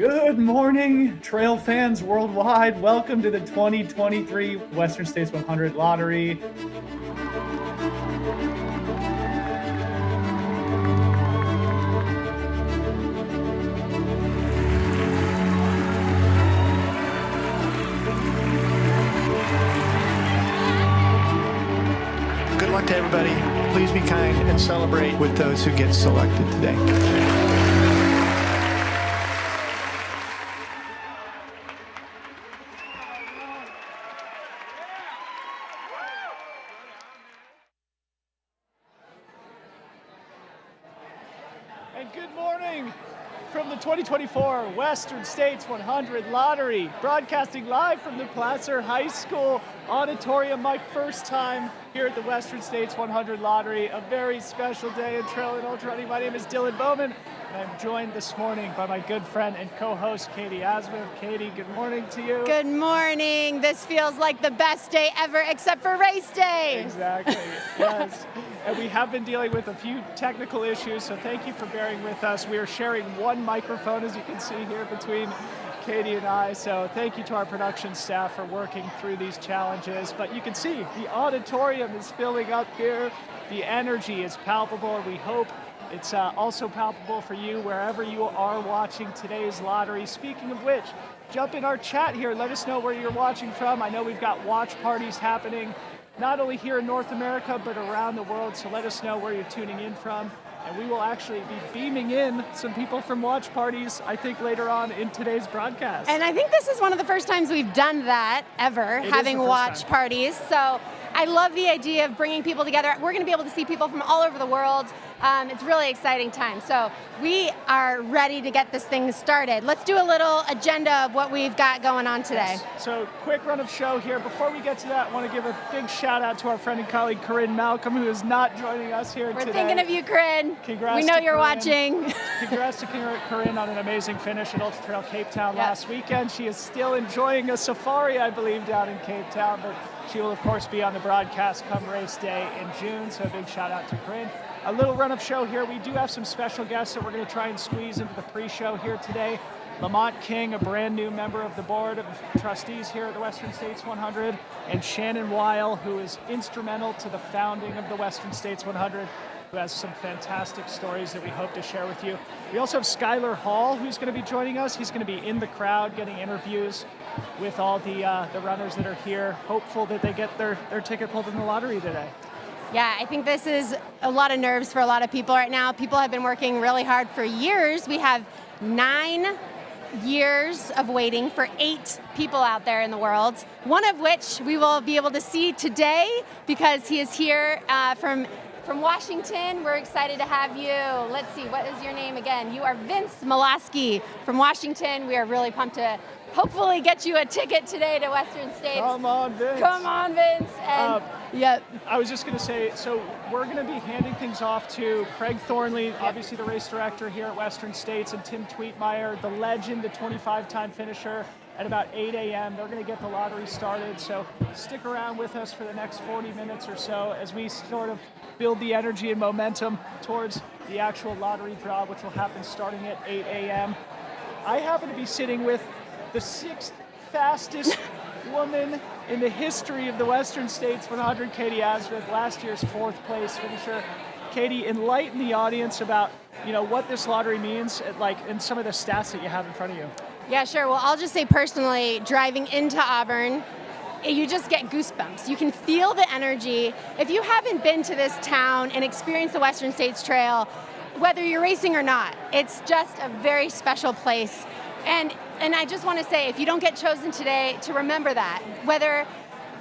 Good morning, trail fans worldwide. Welcome to the 2023 Western States 100 Lottery. Good luck to everybody. Please be kind and celebrate with those who get selected today. And good morning from the 2024 Western States 100 Lottery, broadcasting live from the Placer High School auditorium. My first time here at the Western States 100 Lottery, a very special day in trail and ultra running. My name is Dylan Bowman, and I'm joined this morning by my good friend and co-host, Katie Asmith. Katie, good morning to you. Good morning. This feels like the best day ever, except for race day. Exactly, yes. And we have been dealing with a few technical issues, so thank you for bearing with us. We are sharing one microphone, as you can see here, between Katie and I, so thank you to our production staff for working through these challenges. But you can see the auditorium is filling up here. The energy is palpable, and we hope it's also palpable for you wherever you are watching today's lottery. Speaking of which, jump in our chat here. Let us know where you're watching from. I know we've got watch parties happening not only here in North America, but around the world. So let us know where you're tuning in from. And we will actually be beaming in some people from watch parties, I think, later on in today's broadcast. And I think this is one of the first times we've done that ever, having watch parties. So I love the idea of bringing people together. We're going to be able to see people from all over the world. It's really exciting time. So we are ready to get this thing started. Let's do a little agenda of what we've got going on today. Yes. So quick run of show here. Before we get to that, I want to give a big shout out to our friend and colleague, Corinne Malcolm, who is not joining us here today. We're thinking of you, Corinne. Congrats. We know to you're Corinne. Watching. Congrats to Corinne on an amazing finish at Ultra Trail Cape Town last weekend. She is still enjoying a safari, I believe, down in Cape Town, but she will, of course, be on the broadcast come race day in June, so a big shout out to Corinne. A little run of show here. We do have some special guests that we're going to try and squeeze into the pre-show here today. Lamont King, a brand new member of the board of trustees here at the Western States 100, and Shannon Weil, who is instrumental to the founding of the Western States 100, who has some fantastic stories that we hope to share with you. We also have Skylar Hall, who's going to be joining us. He's going to be in the crowd getting interviews with all the runners that are here, hopeful that they get their ticket pulled in the lottery today. Yeah, I think this is a lot of nerves for a lot of people right now. People have been working really hard for years. We have 9 years of waiting for 8 people out there in the world, one of which we will be able to see today because he is here from Washington. We're excited to have you. Let's see, what is your name again? You are Vince Molaski from Washington. We are really pumped to hopefully get you a ticket today to Western States. Come on, Vince. Come on, Vince. And I was just going to say, so we're going to be handing things off to Craig Thornley, obviously the race director here at Western States, and Tim Tweetmeyer, the legend, the 25-time finisher, at about 8 a.m. They're going to get the lottery started, so stick around with us for the next 40 minutes or so as we sort of build the energy and momentum towards the actual lottery draw, which will happen starting at 8 a.m. I happen to be sitting with the 6th fastest woman in the history of the Western States 100, Katie Asmith, last year's 4th place finisher. Katie, enlighten the audience about what this lottery means, and some of the stats that you have in front of you. Yeah, sure. Well, I'll just say personally, driving into Auburn, you just get goosebumps. You can feel the energy. If you haven't been to this town and experienced the Western States Trail, whether you're racing or not, it's just a very special place. And I just want to say, if you don't get chosen today, to remember that. Whether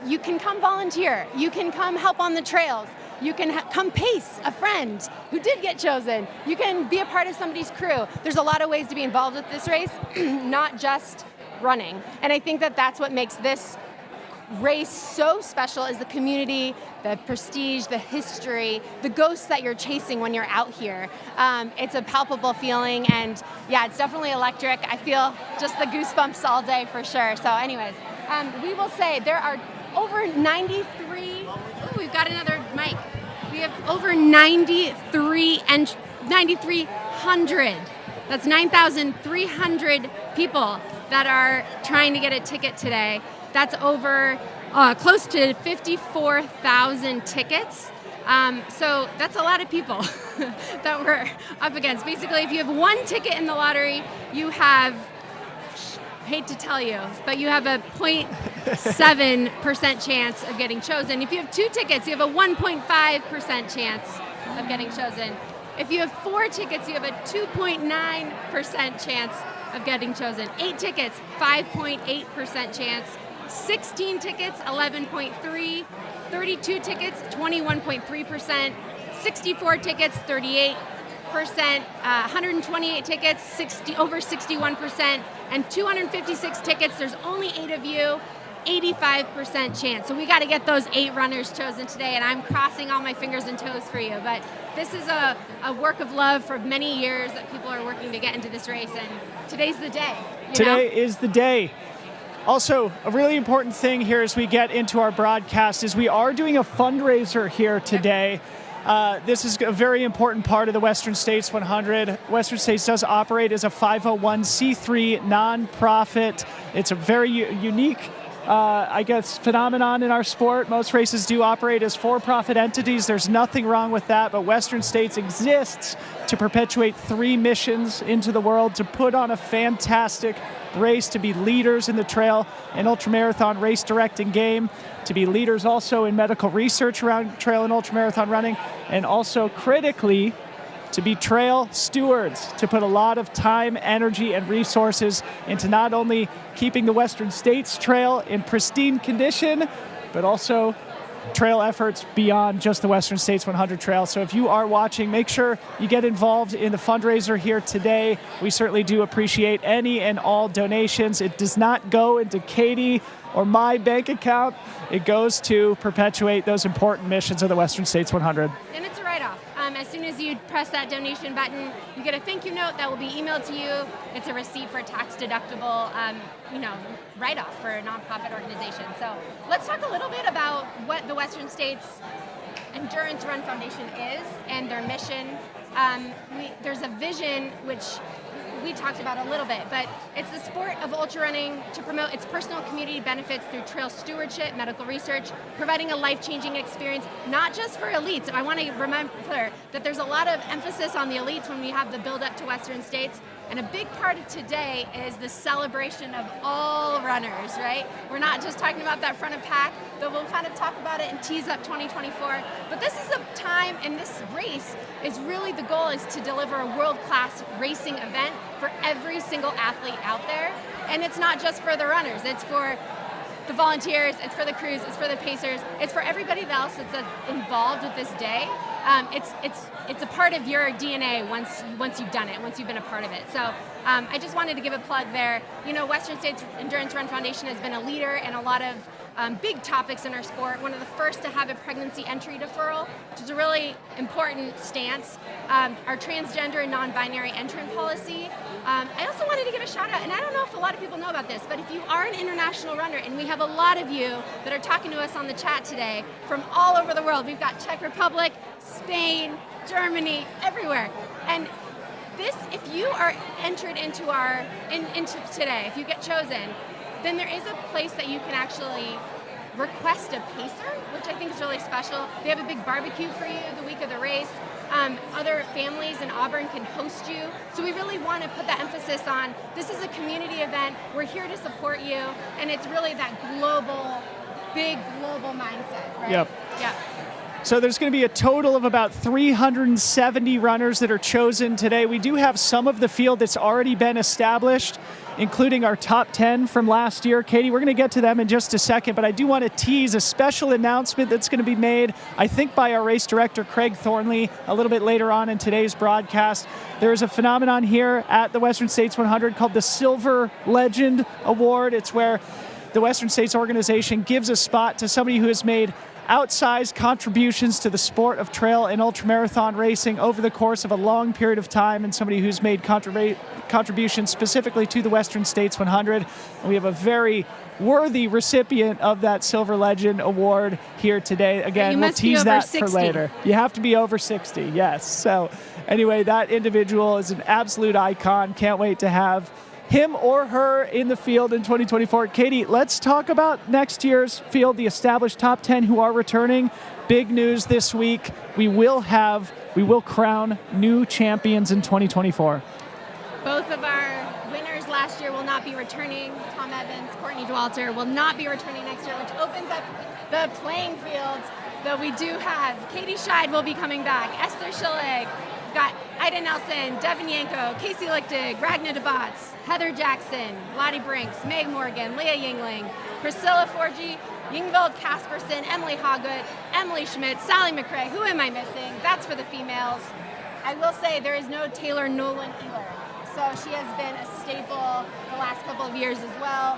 you can come volunteer, you can come help on the trails, you can come pace a friend who did get chosen, you can be a part of somebody's crew. There's a lot of ways to be involved with this race, not just running. And I think that that's what makes this race so special, is the community, the prestige, the history, the ghosts that you're chasing when you're out here. It's a palpable feeling, and yeah, it's definitely electric. I feel just the goosebumps all day for sure. So anyways, we will say there are over 93, we've got another mic. We have over 9,300 That's 9,300 people that are trying to get a ticket today. That's over close to 54,000 tickets. So that's a lot of people that we're up against. Basically, if you have one ticket in the lottery, you have, hate to tell you, but you have a 0.7% chance of getting chosen. If you have 2 tickets, you have a 1.5% chance of getting chosen. If you have 4 tickets, you have a 2.9% chance of getting chosen. 8 tickets, 5.8% chance. 16 tickets, 11.3%. 32 tickets, 21.3%. 64 tickets, 38%. 128 tickets, over 61%. And 256 tickets, there's only 8 of you, 85% chance. So we got to get those 8 runners chosen today, and I'm crossing all my fingers and toes for you. But this is a work of love for many years that people are working to get into this race, and today's the day. Today is the day. Also, a really important thing here as we get into our broadcast is we are doing a fundraiser here today. This is a very important part of the Western States 100. Western States does operate as a 501c3 nonprofit. It's a very unique phenomenon in our sport. Most races do operate as for-profit entities. There's nothing wrong with that, but Western States exists to perpetuate 3 missions into the world, to put on a fantastic race, to be leaders in the trail and ultramarathon race directing game, to be leaders also in medical research around trail and ultramarathon running, and also critically, to be trail stewards, to put a lot of time, energy, and resources into not only keeping the Western States Trail in pristine condition, but also trail efforts beyond just the Western States 100 Trail. So if you are watching, make sure you get involved in the fundraiser here today. We certainly do appreciate any and all donations. It does not go into Katie or my bank account. It goes to perpetuate those important missions of the Western States 100. And it's a write-off. As soon as you press that donation button, you get a thank you note that will be emailed to you. It's a receipt for a tax-deductible, write-off for a nonprofit organization. So let's talk a little bit about what the Western States Endurance Run Foundation is and their mission. There's a vision which we talked about a little bit, but it's the sport of ultra running to promote its personal community benefits through trail stewardship, medical research, providing a life-changing experience, not just for elites. I want to remember that there's a lot of emphasis on the elites when we have the build-up to Western States, and a big part of today is the celebration of all runners, right? We're not just talking about that front of pack, though we'll kind of talk about it and tease up 2024, but this is a time, and this race is really, the goal is to deliver a world-class racing event for every single athlete out there. And it's not just for the runners, it's for the volunteers, it's for the crews, it's for the pacers, it's for everybody else that's involved with this day. It's a part of your DNA once you've done it, once you've been a part of it. So I just wanted to give a plug there. You know, Western States Endurance Run Foundation has been a leader in a lot of big topics in our sport. One of the first to have a pregnancy entry deferral, which is a really important stance. Our transgender and non-binary entrant policy. I also wanted to give a shout out, and I don't know if a lot of people know about this, but if you are an international runner, and we have a lot of you that are talking to us on the chat today from all over the world. We've got Czech Republic, Spain, Germany, everywhere. And this, if you are entered into into today, if you get chosen, then there is a place that you can actually request a pacer, which I think is really special. They have a big barbecue for you the week of the race. Other families in Auburn can host you. So we really want to put that emphasis on, this is a community event, we're here to support you, and it's really that big global mindset, right? Yep. Yeah. So there's going to be a total of about 370 runners that are chosen today. We do have some of the field that's already been established, including our top 10 from last year. Katie, we're going to get to them in just a second, but I do want to tease a special announcement that's going to be made, I think, by our race director, Craig Thornley, a little bit later on in today's broadcast. There is a phenomenon here at the Western States 100 called the Silver Legend Award. It's where the Western States organization gives a spot to somebody who has made outsized contributions to the sport of trail and ultramarathon racing over the course of a long period of time, and somebody who's made contributions specifically to the Western States 100. And we have a very worthy recipient of that Silver Legend Award here today. Again, we'll tease that 60. For later. You have to be over 60, yes. So anyway, that individual is an absolute icon. Can't wait to have him or her in the field in 2024. Katie, let's talk about next year's field, the established top 10 who are returning. Big news this week. We will crown new champions in 2024. Both of our winners last year will not be returning. Tom Evans, Courtney Dauwalter will not be returning next year, which opens up the playing field. Though we do have Katie Scheid will be coming back, Esther Schillig, we've got Ida Nelson, Devin Yanko, Casey Lichtig, Ragnar DeBotts, Heather Jackson, Lottie Brinks, Meg Morgan, Leah Yingling, Priscilla Forgy, Yingveld Casperson, Emily Hoggood, Emily Schmidt, Sally McRae. Who am I missing? That's for the females. I will say there is no Taylor Nolan Ealer. So she has been a staple the last couple of years as well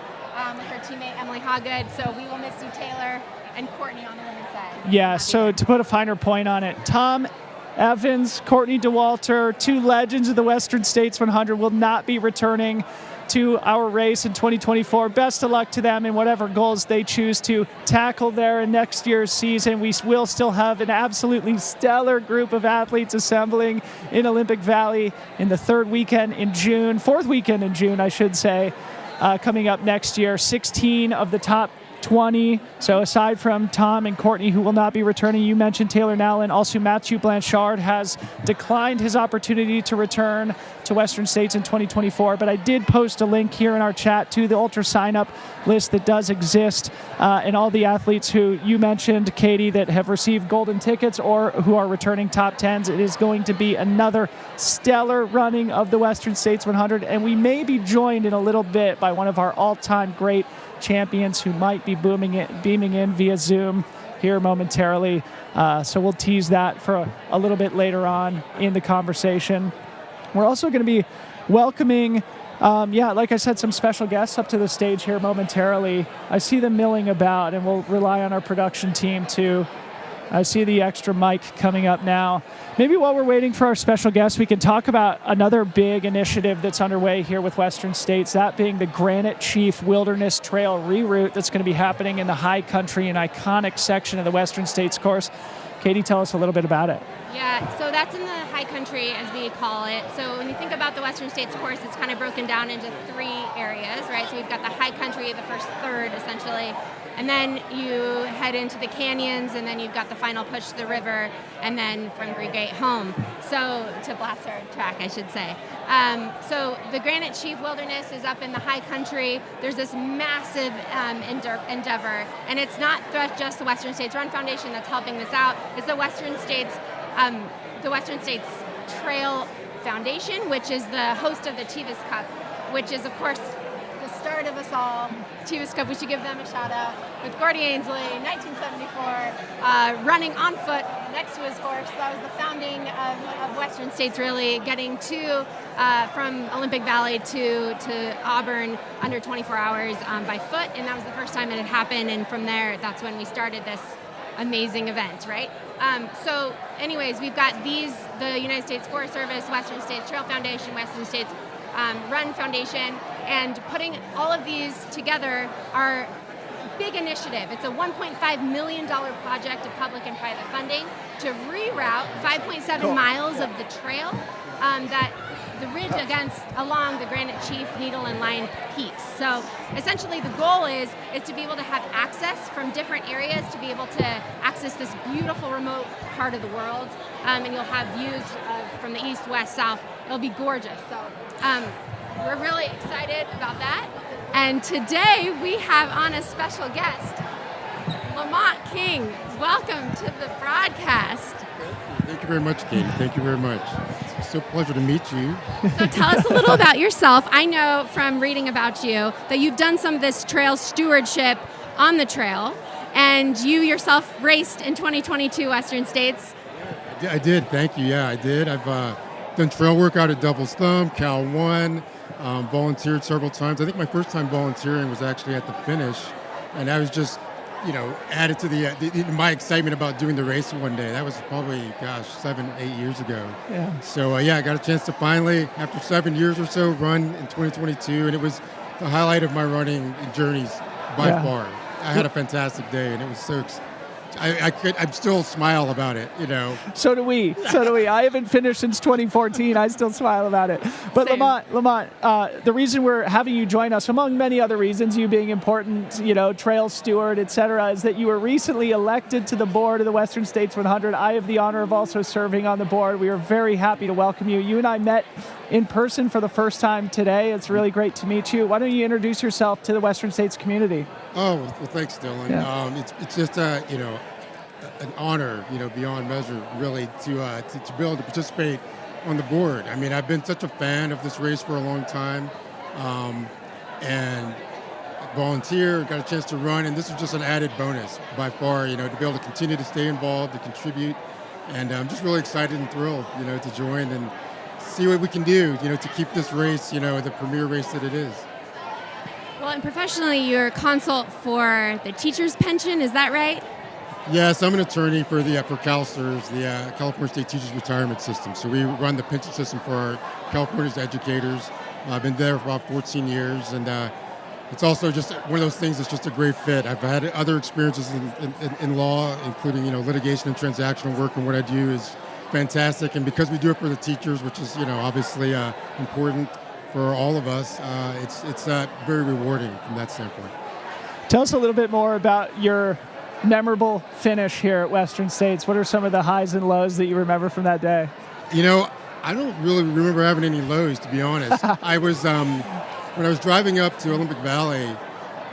with her teammate Emily Hoggood. So we will miss you, Taylor, and Courtney on the women's side. Yeah, so to put a finer point on it, Tom Evans, Courtney Dauwalter, two legends of the Western States 100 will not be returning to our race in 2024. Best of luck to them in whatever goals they choose to tackle there in next year's season. We will still have an absolutely stellar group of athletes assembling in Olympic Valley in the fourth weekend in June, I should say, coming up next year. 16 of the top 20. So aside from Tom and Courtney, who will not be returning, you mentioned Taylor Nowlin. Also, Matthew Blanchard has declined his opportunity to return to Western States in 2024. But I did post a link here in our chat to the ultra sign-up list that does exist, and all the athletes who you mentioned, Katie, that have received golden tickets or who are returning top 10s. It is going to be another stellar running of the Western States 100, and we may be joined in a little bit by one of our all-time great champions who might be beaming in via Zoom here momentarily. So we'll tease that for a little bit later on in the conversation. We're also going to be welcoming, like I said, some special guests up to the stage here momentarily. I see them milling about, and we'll rely on our production team to I see the extra mic coming up now. Maybe while we're waiting for our special guest, we can talk about another big initiative that's underway here with Western States, that being the Granite Chief Wilderness Trail reroute that's going to be happening in the high country and iconic section of the Western States course. Katie, tell us a little bit about it. Yeah, so that's in the high country, as we call it. So when you think about the Western States course, it's kind of broken down into three areas, right? So we've got the high country, the first third, essentially. And then you head into the canyons, and then you've got the final push to the river, and then from Green home. So to Blaster track, I should say. So the Granite Chief Wilderness is up in the high country. There's this massive endeavor, and it's not just the Western States Run Foundation that's helping this out. It's the Western States Trail Foundation, which is the host of the Tevis Cup, which is, of course, the start of us all. Tevis Cup, we should give them a shout out, with Gordy Ainsley, 1974, running on foot next to his horse. That was the founding of Western States, really getting from Olympic Valley to Auburn under 24 hours by foot, and that was the first time it had happened, and from there, that's when we started this amazing event, right? So anyways, we've got the United States Forest Service, Western States Trail Foundation, Western States Run Foundation, and putting all of these together are big initiative. It's a $1.5 million project of public and private funding to reroute 5.7 miles of the trail that the ridge along the Granite Chief, Needle, and Lion Peaks. So essentially the goal is to be able to have access from different areas, to be able to access this beautiful remote part of the world, and you'll have views from the east, west, south. It'll be gorgeous. So we're really excited about that. And today we have on a special guest, Lamont King. Welcome to the broadcast. Thank you very much, Katie. Thank you very much. It's a pleasure to meet you. So tell us a little about yourself. I know from reading about you that you've done some of this trail stewardship on the trail, and you yourself raced in 2022 Western States. I did. Thank you. Yeah, I did. I've done trail work out at Devil's Thumb, Cal 1, volunteered several times. I think my first time volunteering was actually at the finish, and I was just added to my excitement about doing the race one day. That was probably, 7-8 years ago. Yeah. So I got a chance to finally, after 7 years or so, run in 2022, and it was the highlight of my running journeys by far. I had a fantastic day, and it was so. I still smile about it, So do we. I haven't finished since 2014. I still smile about it. But Same. Lamont, the reason we're having you join us, among many other reasons, you being important, trail steward, et cetera, is that you were recently elected to the board of the Western States 100. I have the honor of also serving on the board. We are very happy to welcome you. You and I met in person for the first time today. It's really great to meet you. Why don't you introduce yourself to the Western States community? Oh, well, thanks, Dylan. Yeah. It's just an honor, beyond measure, really, to be able to participate on the board. I mean, I've been such a fan of this race for a long time, and volunteer, got a chance to run, and this is just an added bonus by far, to be able to continue to stay involved, to contribute, and I'm just really excited and thrilled, to join and see what we can do, to keep this race, the premier race that it is. Well, and professionally, you're a consult for the teacher's pension, is that right? Yes, I'm an attorney for CalSTRS, the California State Teachers Retirement System. So we run the pension system for our California's educators. I've been there for about 14 years, and it's also just one of those things that's just a great fit. I've had other experiences in law, including litigation and transactional work, and what I do is fantastic. And because we do it for the teachers, which is obviously important for all of us, it's very rewarding from that standpoint. Tell us a little bit more about your memorable finish here at Western States. What are some of the highs and lows that you remember from that day? I don't really remember having any lows, to be honest. I was, when I was driving up to Olympic Valley,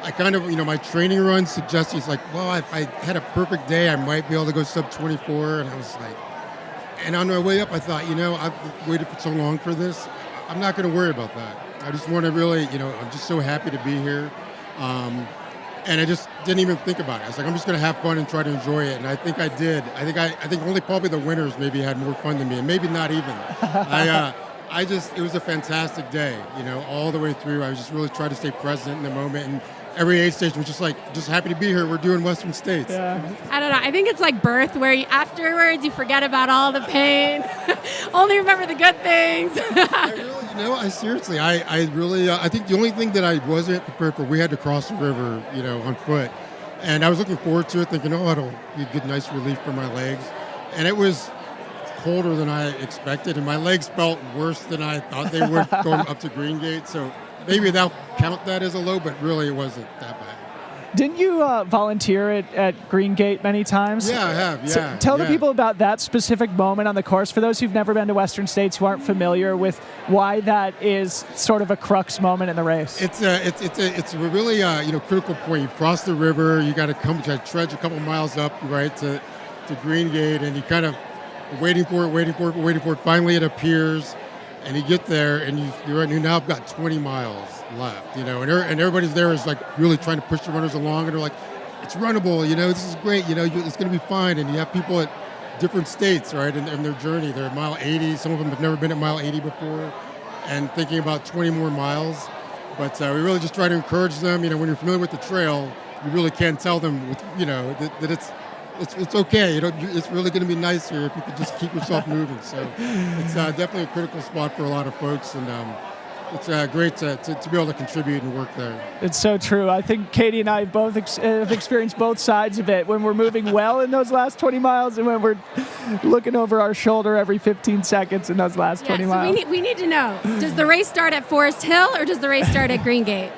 I kind of, my training run suggested, it's like, well, if I had a perfect day, I might be able to go sub 24. And I was like, and on my way up, I thought, I've waited for so long for this. I'm not going to worry about that. I just want to really, I'm just so happy to be here. And I just didn't even think about it. I was like, I'm just going to have fun and try to enjoy it. And I think I did. I think only probably the winners maybe had more fun than me, and maybe not even. It was a fantastic day, all the way through. I was just really trying to stay present in the moment. And every aid station was just happy to be here. We're doing Western States. Yeah. I don't know. I think it's like birth, where afterwards you forget about all the pain, only remember the good things. I really, seriously, I think the only thing that I wasn't prepared for, we had to cross the river, on foot. And I was looking forward to it, thinking, it'll be a good, nice relief for my legs. And it was colder than I expected, and my legs felt worse than I thought they would going up to Green Gate. So maybe they'll count that as a low, but really it wasn't that bad. Didn't you volunteer at Green Gate many times? Yeah, I have, yeah. So tell the people about that specific moment on the course. For those who've never been to Western States, who aren't familiar with why that is sort of a crux moment in the race. It's a really critical point. You cross the river, you got to trudge a couple miles up, right, to Green Gate, and you kind of waiting for it. Finally, it appears, and you get there, and you now have got 20 miles left, and everybody's there is like really trying to push the runners along, and they're like, it's runnable, this is great, it's going to be fine. And you have people at different states, right, in their journey. They're at mile 80. Some of them have never been at mile 80 before, and thinking about 20 more miles. But we really just try to encourage them. When you're familiar with the trail, you really can tell them, that it's okay. It's really going to be nice here if you could just keep yourself moving. So it's definitely a critical spot for a lot of folks, and it's great to be able to contribute and work there. It's so true. I think Katie and I both have experienced both sides of it, when we're moving well in those last 20 miles and when we're looking over our shoulder every 15 seconds in those last 20 miles. So we need to know, does the race start at Forest Hill or does the race start at Green Gate?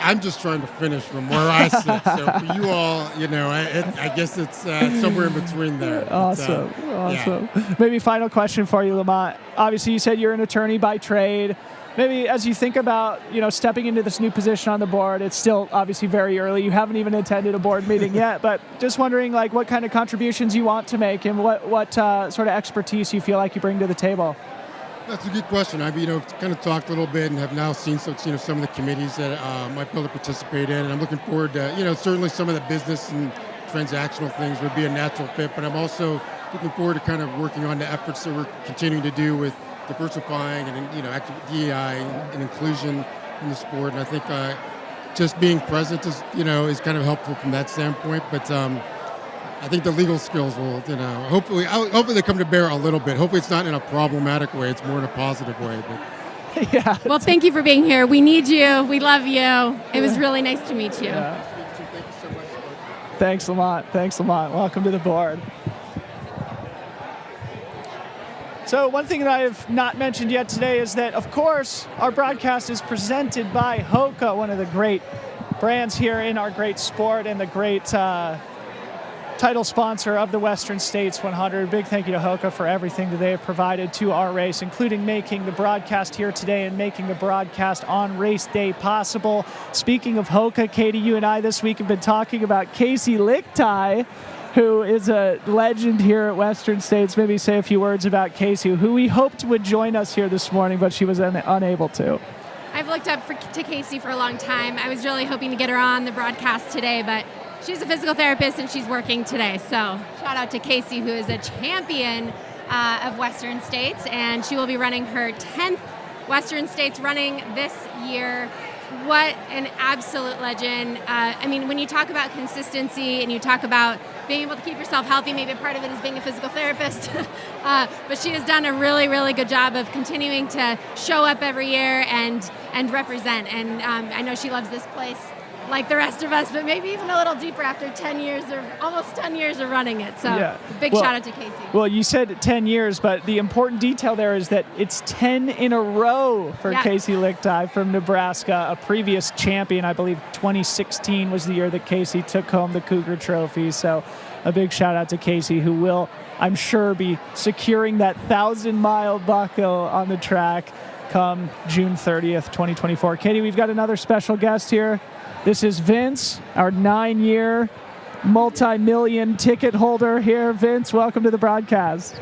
I'm just trying to finish from where I sit. So for you all, I guess it's somewhere in between there. Awesome. Yeah. Maybe final question for you, Lamont. Obviously, you said you're an attorney by trade. Maybe as you think about, stepping into this new position on the board, it's still obviously very early. You haven't even attended a board meeting yet, but just wondering what kind of contributions you want to make and what sort of expertise you feel like you bring to the table. That's a good question. I've kind of talked a little bit and have now seen some of the committees that might be able to participate in, and I'm looking forward to certainly some of the business and transactional things would be a natural fit, but I'm also looking forward to kind of working on the efforts that we're continuing to do with diversifying and active DEI and inclusion in the sport. And I think just being present is, is kind of helpful from that standpoint. But I think the legal skills will, hopefully they come to bear a little bit. Hopefully it's not in a problematic way. It's more in a positive way. But Yeah. Well, thank you for being here. We need you. We love you. It was really nice to meet you. Yeah. thank you so much. Thanks, Lamont. Thanks, Lamont. Welcome to the board. So one thing that I have not mentioned yet today is that, of course, our broadcast is presented by Hoka, one of the great brands here in our great sport and the great title sponsor of the Western States 100. Big thank you to Hoka for everything that they have provided to our race, including making the broadcast here today and making the broadcast on race day possible. Speaking of Hoka, Katie, you and I this week have been talking about Casey Lichtai, who is a legend here at Western States. Maybe say a few words about Casey, who we hoped would join us here this morning, but she was unable to. I've looked up to Casey for a long time. I was really hoping to get her on the broadcast today, but she's a physical therapist and she's working today. So shout out to Casey, who is a champion of Western States, and she will be running her 10th Western States running this year. What an absolute legend. I mean, when you talk about consistency and you talk about being able to keep yourself healthy, maybe part of it is being a physical therapist, but she has done a really, really good job of continuing to show up every year and represent. And I know she loves this place like the rest of us, but maybe even a little deeper after 10 years or almost 10 years of running it. So Yeah. big Well- shout out to Casey. Well, you said 10 years, but the important detail there is that it's 10 in a row for Yeah. Casey Lichtai from Nebraska, a previous champion. I believe 2016 was the year that Casey took home the Cougar Trophy. So a big shout out to Casey, who will, I'm sure, be securing that 1,000-mile buckle on the track come June 30th, 2024. Katie, we've got another special guest here. This is Vince, our 9-year multi-million ticket holder here. Vince, welcome to the broadcast.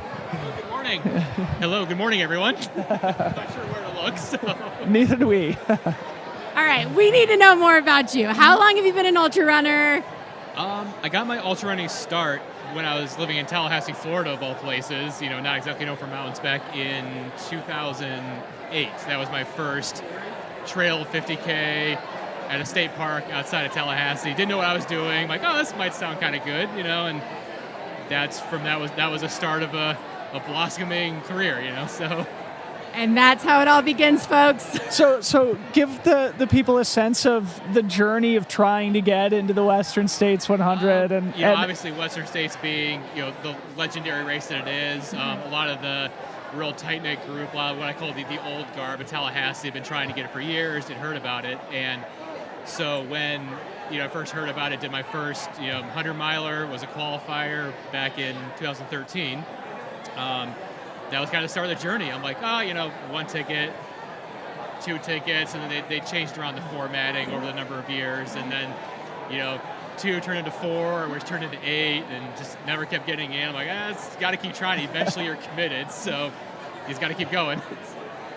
Good morning. Hello, good morning, everyone. I'm not sure where to look, so. Neither do we. All right, we need to know more about you. How long have you been an ultra runner? I got my ultra running start when I was living in Tallahassee, Florida, of all places. Not exactly known for mountains, back in 2008. That was my first trail 50K at a state park outside of Tallahassee. Didn't know what I was doing. Like, oh, this might sound kind of good, and that was a start of a blossoming career, so. And that's how it all begins, folks. So give the people a sense of the journey of trying to get into the Western States 100. and Obviously Western States being, the legendary race that it is, a lot of the real tight-knit group, a lot of what I call the old guard of Tallahassee have been trying to get it for years, had heard about it, and so when I first heard about it, did my first 100-miler, was a qualifier back in 2013. That was kind of the start of the journey. I'm like, one ticket, 2 tickets, and then they changed around the formatting over the number of years, and then 2 turned into 4, which turned into 8, and just never kept getting in. I'm like, it's got to keep trying. Eventually you're committed, so you just got to keep going.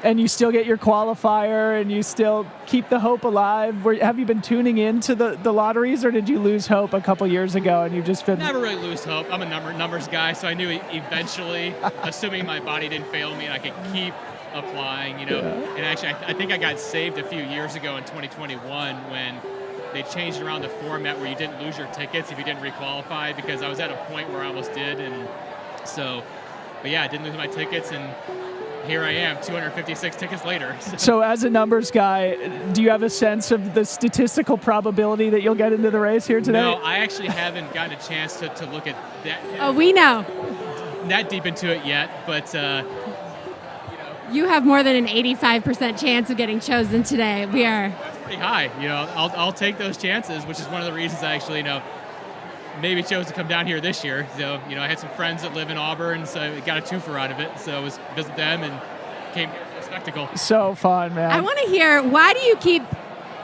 And you still get your qualifier, and you still keep the hope alive. Have you been tuning into the lotteries, or did you lose hope a couple years ago, and you've just been... Never really lose hope. I'm a numbers guy, so I knew eventually, assuming my body didn't fail me and I could keep applying, Yeah. And actually, I think I got saved a few years ago in 2021 when they changed around the format where you didn't lose your tickets if you didn't requalify, because I was at a point where I almost did, and so, but yeah, I didn't lose my tickets, and here I am, 256 tickets later. So as a numbers guy, do you have a sense of the statistical probability that you'll get into the race here today? No, I actually haven't gotten a chance to look at that. Oh, we know. That deep into it yet, but You have more than an 85% chance of getting chosen today. We are. that's pretty high. I'll take those chances, which is one of the reasons I actually, maybe chose to come down here this year. So, I had some friends that live in Auburn, so I got a twofer out of it. So I was visit them and came here for the spectacle. So fun, man. I want to hear, why do you keep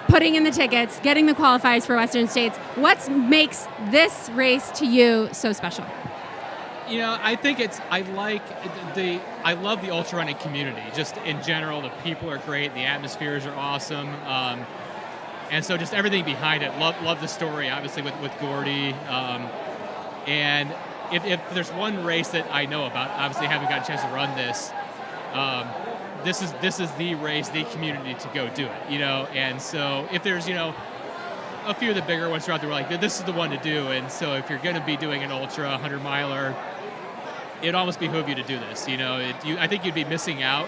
putting in the tickets, getting the qualifiers for Western States? What makes this race to you so special? I think I love the ultra running community. Just in general, the people are great, the atmospheres are awesome. And so just everything behind it. Love the story, obviously, with Gordy. And if there's one race that I know about, obviously I haven't got a chance to run this, this is the race, the community to go do it, And so if there's, a few of the bigger ones throughout the world, like, this is the one to do. And so if you're going to be doing an ultra 100-miler, it'd almost behoove you to do this. I think you'd be missing out.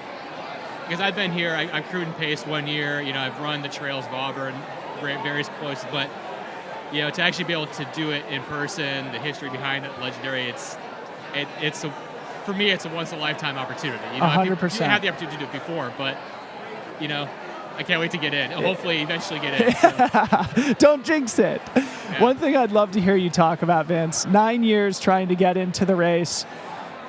Because I've been here, I crewed and paced 1 year. I've run the trails of Auburn, various places. But, to actually be able to do it in person, the history behind it, legendary, for me, it's a once-in-a-lifetime opportunity. 100%. I had the opportunity to do it before, but, I can't wait to get in. Hopefully, eventually get in. So. Don't jinx it. Yeah. One thing I'd love to hear you talk about, Vince, 9 years trying to get into the race.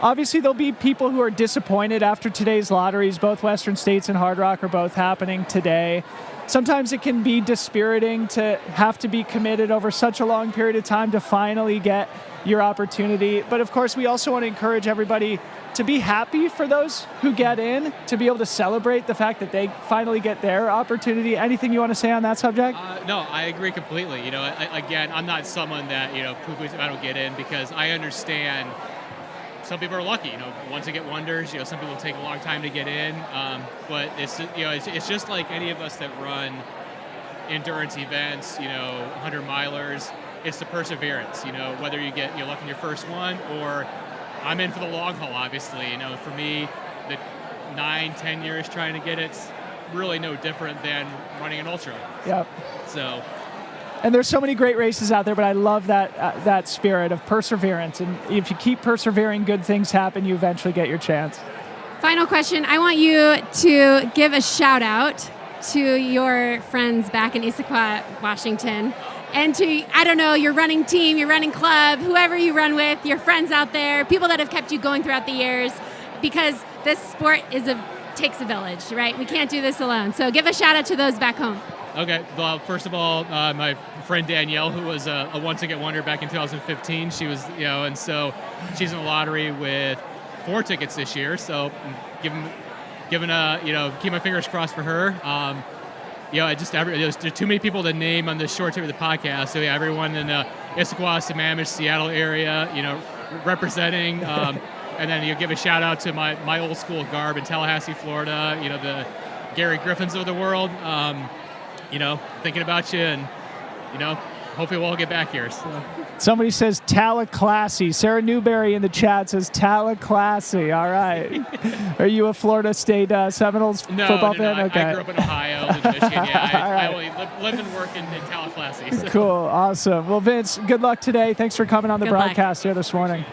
Obviously, there'll be people who are disappointed after today's lotteries. Both Western States and Hard Rock are both happening today. Sometimes it can be dispiriting to have to be committed over such a long period of time to finally get your opportunity. But of course, we also want to encourage everybody to be happy for those who get in, to be able to celebrate the fact that they finally get their opportunity. Anything you want to say on that subject? No, I agree completely. Again, I'm not someone that, poo-poos if I don't get in, because I understand some people are lucky, once they get wonders, some people take a long time to get in. But it's just like any of us that run endurance events, 100-milers, it's the perseverance, whether you get luck in your first one, or I'm in for the long haul, obviously. For me, the 9-10 years trying to get it's really no different than running an ultra. Yep. So. And there's so many great races out there, but I love that spirit of perseverance. And if you keep persevering, good things happen. You eventually get your chance. Final question. I want you to give a shout out to your friends back in Issaquah, Washington, and to, I don't know, your running team, your running club, whoever you run with, your friends out there, people that have kept you going throughout the years, because this sport takes a village, right? We can't do this alone. So give a shout out to those back home. Okay, well, first of all, my friend Danielle, who was a once-again wonder back in 2015, she was, and so she's in the lottery with 4 tickets this year. So keep my fingers crossed for her. There's too many people to name on this short tip of the podcast. So yeah, everyone in the Issaquah, Sammamish, Seattle area, representing. And then give a shout out to my old school garb in Tallahassee, Florida. The Gary Griffins of the world. Thinking about you, and hopefully we'll all get back here. So. Somebody says Tallahassee. Sarah Newberry in the chat says Tallahassee. All right. Are you a Florida State Seminoles football fan? No. Okay. I grew up in Ohio, lived in Michigan. Yeah, I only lived and worked in Tallahassee. So. Cool. Awesome. Well, Vince, good luck today. Thanks for coming on the Good luck. broadcast here this morning.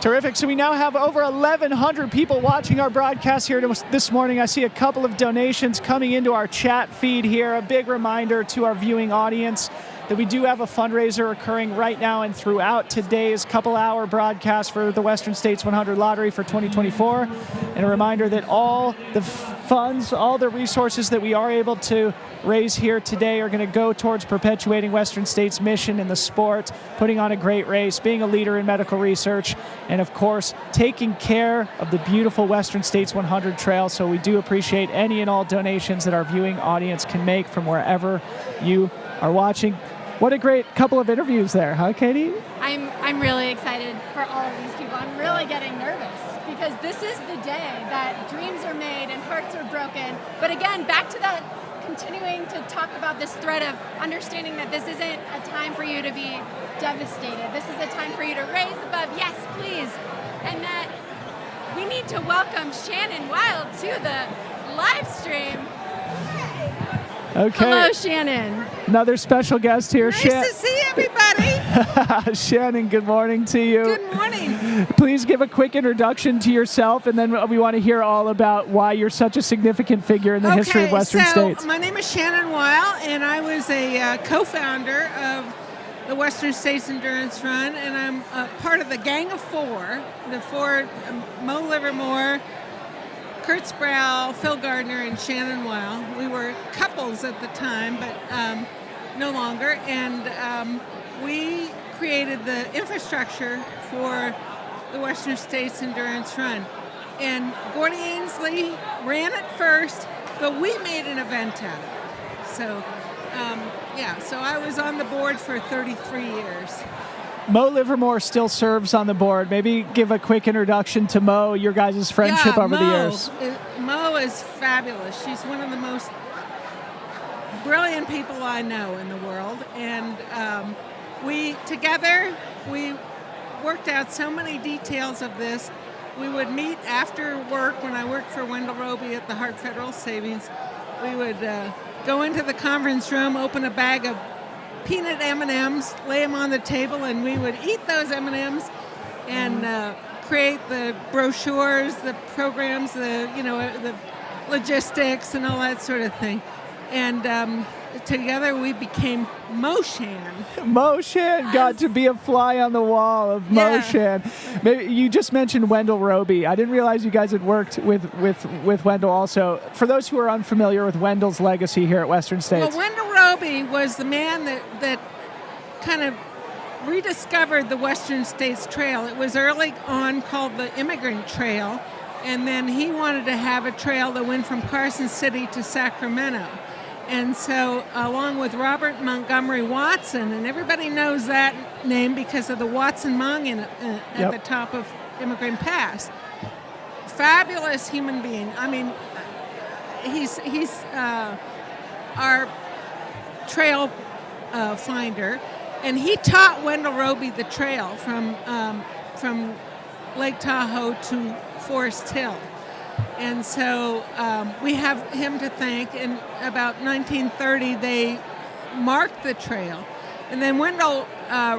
Terrific. So we now have over 1,100 people watching our broadcast here this morning. I see a couple of donations coming into our chat feed here. A big reminder to our viewing audience that we do have a fundraiser occurring right now and throughout today's couple-hour broadcast for the Western States 100 Lottery for 2024. And a reminder that all the funds, all the resources that we are able to raise here today are going to go towards perpetuating Western States' mission in the sport, putting on a great race, being a leader in medical research, and of course, taking care of the beautiful Western States 100 trail. So we do appreciate any and all donations that our viewing audience can make from wherever you are watching. What a great couple of interviews there, huh, Katie? I'm really excited for all of these people. I'm really getting nervous because this is the day that dreams are made and hearts are broken. But again, back to that, continuing to talk about this thread of understanding that this isn't a time for you to be devastated. This is a time for you to raise above, yes, please. And that we need to welcome Shannon Wild to the live stream. Okay. Hello, Shannon. Another special guest here. Nice to see everybody. Shannon, good morning to you. Good morning. Please give a quick introduction to yourself, and then we want to hear all about why you're such a significant figure in the history of Western States. My name is Shannon Weil, and I was a co-founder of the Western States Endurance Run, and I'm part of the Gang of Four, the four, Mo Livermore, Kurt Sproul, Phil Gardner, and Shannon Weil. We were couples at the time, but no longer. And we created the infrastructure for the Western States Endurance Run. And Gordy Ainsley ran it first, but we made an event out of it. So, so I was on the board for 33 years. Mo Livermore still serves on the board. Maybe give a quick introduction to Mo, your guys' friendship over the years. Mo is fabulous. She's one of the most brilliant people I know in the world, and we worked out so many details of this. We would meet after work when I worked for Wendell Roby at the Hart Federal Savings. We would go into the conference room, open a bag of peanut M&Ms, lay them on the table, and we would eat those M&Ms and create the brochures, the programs, the logistics, and all that sort of thing. And together we became Moshan. Moshan got to be a fly on the wall of Moshan. Maybe you just mentioned Wendell Roby. I didn't realize you guys had worked with Wendell also. For those who are unfamiliar with Wendell's legacy here at Western States. Well, Wendell Roby was the man that kind of rediscovered the Western States Trail. It was early on called the Immigrant Trail, and then he wanted to have a trail that went from Carson City to Sacramento. And so, along with Robert Montgomery Watson, and everybody knows that name because of the Watson Monument at the top of Immigrant Pass. Fabulous human being. I mean, he's our trail finder, and he taught Wendell Roby the trail from Lake Tahoe to Forest Hill. And so we have him to thank. In about 1930, they marked the trail. And then Wendell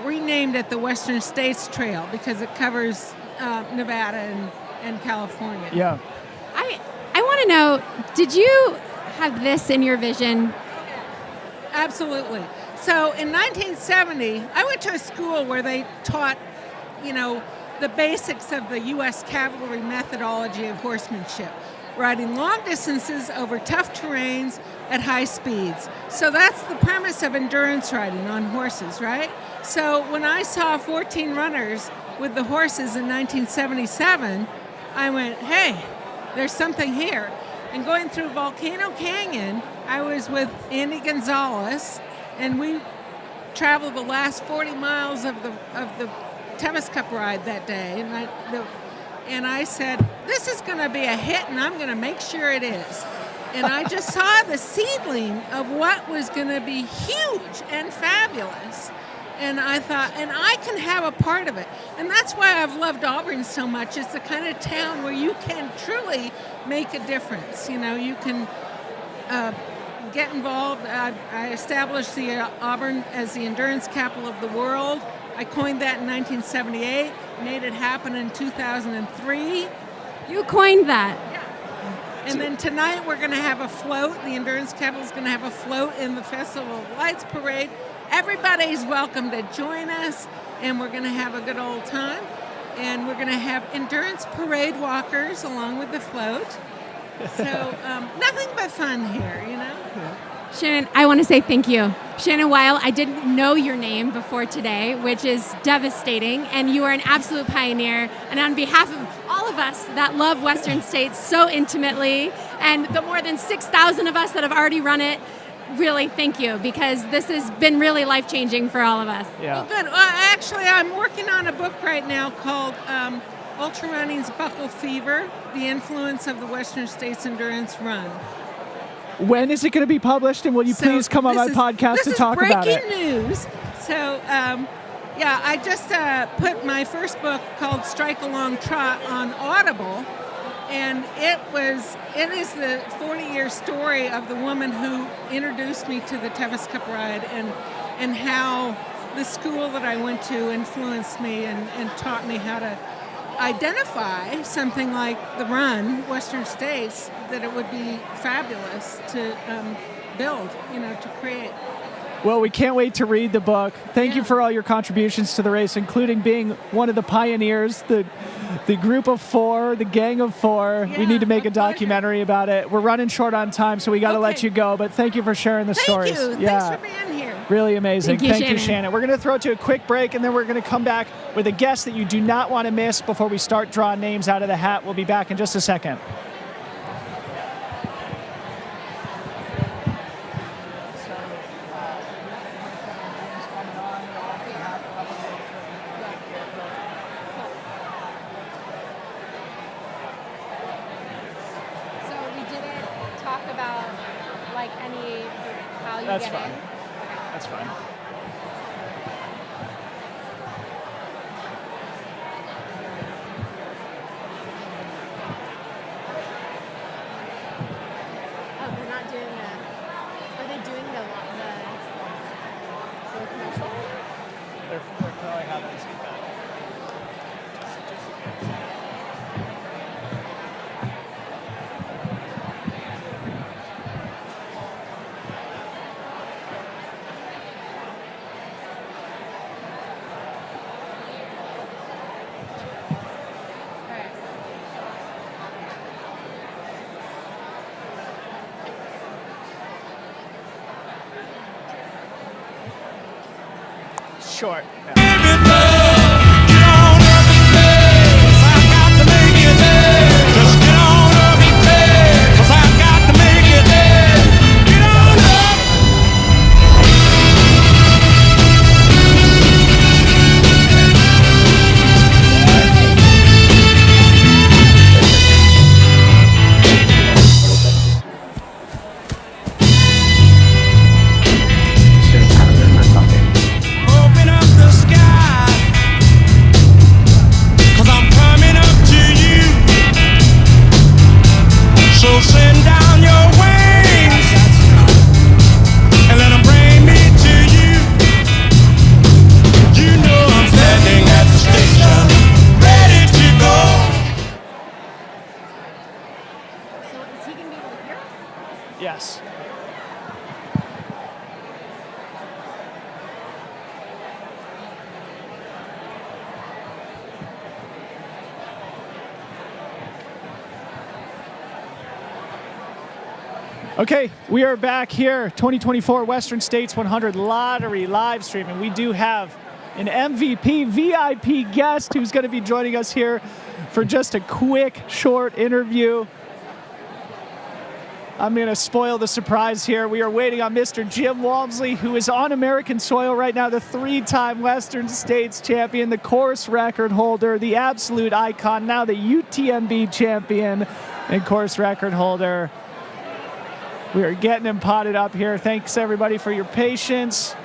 renamed it the Western States Trail because it covers Nevada and California. Yeah. I want to know, did you have this in your vision? Absolutely. So in 1970, I went to a school where they taught, the basics of the U.S. cavalry methodology of horsemanship, riding long distances over tough terrains at high speeds. So that's the premise of endurance riding on horses, right? So when I saw 14 runners with the horses in 1977, I went, hey, there's something here. And going through Volcano Canyon, I was with Andy Gonzalez, and we traveled the last 40 miles of the Tevis Cup ride that day, and I said, this is going to be a hit, and I'm going to make sure it is. And I just saw the seedling of what was going to be huge and fabulous. And I thought, and I can have a part of it. And that's why I've loved Auburn so much. It's the kind of town where you can truly make a difference. You can get involved. I established the Auburn as the endurance capital of the world. I coined that in 1978, made it happen in 2003. You coined that? Yeah. And then tonight we're going to have a float. The Endurance Capital is going to have a float in the Festival of Lights Parade. Everybody's welcome to join us, and we're going to have a good old time. And we're going to have endurance parade walkers along with the float. So nothing but fun here, Yeah. Shannon, I want to say thank you. Shannon Weil, I didn't know your name before today, which is devastating, and you are an absolute pioneer. And on behalf of all of us that love Western States so intimately, and the more than 6,000 of us that have already run it, really thank you, because this has been really life-changing for all of us. Yeah. Well, good. Actually, I'm working on a book right now called Ultra Running's Buckle Fever, The Influence of the Western States Endurance Run. When is it going to be published, and will you please come on my podcast to talk about it? This is breaking news. So, I just put my first book called Strike Along Trot on Audible, and it is the 40-year story of the woman who introduced me to the Tevis Cup ride and how the school that I went to influenced me and taught me how to identify something like the run, Western States, that it would be fabulous to build, to create. Well, we can't wait to read the book. Thank you for all your contributions to the race, including being one of the pioneers, the group of four, the gang of four. Yeah, we need to make a pleasure. documentary about it. We're running short on time, so we got to let you go, but thank you for sharing the stories. Thank you. Thanks for being here. Really amazing. Thank you, Shannon. We're going to throw to a quick break, and then we're going to come back with a guest that you do not want to miss before we start drawing names out of the hat. We'll be back in just a second. So we didn't talk about like any how you That's get fine. in? That's fine. Oh, they're not doing are they doing the commercial? They're probably having this get back. Short. Open up the sky, 'cause I'm coming up to you. So send down your wings and let them bring me to you. You know I'm standing at the station, ready to go. So is he going to be able to hear us? Yes. Okay, we are back here, 2024 Western States 100 Lottery live stream, and we do have an MVP VIP guest who's going to be joining us here for just a quick, short interview. I'm going to spoil the surprise here. We are waiting on Mr. Jim Walmsley, who is on American soil right now, the three-time Western States champion, the course record holder, the absolute icon, now the UTMB champion and course record holder. We are getting him potted up here. Thanks, everybody, for your patience.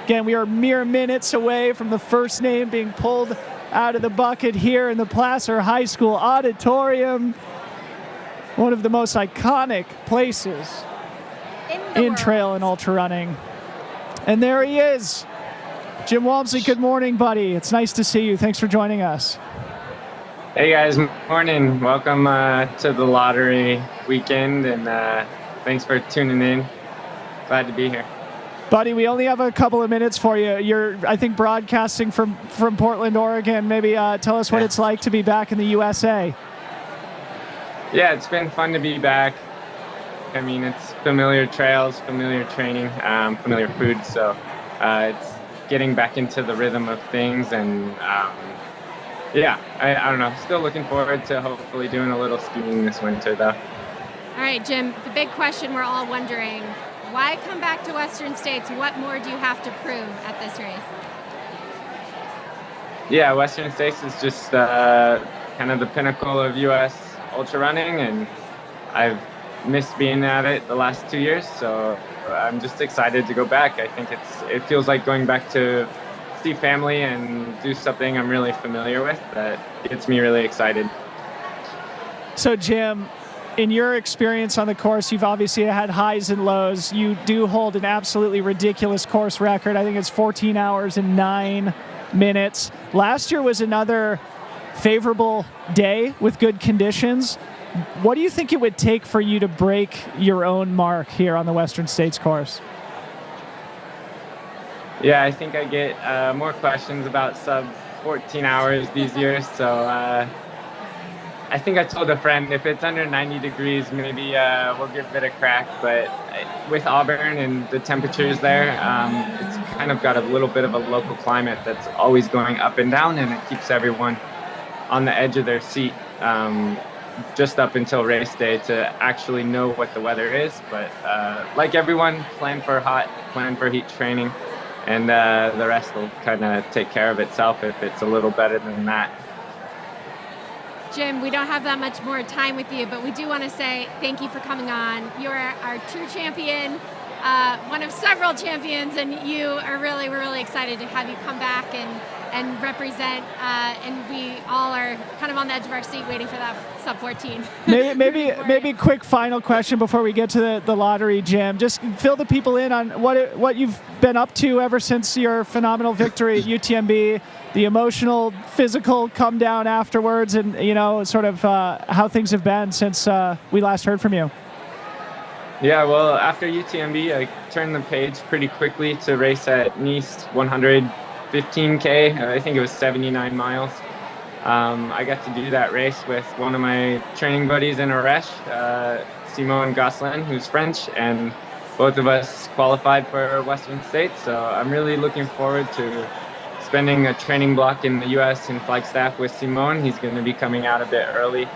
Again, we are mere minutes away from the first name being pulled out of the bucket here in the Placer High School Auditorium. One of the most iconic places in trail and ultra running. And there he is. Jim Walmsley, good morning, buddy. It's nice to see you. Thanks for joining us. Hey guys, morning. Welcome to the lottery weekend, and thanks for tuning in. Glad to be here. Buddy, we only have a couple of minutes for you. You're, I think, broadcasting from Portland, Oregon. Maybe tell us what it's like to be back in the USA. Yeah, it's been fun to be back. I mean, it's familiar trails, familiar training, familiar food. So it's getting back into the rhythm of things. And yeah, I don't know. Still looking forward to hopefully doing a little skiing this winter, though. All right, Jim, the big question we're all wondering, why come back to Western States? What more do you have to prove at this race? Yeah, Western States is just kind of the pinnacle of U.S. ultra running, and I've missed being at it the last 2 years, so I'm just excited to go back. I think it feels like going back to see family and do something I'm really familiar with that gets me really excited. So, Jim, in your experience on the course, you've obviously had highs and lows. You do hold an absolutely ridiculous course record. I think it's 14 hours and 9 minutes. Last year was another favorable day with good conditions. What do you think it would take for you to break your own mark here on the Western States course? Yeah, I think I get more questions about sub 14 hours these years, so I think I told a friend if it's under 90 degrees, maybe we'll give it a crack. But with Auburn and the temperatures there, it's kind of got a little bit of a local climate that's always going up and down, and it keeps everyone on the edge of their seat just up until race day to actually know what the weather is. But like everyone, plan for hot, plan for heat training, and the rest will kind of take care of itself if it's a little better than that. Jim, we don't have that much more time with you, but we do want to say thank you for coming on. You're our true champion. one of several champions, and we're really excited to have you come back and represent. And we all are kind of on the edge of our seat waiting for that sub 14. Maybe quick final question before we get to the lottery, Jim. Just fill the people in on what you've been up to ever since your phenomenal victory at UTMB, the emotional, physical come down afterwards, and sort of how things have been since we last heard from you. Yeah, well, after UTMB, I turned the page pretty quickly to race at Nice 115K. I think it was 79 miles. I got to do that race with one of my training buddies in Ardèche, Simon Gosselin, who's French, and both of us qualified for Western States. So I'm really looking forward to spending a training block in the U.S. in Flagstaff with Simon. He's going to be coming out a bit early.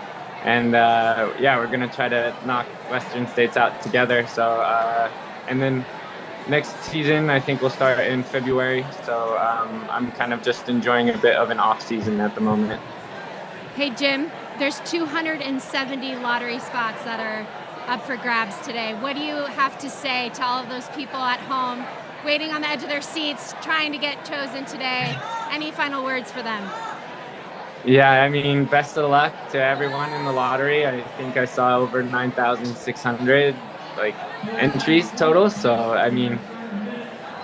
And we're going to try to knock Western States out together. So, and then next season, I think we'll start in February. So I'm kind of just enjoying a bit of an off season at the moment. Hey, Jim, there's 270 lottery spots that are up for grabs today. What do you have to say to all of those people at home waiting on the edge of their seats, trying to get chosen today? Any final words for them? Yeah, I mean, best of luck to everyone in the lottery. I think I saw over 9,600 entries total. So, I mean,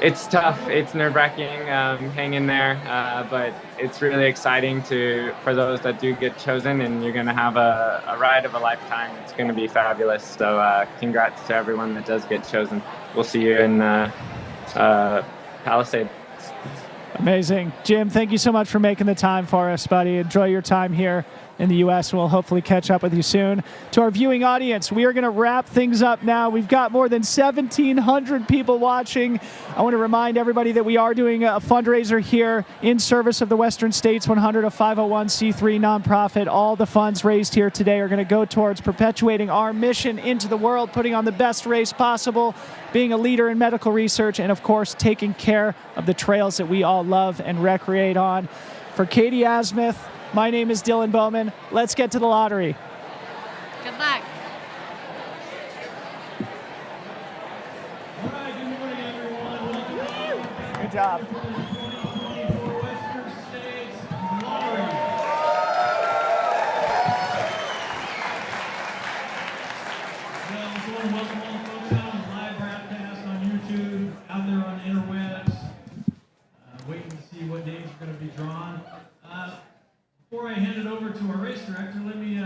it's tough. It's nerve-wracking. Hang in there. But it's really exciting for those that do get chosen, and you're going to have a ride of a lifetime. It's going to be fabulous. So congrats to everyone that does get chosen. We'll see you in Palisade. Amazing. Jim, thank you so much for making the time for us, buddy. Enjoy your time here in the U.S. We'll hopefully catch up with you soon. To our viewing audience, we are going to wrap things up now. We've got more than 1,700 people watching. I want to remind everybody that we are doing a fundraiser here in service of the Western States 100, a 501c3 nonprofit. All the funds raised here today are going to go towards perpetuating our mission into the world, putting on the best race possible, being a leader in medical research, and of course, taking care of the trails that we all love and recreate on. For Katie Asmuth, my name is Dylan Bowman. Let's get to the lottery. Good luck. All right, good morning, everyone. Welcome. Good job. Western States Lottery. Welcome all the folks out on the live broadcast on YouTube, out there on the interwebs, waiting to see what names are going to be drawn. Before I hand it over to our race director, let me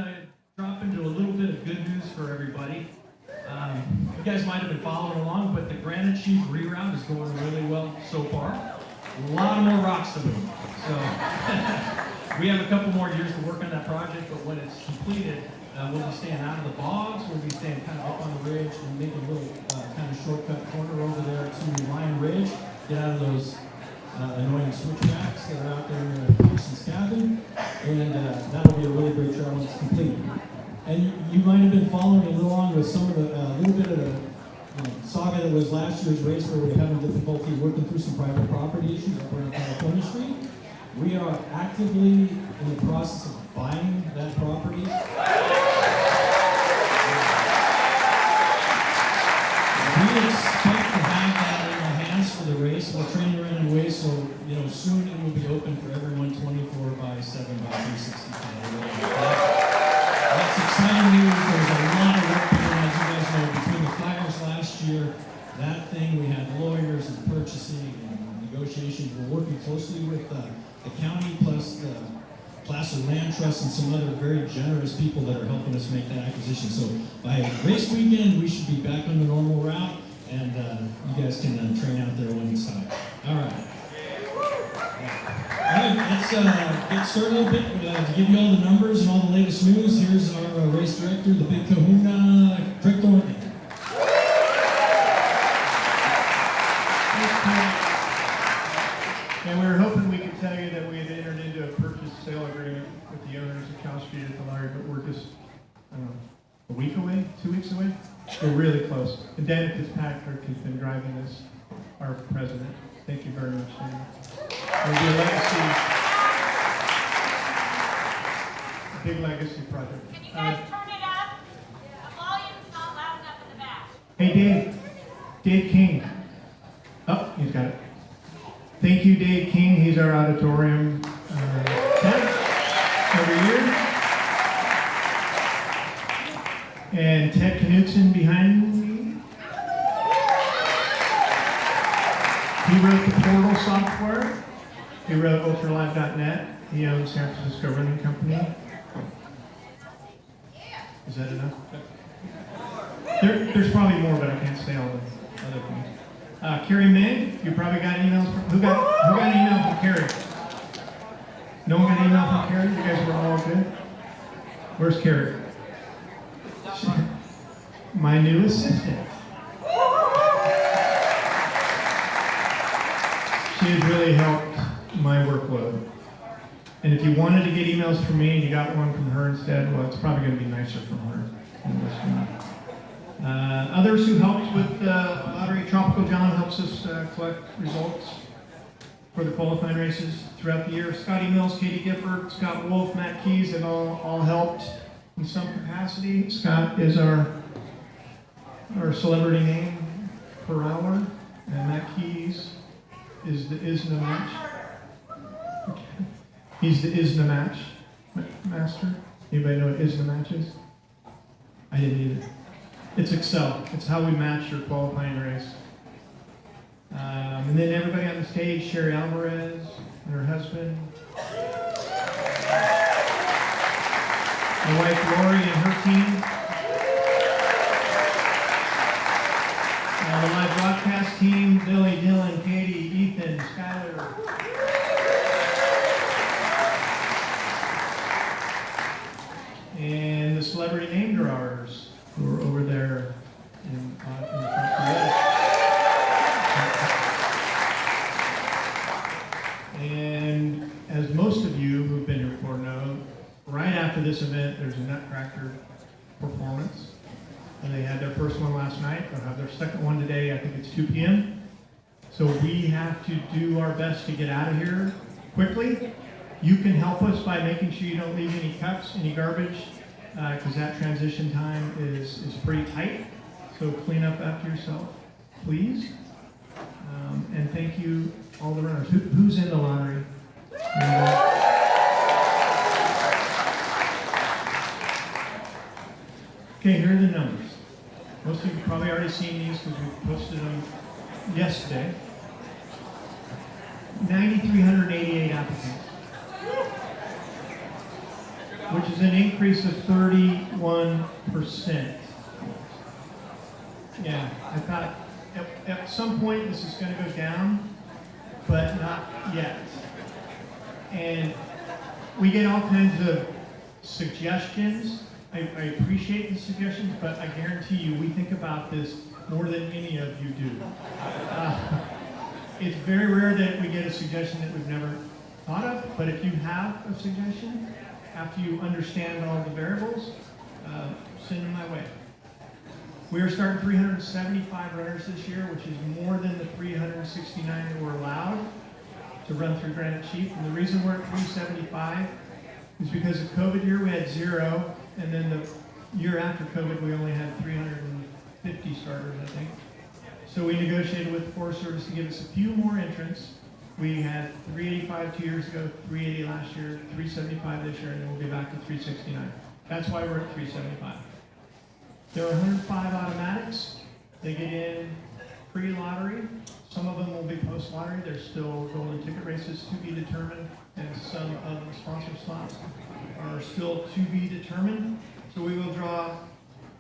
drop into a little bit of good news for everybody. You guys might have been following along, but the Granite Chief reroute is going really well so far. A lot more rocks to move. So we have a couple more years to work on that project, but when it's completed, we'll be staying out of the bogs. We'll be staying kind of up on the ridge and making a little kind of shortcut corner over there to Lion Ridge. Get out of those annoying switchbacks that are out there in the Pearson's cabin, and that'll be a really great trail when it's complete. And you might have been following along with some of the little bit of the saga that was last year's race, where we're having difficulty working through some private property issues up around California Street. We are actively in the process of buying that property. We expect to have that in our hands for the race. We're training around in ways, so soon it will be open for everyone 24/7 by 365. That's exciting news. There's a lot of work going on, as you guys know, between the fires last year. That thing, we had lawyers and purchasing and negotiations. We're working closely with the county, plus the Placer Land Trust and some other very generous people that are helping us make that acquisition. So by race weekend, we should be back on the normal route, and you guys can train out there when it's time. All right. All right, let's get started a little bit. To give you all the numbers and all the latest news, here's our race director, the big kahuna, Craig Thornton. And we were hoping we could tell you that we had entered into a purchase-sale agreement with the owners of Cal Street at the lottery, but we're just, a week away, 2 weeks away? We're really close. And Dan Fitzpatrick has been driving this, our president. Thank you very much, Dan. It'll be a legacy, a big legacy project. Can you guys turn it up? The volume's not loud enough in the back. Hey, Dave. Dave King. Oh, he's got it. Thank you, Dave King. He's our auditorium tech every year. And Ted Knutson behind me. He wrote the Portal software. He wrote ultralive.net. He owns San Francisco Running Company. Is that enough? There's probably more, but I can't say all the other things. Carrie Ming, you probably got emails from, who got an email from Carrie? No one got an email from Carrie? You guys were all good? Where's Carrie? My new assistant. She has really helped my workload. And if you wanted to get emails from me and you got one from her instead, well, it's probably going to be nicer from her than this one. Others who helped with the lottery, Tropical John helps us collect results for the qualifying races throughout the year. Scotty Mills, Katie Gifford, Scott Wolf, Matt Keys have all helped in some capacity. Scott is our celebrity name per hour, and Matt Keys is the ISNA match. He's the ISNA match master. Anybody know what ISNA match is? I didn't either. It's Excel. It's how we match your qualifying race. And then everybody on the stage, Sherry Alvarez and her husband. My wife Lori and her team. The live broadcast team, Billy, Dylan, Katie, Ethan, Skylar. And the celebrity name drawers who are over there in the front row. And as most of you who've been here before know, right after this event, there's a Nutcracker performance. And they had their first one last night. They'll have their second one today. I think it's 2 p.m. So we have to do our best to get out of here quickly. You can help us by making sure you don't leave any cups, any garbage, because that transition time is pretty tight. So clean up after yourself, please. And thank you, all the runners. Who's in the lottery? Okay, here are the numbers. Most of you have probably already seen these because we posted them yesterday. 9,388 applicants, which is an increase of 31%. Yeah, I thought at some point this is going to go down, but not yet. And we get all kinds of suggestions. I appreciate the suggestions, but I guarantee you we think about this more than any of you do. It's very rare that we get a suggestion that we've never thought of, but if you have a suggestion, after you understand all the variables, send them my way. We are starting 375 runners this year, which is more than the 369 that were allowed to run through Granite Chief. And the reason we're at 375 is because the COVID year we had 0, and then the year after COVID we only had 350 starters, I think. So we negotiated with the Forest Service to give us a few more entrants. We had 385 2 years ago, 380 last year, 375 this year, and then we'll be back to 369. That's why we're at 375. There are 105 automatics. They get in pre-lottery. Some of them will be post-lottery. There's still golden ticket races to be determined, and some of the sponsor slots are still to be determined. So we will draw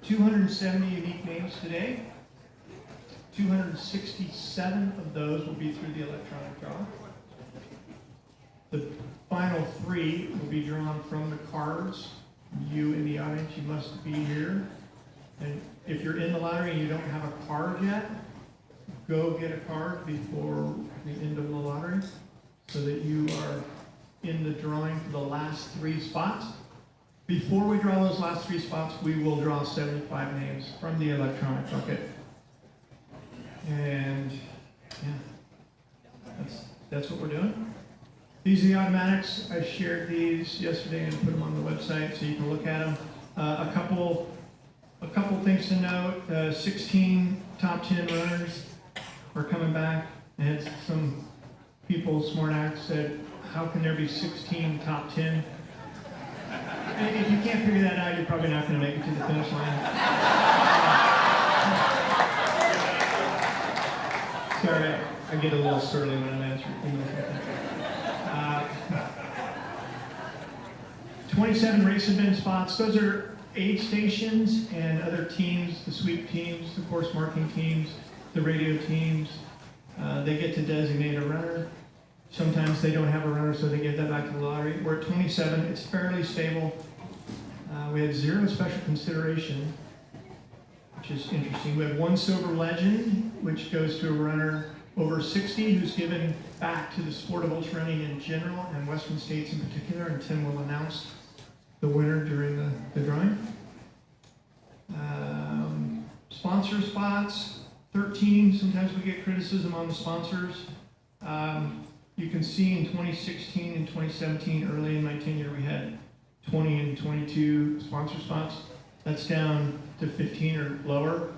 270 unique names today. 267 of those will be through the electronic draw. The final 3 will be drawn from the cards. You in the audience, you must be here. And if you're in the lottery and you don't have a card yet, go get a card before the end of the lottery so that you are in the drawing for the last 3 spots. Before we draw those last 3 spots, we will draw 75 names from the electronic bucket. And yeah, that's what we're doing. These are the automatics. I shared these yesterday and put them on the website so you can look at them. A couple couple things to note. 16 top 10 runners are coming back. I had some people, smart acts, said, how can there be 16 top 10? And if you can't figure that out, you're probably not going to make it to the finish line. Sorry, I get a little surly when I'm answering emails. 27 race event spots. Those are aid stations and other teams, the sweep teams, the course marking teams, the radio teams. They get to designate a runner. Sometimes they don't have a runner, so they give that back to the lottery. We're at 27. It's fairly stable. We had 0 special consideration, which is interesting. We have 1 silver legend, which goes to a runner over 60 who's given back to the sport of ultra running in general and Western States in particular, and Tim will announce the winner during the drawing. Sponsor spots, 13. Sometimes we get criticism on the sponsors. You can see in 2016 and 2017, early in my tenure, we had 20 and 22 sponsor spots. That's down to 15 or lower,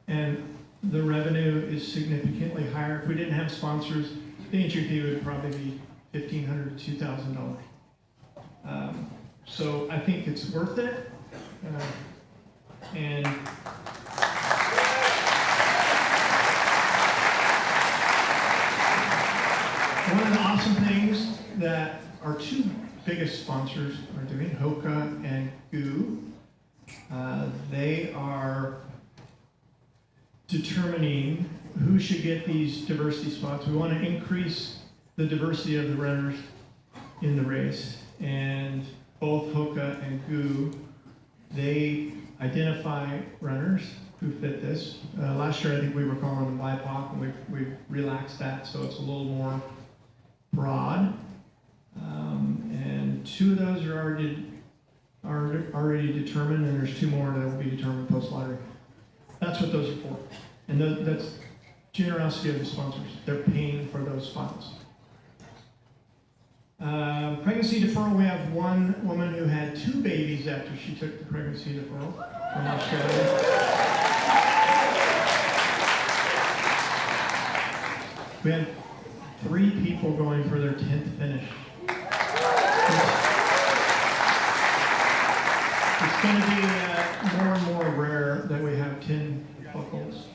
and the revenue is significantly higher. If we didn't have sponsors, the entry fee would probably be $1,500 to $2,000. So I think it's worth it, and one of the awesome things that our 2 biggest sponsors are doing, Hoka and GU, they are determining who should get these diversity spots. We want to increase the diversity of the runners in the race, and both Hoka and GU, they identify runners who fit this. Last year I think we were calling them BIPOC, and we've relaxed that so it's a little more broad. And 2 of those are already determined, and there's 2 more that will be determined post-lottery. That's what those are for. And that's generosity of the sponsors. They're paying for those spots. Pregnancy deferral, we have 1 woman who had 2 babies after she took the pregnancy deferral from Australia. We have 3 people going for their 10th finish. It's going to be more and more rare that we have 10 buckles,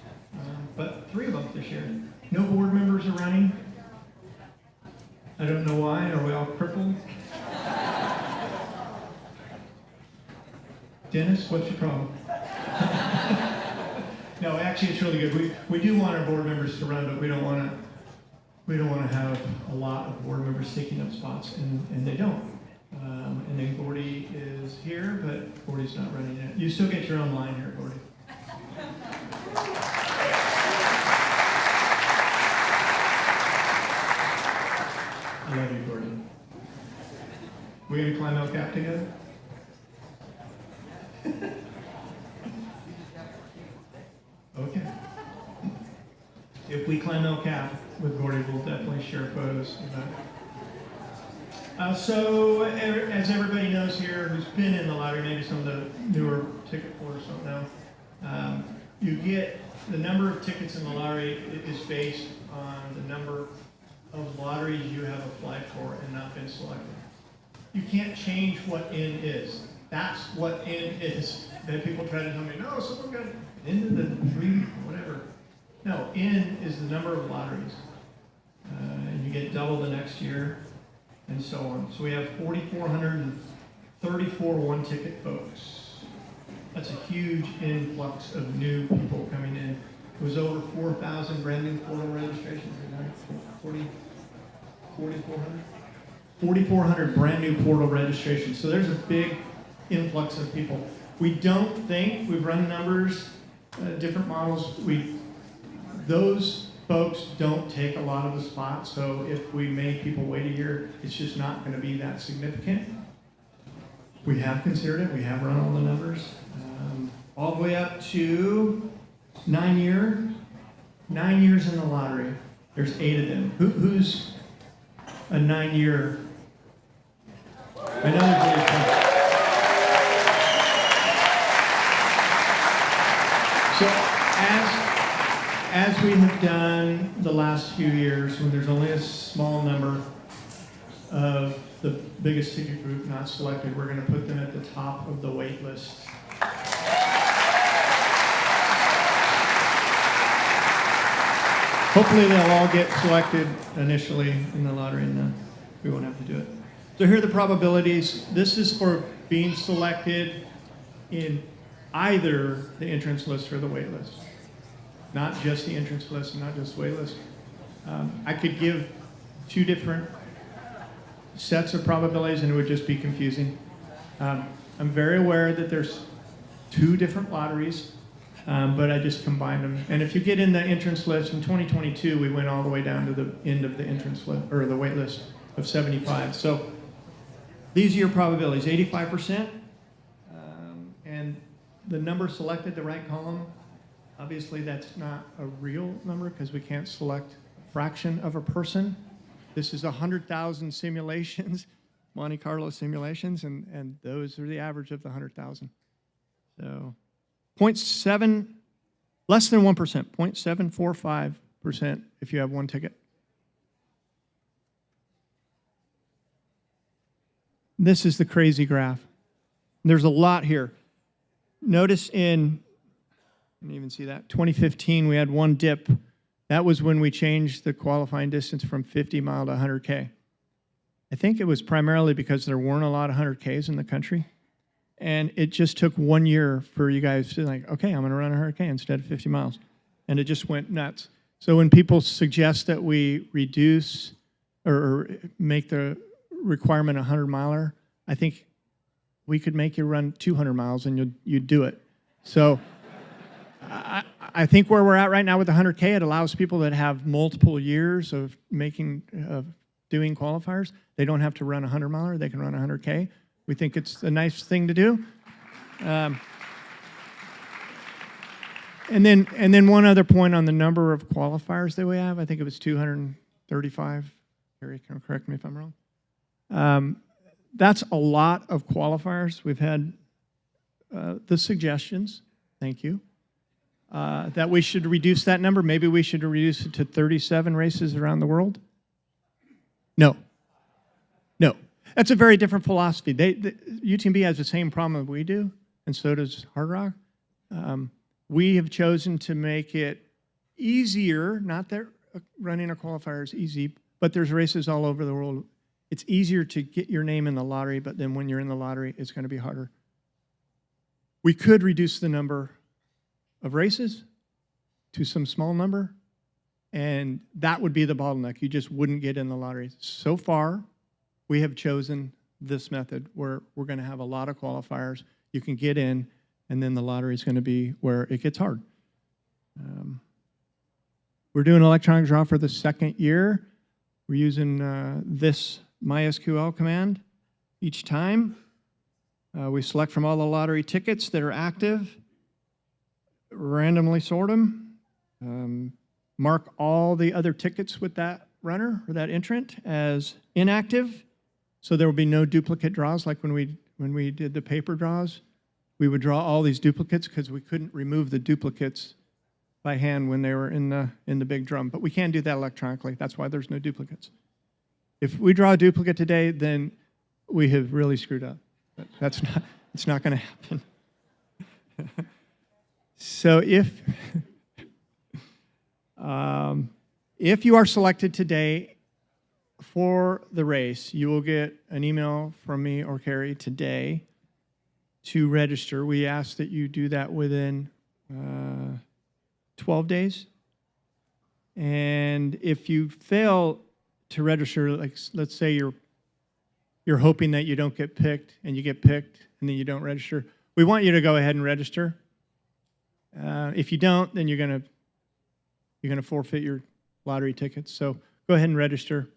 but 3 of them this year. No board members are running. I don't know why. Are we all crippled? Dennis, what's your problem? No, actually, it's really good. We do want our board members to run, but we don't want to have a lot of board members taking up spots, and they don't. And then Gordy is here, but Gordy's not running yet. You still get your own line here, Gordy. I love you, Gordy. We gonna climb El Cap together? Okay. If we climb El Cap with Gordy, we'll definitely share photos of that. So, as everybody knows here who's been in the lottery, maybe some of the newer ticket holders don't know, you get the number of tickets in the lottery is based on the number of lotteries you have applied for and not been selected. You can't change what N is. That's what N is. Then people try to tell me, no, someone got into the dream, whatever. No, N is the number of lotteries. And you get double the next year, and so on. So we have 4,434 one-ticket folks. That's a huge influx of new people coming in. It was over 4,000 brand new portal registrations. 4,400 brand new portal registrations. So there's a big influx of people. We don't think, we've run numbers, different models, those folks don't take a lot of the spots, so if we made people wait a year, it's just not going to be that significant. We have considered it, we have run all the numbers, all the way up to 9 years in the lottery. There's 8 of them. Who's a 9-year? I know there's So as we have done the last few years, when there's only a small number of the biggest ticket group not selected, we're going to put them at the top of the wait list. Hopefully they'll all get selected initially in the lottery, and then we won't have to do it. So here are the probabilities. This is for being selected in either the entrance list or the wait list. Not just the entrance list and not just the wait list. I could give two different sets of probabilities and it would just be confusing. I'm very aware that there's two different lotteries, but I just combined them. And if you get in the entrance list, in 2022, we went all the way down to the end of the entrance list, or the wait list of 75. So these are your probabilities, 85%. And the number selected, the right column, obviously that's not a real number because we can't select a fraction of a person. This is 100,000 simulations, Monte Carlo simulations, and those are the average of the 100,000. So 0.7, less than 1%, 0.745% if you have one ticket. This is the crazy graph. There's a lot here. Notice in, you can even see that, 2015 we had one dip. That was when we changed the qualifying distance from 50 mile to 100K. I think it was primarily because there weren't a lot of 100Ks in the country. And it just took 1 year for you guys to like, okay, I'm going to run a 100K instead of 50 miles. And it just went nuts. So when people suggest that we reduce or make the requirement a 100-miler, I think we could make you run 200 miles and you'd do it. So I think where we're at right now with the 100K, it allows people that have multiple years of doing qualifiers. They don't have to run a 100-miler. They can run a 100K. We think it's a nice thing to do. And then one other point on the number of qualifiers that we have. I think it was 235. Harry, can correct me if I'm wrong. That's a lot of qualifiers. We've had the suggestions, thank you, that we should reduce that number. Maybe we should reduce it to 37 races around the world. No. That's a very different philosophy. UTMB has the same problem that we do, and so does Hard Rock. We have chosen to make it easier, not that running a qualifier is easy, but there's races all over the world. It's easier to get your name in the lottery, but then when you're in the lottery, it's going to be harder. We could reduce the number of races to some small number, and that would be the bottleneck. You just wouldn't get in the lottery. So far, we have chosen this method where we're going to have a lot of qualifiers. You can get in, and then the lottery is going to be where it gets hard. We're doing an electronic draw for the second year. We're using this MySQL command each time. We select from all the lottery tickets that are active, randomly sort them, mark all the other tickets with that runner or that entrant as inactive, so there will be no duplicate draws like when we did the paper draws. We would draw all these duplicates because we couldn't remove the duplicates by hand when they were in the big drum. But we can do that electronically. That's why there's no duplicates. If we draw a duplicate today, then we have really screwed up. But it's not going to happen. So if you are selected today for the race, you will get an email from me or Carrie today to register. We ask that you do that within 12 days. And if you fail to register, like let's say you're hoping that you don't get picked and you get picked and then you don't register, we want you to go ahead and register. If you don't, then you're gonna forfeit your lottery tickets. So go ahead and register.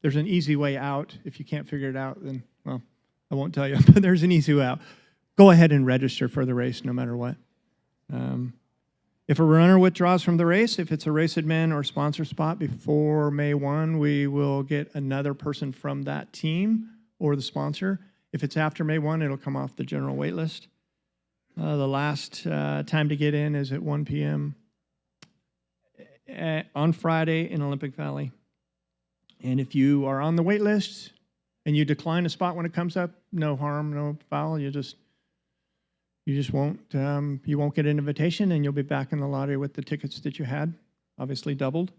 There's an easy way out. If you can't figure it out, then, well, I won't tell you, but there's an easy way out. Go ahead and register for the race no matter what. If a runner withdraws from the race, if it's a race admin or sponsor spot before May 1, we will get another person from that team or the sponsor. If it's after May 1, it'll come off the general wait list. The last time to get in is at 1 p.m. On Friday in Olympic Valley. And if you are on the wait list and you decline a spot when it comes up, no harm, no foul. You just won't you won't get an invitation, and you'll be back in the lottery with the tickets that you had, obviously doubled.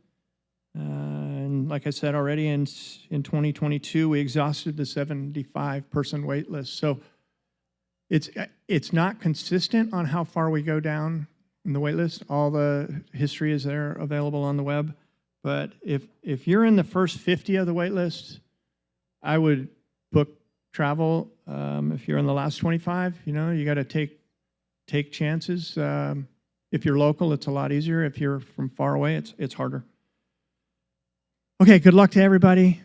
And like I said already, in 2022 we exhausted the 75-person wait list. So it's not consistent on how far we go down in the wait list. All the history is there available on the web. But if you're in the first 50 of the wait list, I would book travel. If you're in the last 25, you got to take chances. If you're local, it's a lot easier. If you're from far away, it's harder. Okay, good luck to everybody.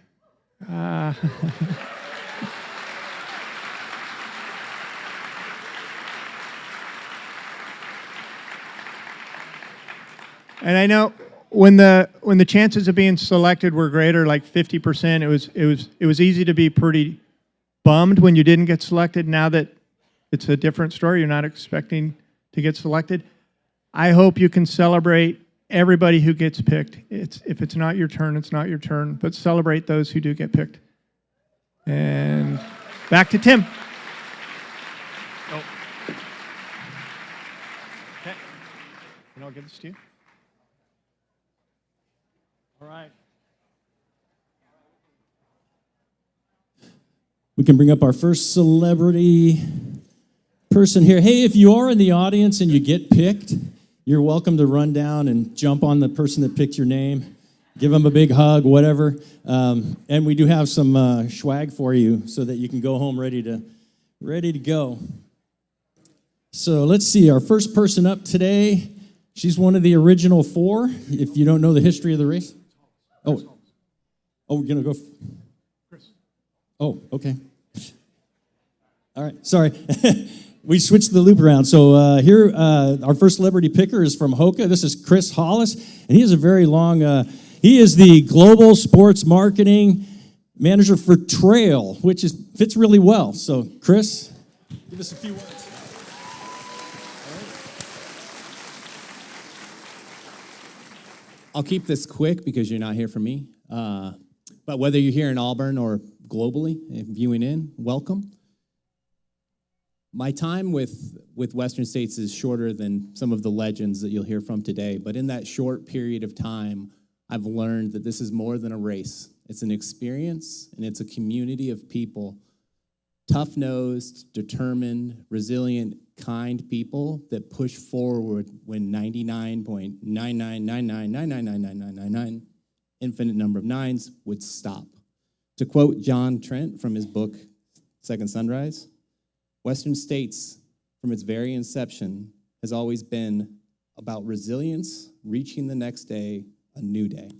And I know when the chances of being selected were greater, like 50%, it was easy to be pretty bummed when you didn't get selected. Now that it's a different story, you're not expecting to get selected. I hope you can celebrate everybody who gets picked. If it's not your turn, it's not your turn, but celebrate those who do get picked. And back to Tim. Oh. Okay. And I'll give this to you. All right. We can bring up our first celebrity person here. Hey, if you are in the audience and you get picked, you're welcome to run down and jump on the person that picked your name, give them a big hug, whatever. And we do have some swag for you so that you can go home ready to go. So let's see, our first person up today, she's one of the original four, if you don't know the history of the race. Oh, we're going to go. Chris. Oh, okay. All right, sorry. We switched the loop around. So here, our first celebrity picker is from Hoka. This is Chris Hollis, and he has a very long, he is the Global Sports Marketing Manager for Trail, which fits really well. So Chris, give us a few words. I'll keep this quick because you're not here for me. But whether you're here in Auburn or globally, viewing in, welcome. My time with Western States is shorter than some of the legends that you'll hear from today. But in that short period of time, I've learned that this is more than a race. It's an experience, and it's a community of people, tough-nosed, determined, resilient, kind people that push forward when 99.999999999 infinite number of nines would stop. To quote John Trent from his book, Second Sunrise, Western States, from its very inception, has always been about resilience, reaching the next day, a new day.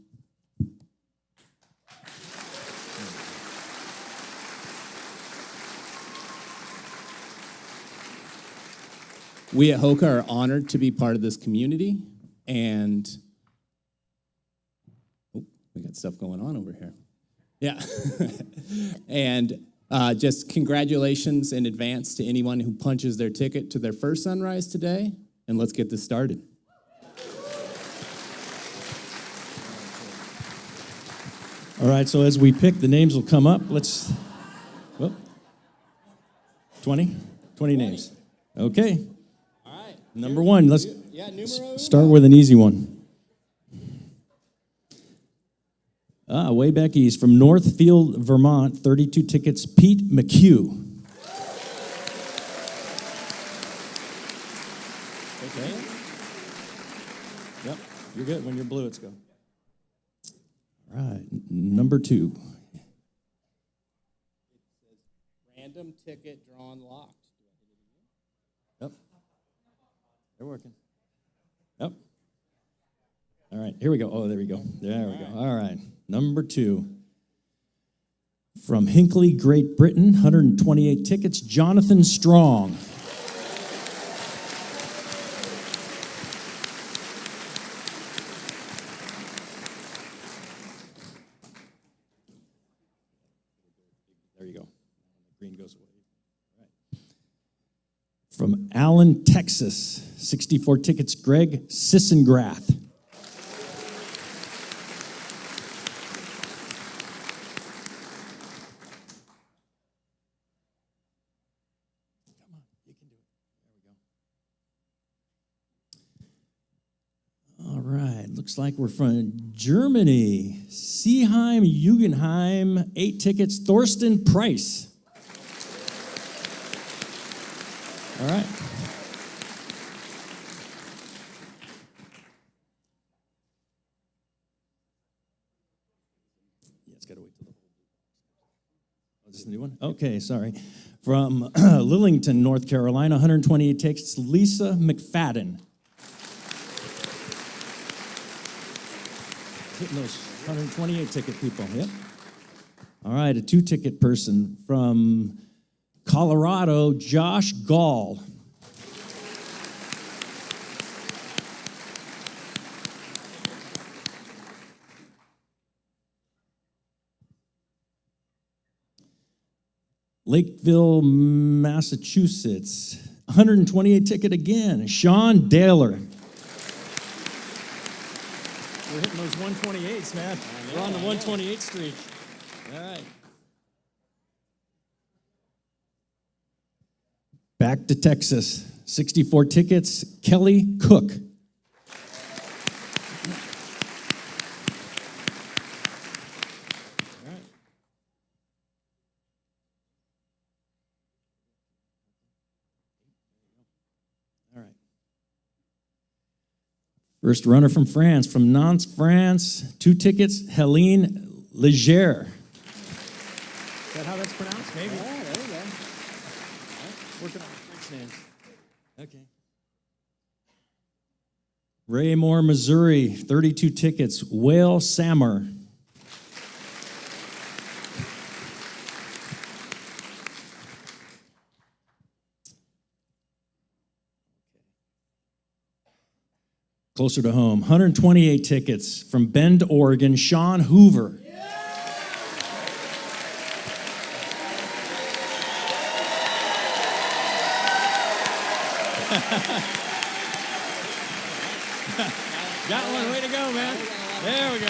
We at Hoka are honored to be part of this community, and we got stuff going on over here. Yeah. And just congratulations in advance to anyone who punches their ticket to their first sunrise today, and let's get this started. All right, so as we pick, the names will come up. 20 names. Okay. Number one, let's start with an easy one. Way back east from Northfield, Vermont, 32 tickets, Pete McHugh. Okay. Yep, you're good. When you're blue, let's go. All right, number two. Random ticket drawn locked. Yep. They're working. Yep. All right, here we go. Oh, there we go. There we go. All right, number two. From Hinckley, Great Britain, 128 tickets, Jonathan Strong. There you go. Green goes away. All right. From Allen, Texas, 64 tickets, Greg Sissengrath. All right, looks like we're from Germany. Seeheim, Jugendheim, 8 tickets, Thorsten Price. All right. Yeah, it's got to wait till the oh, this is the new one? Okay, sorry. From Lillington, North Carolina, 128 tickets, Lisa McFadden. Hitting those 128 ticket people, yep. All right, a 2-ticket person from Colorado, Josh Gall. Lakeville, Massachusetts, 128 ticket again, Sean Daler. We're hitting those 128s, man. We're on the 128 streak. All right. Back to Texas, 64 tickets, Kelly Cook. All right. All right. First runner from France, from Nantes, France, 2 tickets, Helene Leger. Is that how that's pronounced? Maybe. Oh, there we go. Working on the French names. Okay. Raymore, Missouri, 32 tickets, Whale Sammer. Closer to home, 128 tickets from Bend, Oregon, Sean Hoover. Got one, way to go, man. There we go.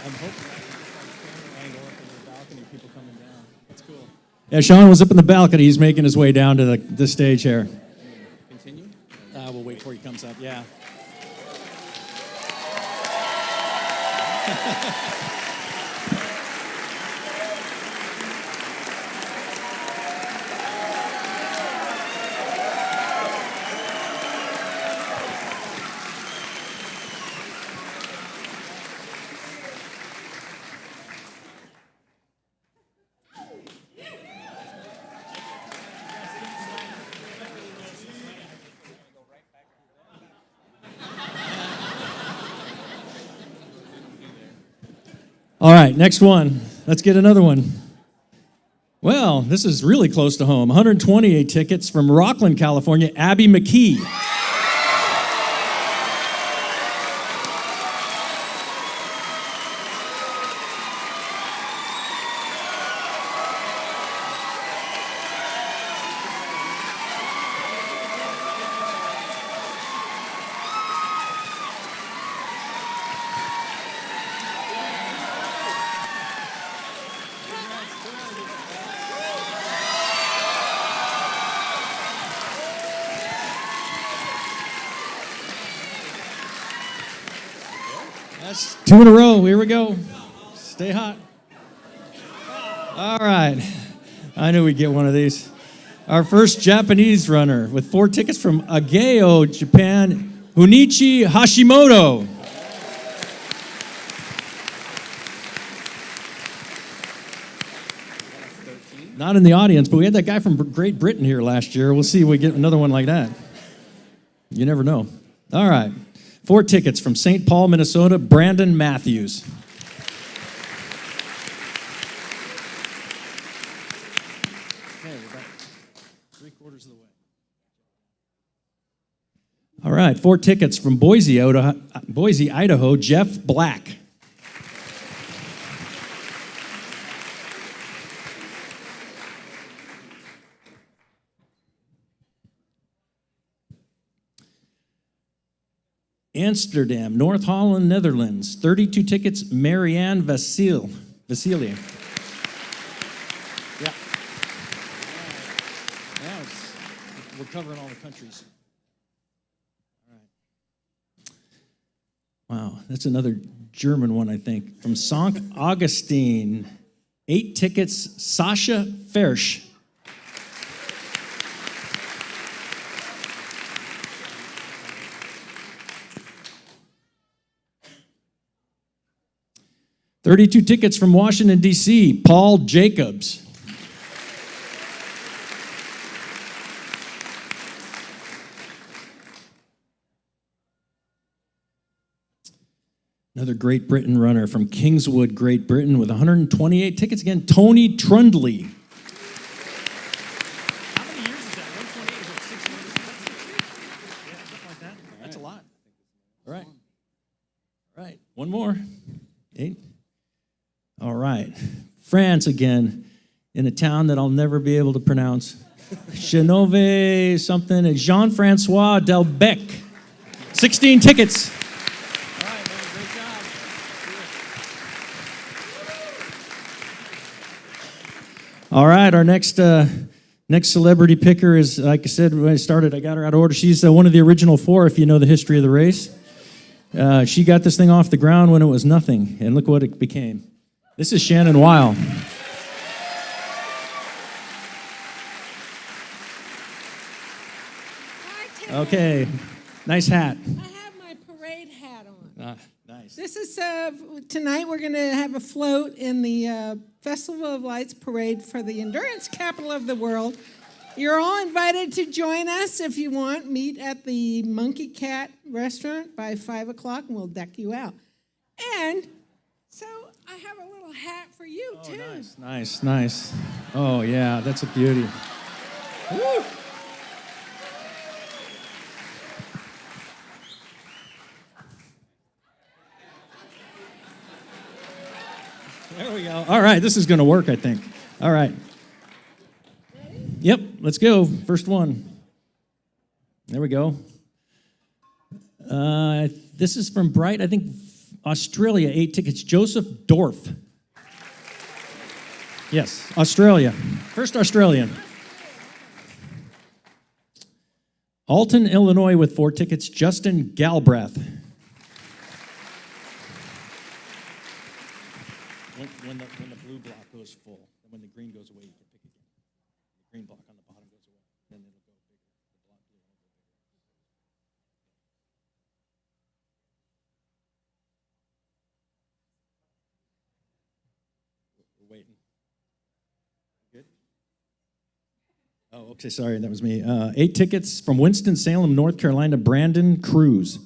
I'm hoping angle up in the balcony, people coming down. That's cool. Yeah, Sean was up in the balcony. He's making his way down to the stage here. Continue? We'll wait before he comes up, yeah. All right, next one. Let's get another one. Well, this is really close to home. 128 tickets from Rockland, California, Abby McKee. That's 2 in a row. Here we go. Stay hot. All right. I knew we'd get one of these. Our first Japanese runner with 4 tickets from Ageo, Japan, Hunichi Hashimoto. Not in the audience, but we had that guy from Great Britain here last year. We'll see if we get another one like that. You never know. All right. 4 tickets from St. Paul, Minnesota, Brandon Matthews. Okay, we're about 3/4 of the way. All right, 4 tickets from Boise, Idaho, Jeff Black. Amsterdam, North Holland, Netherlands, 32 tickets, Marianne Vasile. Yeah. We're covering all the countries. All right. Wow, that's another German one, I think. From St. Augustine, 8 tickets, Sasha Fersch. $32 tickets from Washington, D.C., Paul Jacobs. Another Great Britain runner from Kingswood, Great Britain, with 128 tickets. Again, Tony Trundley. How many years is that? 128? Is it 6 years? Yeah, something like that. That's a lot. All right. All right. One more. 8. All right. France again, in a town that I'll never be able to pronounce. Chenove something. Jean-Francois Delbec. 16 tickets. All right, man, great job. All right, our next celebrity picker is, like I said when I started, I got her out of order. She's one of the original 4, if you know the history of the race. She got this thing off the ground when it was nothing, and look what it became. This is Shannon Weil. Okay, nice hat. I have my parade hat on. Nice. This is, tonight we're going to have a float in the Festival of Lights parade for the endurance capital of the world. You're all invited to join us if you want. Meet at the Monkey Cat restaurant by 5 o'clock and we'll deck you out. And so I have a little hat for you, too. Nice. Oh, yeah, that's a beauty. Woo! There we go. All right, this is going to work, I think. All right. Yep, let's go. First one. There we go. This is from Bright, I think, Australia, 8 tickets. Joseph Dorff. Yes, Australia. First Australian. Alton, Illinois, with 4 tickets. Justin Galbraith. When the blue block goes full, and when the green goes away, you can pick again. The green block on the bottom goes away, then it'll go bigger. The block blue will go bigger. We're waiting. Good? Oh, okay, sorry, that was me. 8 tickets from Winston-Salem, North Carolina, Brandon Cruz.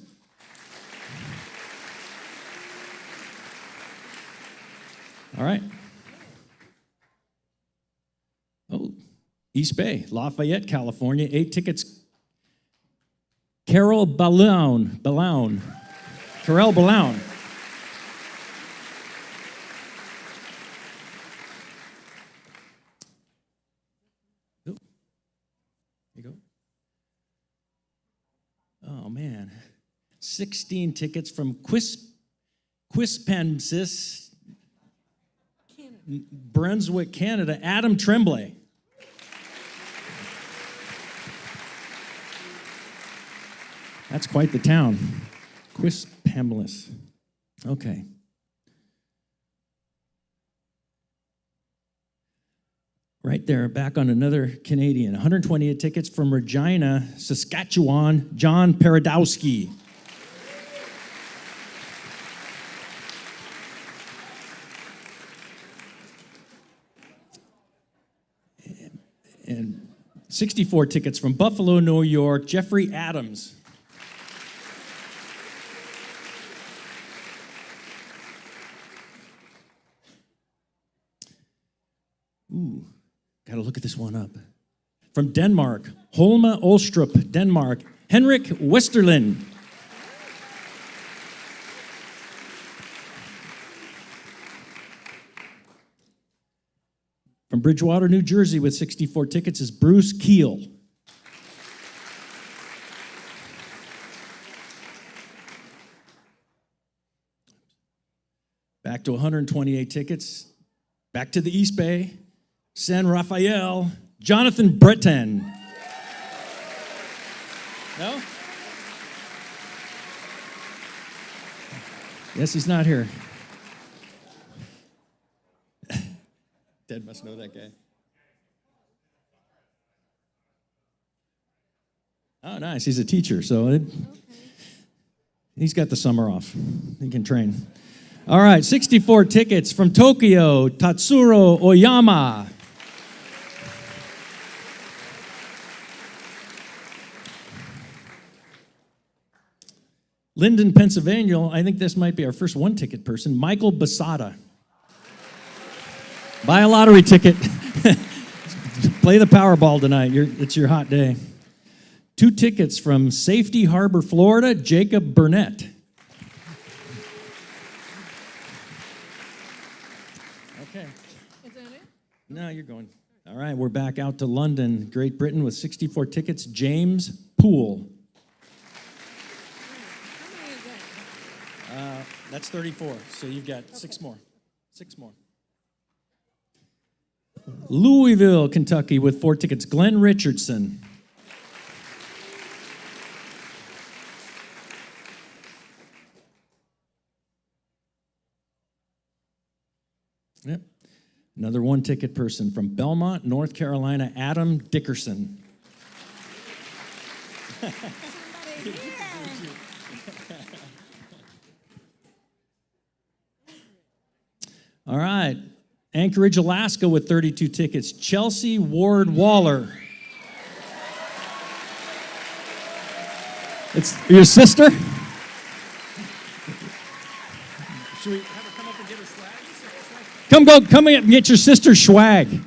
All right. Oh, East Bay, Lafayette, California, 8 tickets. Carol Baloun. Carol Baloun. Oh, there you go. Oh, man. 16 tickets from Quispamsis, Brunswick, Canada, Adam Tremblay. That's quite the town. Quispamsis. Okay. Right there, back on another Canadian. 128 tickets from Regina, Saskatchewan, John Paradowski. And 64 tickets from Buffalo, New York, Jeffrey Adams. Ooh, got to look at this one up. From Denmark, Holma Olstrup, Denmark, Henrik Westerlin. From Bridgewater, New Jersey, with 64 tickets is Bruce Keel. Back to 128 tickets. Back to the East Bay, San Rafael, Jonathan Breton. No? Yes, he's not here. Ted must know that guy. Oh, nice. He's a teacher, so he's got the summer off. He can train. All right, 64 tickets from Tokyo, Tatsuro Oyama. Linden, Pennsylvania. I think this might be our first one-ticket person, Michael Basada. Buy a lottery ticket. Play the Powerball tonight. It's your hot day. 2 tickets from Safety Harbor, Florida, Jacob Burnett. Okay. Is that it? No, you're going. All right, we're back out to London, Great Britain, with 64 tickets, James Poole. How many is that? That's 34, so you've got 6 more. 6 more. Louisville, Kentucky, with 4 tickets, Glenn Richardson. Yep. Another 1-ticket person from Belmont, North Carolina, Adam Dickerson. All right. Anchorage, Alaska, with 32 tickets, Chelsea Ward Waller. It's your sister? Should we have her come up and get her swag? Come and get your sister's swag.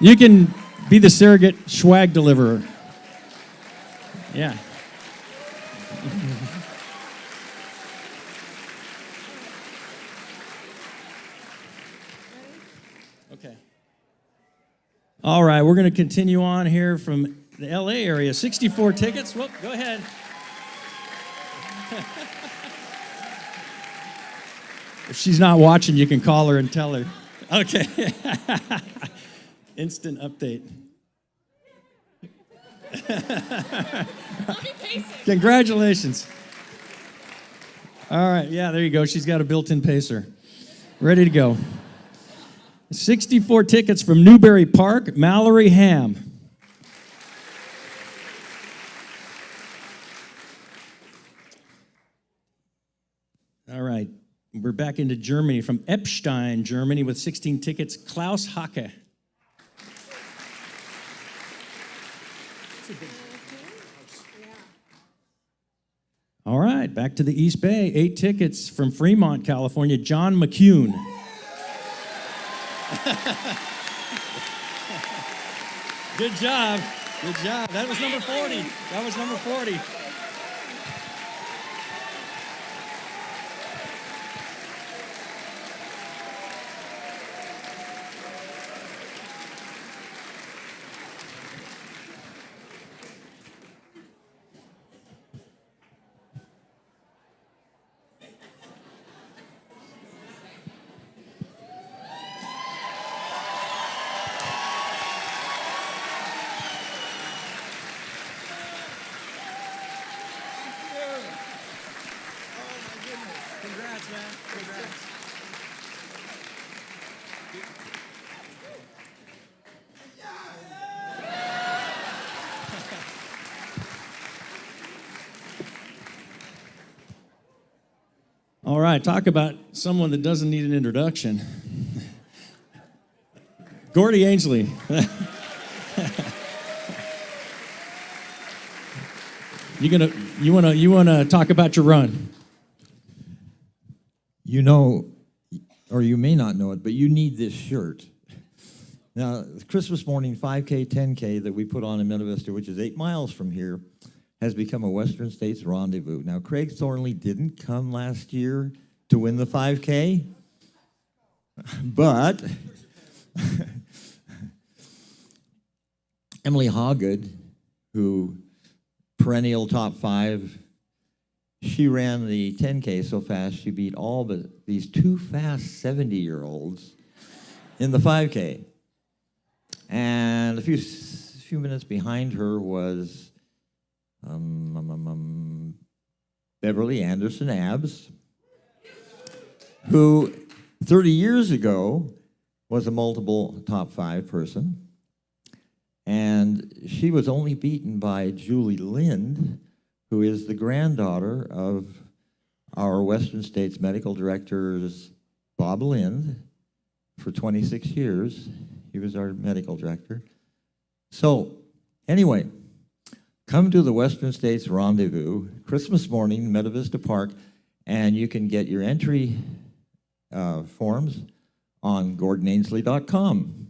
You can be the surrogate swag deliverer. Yeah. Okay. All right, we're going to continue on here from the LA area. 64 tickets. Whoop, go ahead. If she's not watching, you can call her and tell her. Okay. Instant update. Congratulations. All right, yeah, there you go. She's got a built-in pacer. Ready to go. 64 tickets from Newberry Park, Mallory Ham. All right, we're back into Germany from Epstein, Germany, with 16 tickets, Klaus Hacke. All right, back to the East Bay, 8 tickets from Fremont, California, John McCune. Good job. Good job. That was number 40. That was number 40. Congrats, man. Congrats. All right, talk about someone that doesn't need an introduction. Gordy Ainsley. You wanna talk about your run? You know, or you may not know it, but you need this shirt. Now, Christmas morning 5K, 10K that we put on in Meta Vista, which is 8 miles from here, has become a Western States rendezvous. Now, Craig Thornley didn't come last year to win the 5K, but Emily Hoggood, who perennial top 5, she ran the 10K so fast she beat all but these 2 fast 70-year-olds in the 5K. And a few minutes behind her was Beverly Anderson Abbs, who 30 years ago was a multiple top 5 person. And she was only beaten by Julie Lind, who is the granddaughter of our Western States Medical Director's Bob Lind. For 26 years, he was our medical director. So, anyway, come to the Western States Rendezvous, Christmas morning, Meta Vista Park, and you can get your entry forms on GordonAinsley.com.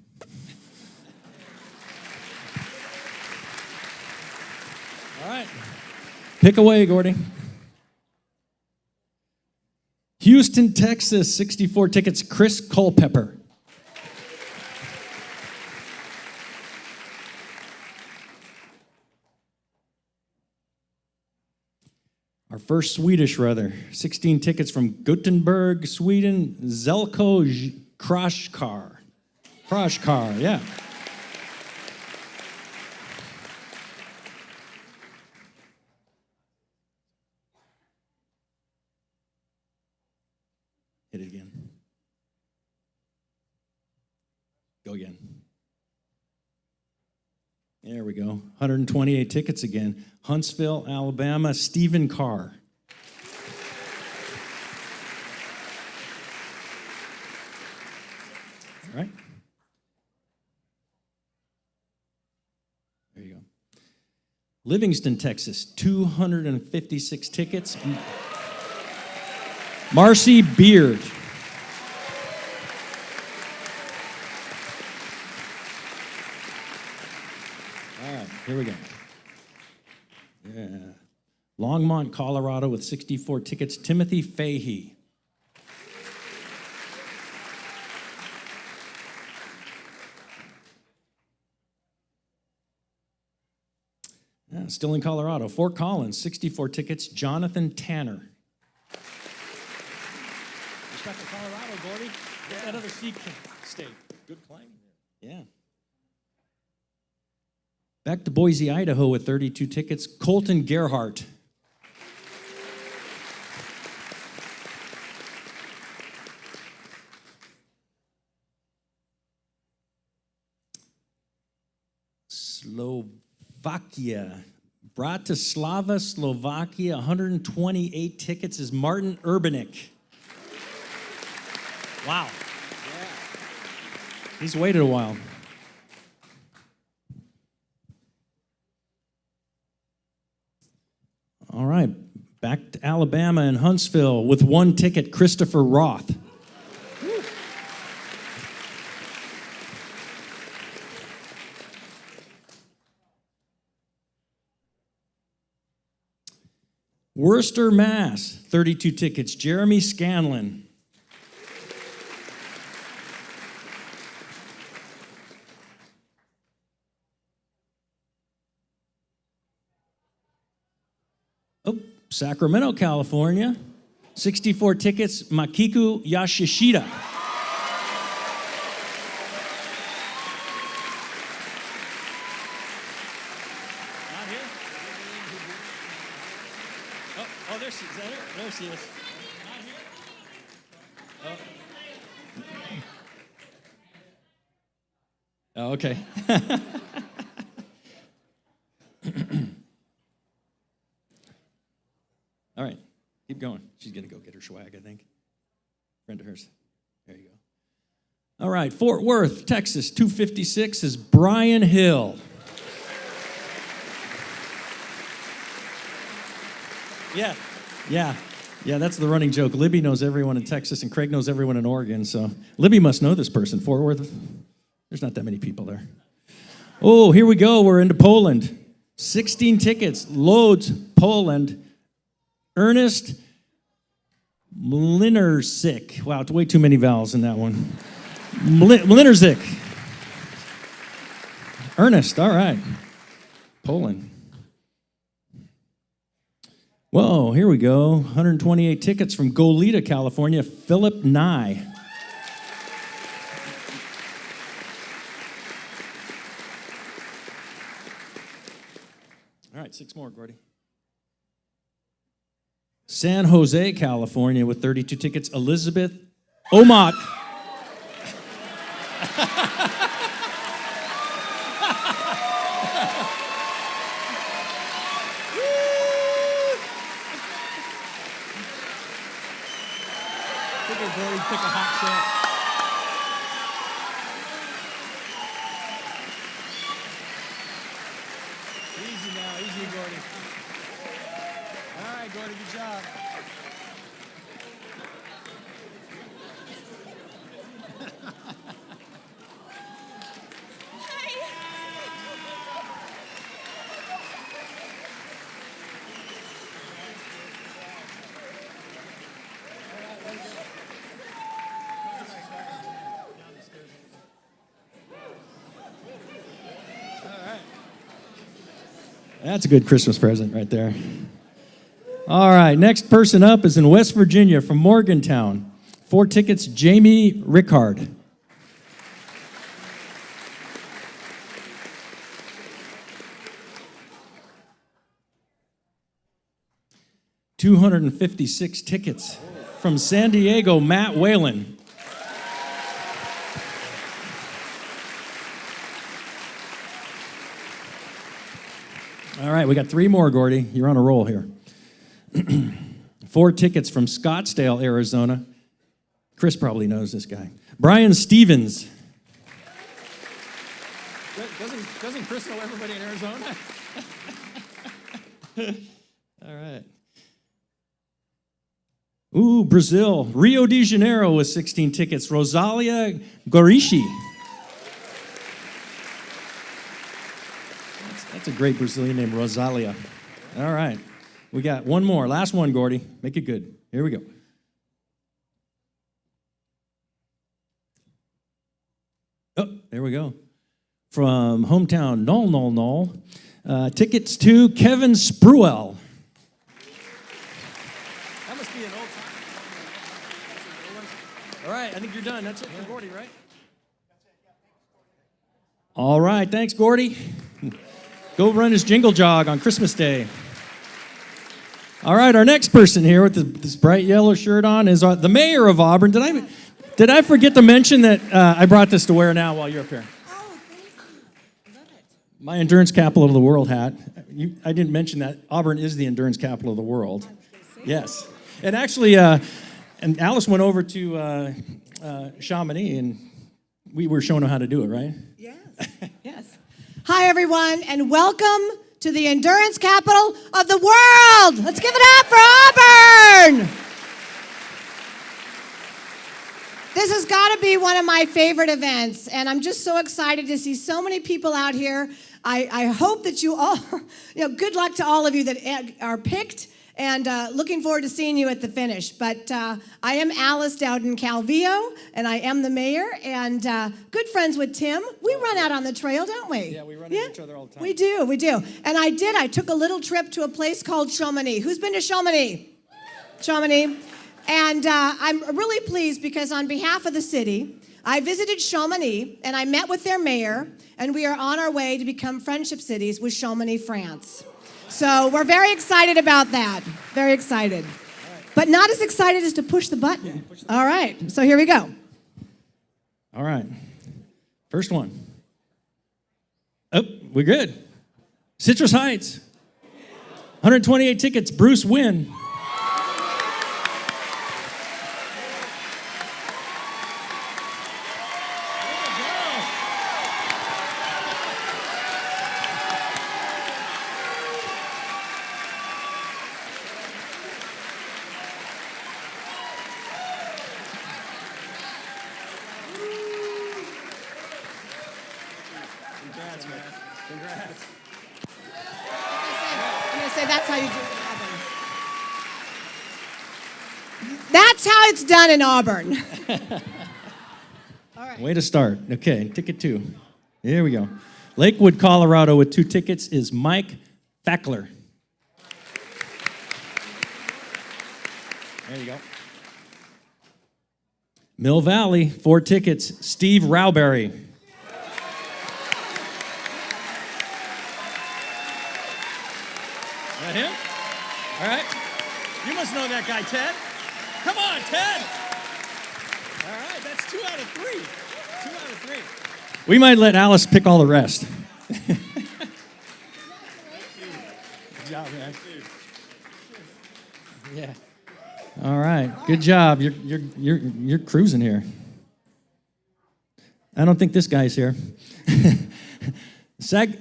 All right. Pick away, Gordy. Houston, Texas, 64 tickets, Chris Culpepper. Our first Swedish runner, 16 tickets from Gothenburg, Sweden, Zelko Krashkar. Krashkar, yeah. Hit it again. Go again. There we go. 128 tickets again. Huntsville, Alabama, Stephen Carr. All right. There you go. Livingston, Texas, 256 tickets. Marcy Beard. All right, here we go. Yeah. Longmont, Colorado with 64 tickets, Timothy Fahey. Yeah, still in Colorado. Fort Collins, 64 tickets, Jonathan Tanner. Got to Colorado, Gordy. Get that other seat state. Good claim. Yeah. Back to Boise, Idaho with 32 tickets. Colton Gerhardt. Slovakia. Bratislava, Slovakia. 128 tickets is Martin Urbanik. Wow. Yeah. He's waited a while. All right. Back to Alabama and Huntsville with 1 ticket, Christopher Roth. Worcester, Mass, 32 tickets, Jeremy Scanlon. Sacramento, California, 64 tickets, Makiku Yashishida. Not here? Oh, there she is. There she is. Not here? Oh, okay. All right, keep going. She's going to go get her swag, I think. Friend of hers. There you go. All right, Fort Worth, Texas, 256 is Brian Hill. Yeah, that's the running joke. Libby knows everyone in Texas, and Craig knows everyone in Oregon, so Libby must know this person. Fort Worth, there's not that many people there. Oh, here we go. We're into Poland. 16 tickets, Lodz, Poland. Ernest Mlinarczyk. Wow, it's way too many vowels in that one. Mlinarczyk. Ernest, all right. Poland. Whoa, here we go. 128 tickets from Goleta, California, Philip Nye. All right, 6 more, Gordy. San Jose, California, with 32 tickets, Elizabeth Omot. Gordy pick a hot shot. Easy now, easy, Gordy. All right, Gordy, good job. That's a good Christmas present right there. All right, next person up is in West Virginia from Morgantown. 4 tickets, Jamie Rickard. $256 tickets from San Diego, Matt Whalen. All right, we got 3 more, Gordy. You're on a roll here. 4 tickets from Scottsdale, Arizona. Chris probably knows this guy. Brian Stevens. Doesn't Chris know everybody in Arizona? All right. Ooh, Brazil. Rio de Janeiro with 16 tickets. Rosalia Gorishi. That's a great Brazilian name, Rosalia. All right. We got 1 more. Last one, Gordy. Make it good. Here we go. Oh, there we go. From hometown, Null. Tickets to Kevin Spruell. That must be an old time. All right, I think you're done. That's it for Gordy, right? All right, thanks, Gordy. Go run his jingle jog on Christmas Day. All right, our next person here with this bright yellow shirt on is the mayor of Auburn. Did I forget to mention that I brought this to wear now while you're up here? Oh, thank you. Love it. My endurance capital of the world hat. I didn't mention that Auburn is the endurance capital of the world. Yes. And actually, and Alice went over to Chamonix, and we were showing her how to do it, right? Yes. Yes. Hi, everyone, and welcome to the endurance capital of the world. Let's give it up for Auburn. This has got to be one of my favorite events, and I'm just so excited to see so many people out here. I hope that you all, good luck to all of you that are picked, and looking forward to seeing you at the finish. But I am Alice Dowden Calvillo, and I am the mayor, and good friends with Tim. We run out on the trail, don't we? Yeah, we run into each other all the time. We do. And I took a little trip to a place called Chamonix. Who's been to Chamonix? Chamonix. And I'm really pleased because on behalf of the city, I visited Chamonix, and I met with their mayor, and we are on our way to become friendship cities with Chamonix, France. So we're very excited about that. Very excited. But not as excited as to push the button. All right. So here we go. All right. First one. Oh, we're good. Citrus Heights. 128 tickets. Bruce Wynn. Okay, that's how you do it in Auburn. That's how it's done in Auburn. Way to start. Okay, ticket 2. Here we go. Lakewood, Colorado with 2 tickets is Mike Fackler. There you go. Mill Valley, 4 tickets, Steve Rowberry. Is that him? All right. You must know that guy, Ted. Come on, Ted. All right, that's 2 out of 3. 2 out of 3. We might let Alice pick all the rest. Good job, man. Yeah. All right. Good job. You're cruising here. I don't think this guy's here.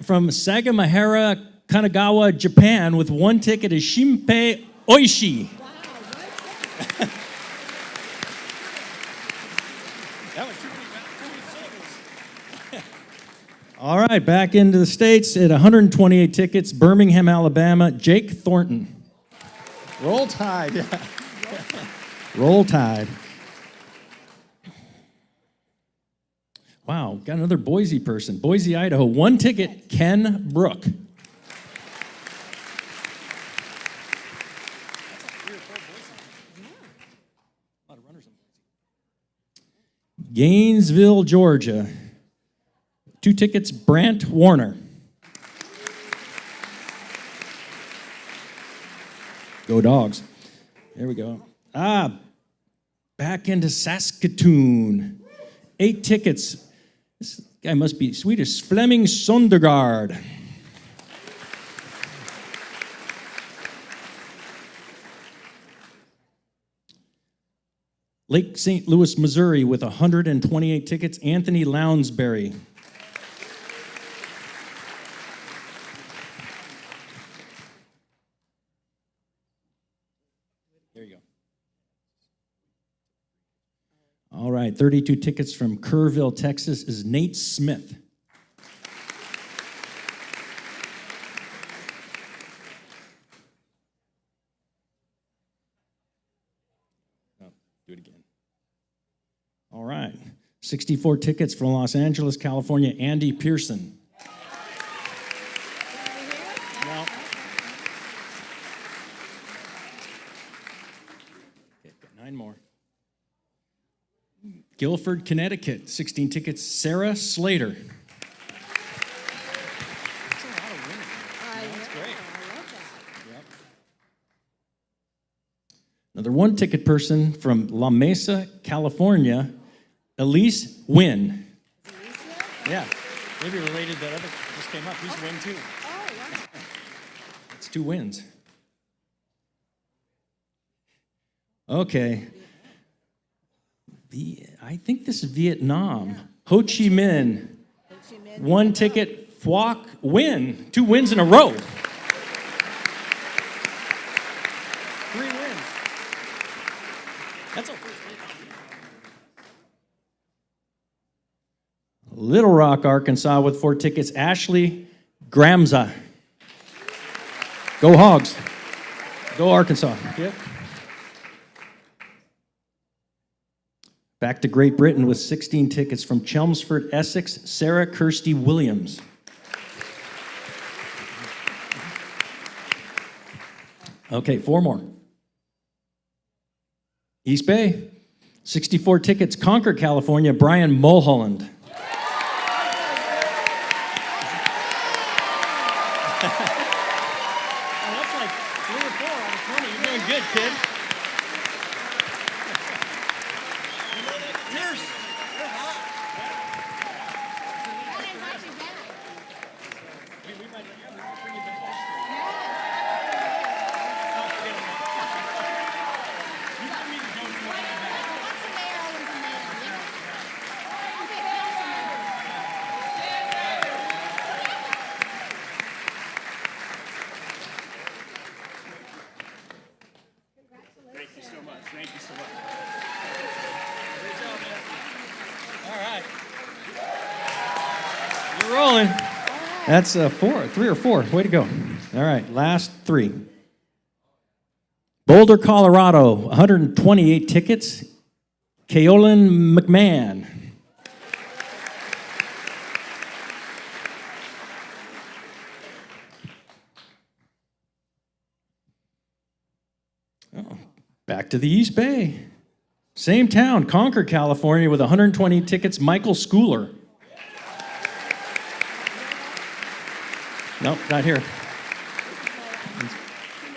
From Sagamihara, Kanagawa, Japan, with 1 ticket is Shinpei Oishi. All right, back into the States at 128 tickets, Birmingham, Alabama, Jake Thornton. Roll Tide, yeah. Roll Tide. Wow, got another Boise person. Boise, Idaho, 1 ticket, Ken Brook. Gainesville, Georgia. 2 tickets, Brant Warner. Go Dogs. There we go. Back into Saskatoon. 8 tickets. This guy must be Swedish. Flemming Sondergaard. Lake St. Louis, Missouri, with 128 tickets, Anthony Lounsbury. There you go. All right, 32 tickets from Kerrville, Texas, is Nate Smith. Do it again. All right. 64 tickets from Los Angeles, California, Andy Pearson. No. Okay, got 9 more. Guilford, Connecticut, 16 tickets, Sarah Slater. That's a lot of women. That's great. Yep. Another 1 ticket person from La Mesa, California, Elise Wynn. Yeah, maybe related to that other just came up. He's Wynn too. Oh, wow. It's 2 wins. Okay. I think this is Vietnam. Ho Chi Minh. 1 ticket, Phuoc Nguyen. 2 wins in a row. 3 wins. That's a Little Rock, Arkansas, with 4 tickets, Ashley Gramza. Go Hogs. Go Arkansas. Yep. Back to Great Britain with 16 tickets from Chelmsford, Essex, Sarah Kirsty Williams. Okay, 4 more. East Bay, 64 tickets, Concord, California, Brian Mulholland. That's like 3 or 4 out of 20. You're doing good, kid. Thank you so much. Great job, man. All right. You're rolling. That's 3 or 4. Way to go. All right, last 3. Boulder, Colorado, 128 tickets. Kaolin McMahon. Oh, back to the East Bay. Same town, Concord, California, with 120 tickets. Michael Schooler. Nope, not here.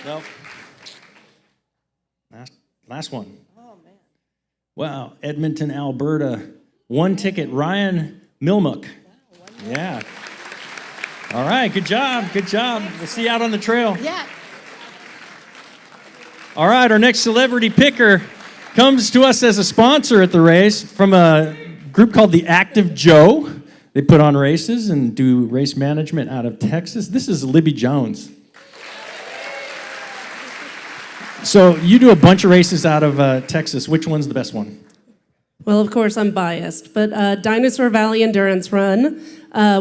Nope. Last one. Wow, Edmonton, Alberta. 1 ticket, Ryan Milmuck. Yeah. All right, good job, good job. We'll see you out on the trail. Yeah. All right, our next celebrity picker comes to us as a sponsor at the race from a group called the Active Joe. They put on races and do race management out of Texas. This is Libby Jones. So you do a bunch of races out of Texas. Which one's the best one? Well, of course, I'm biased, but Dinosaur Valley Endurance Run.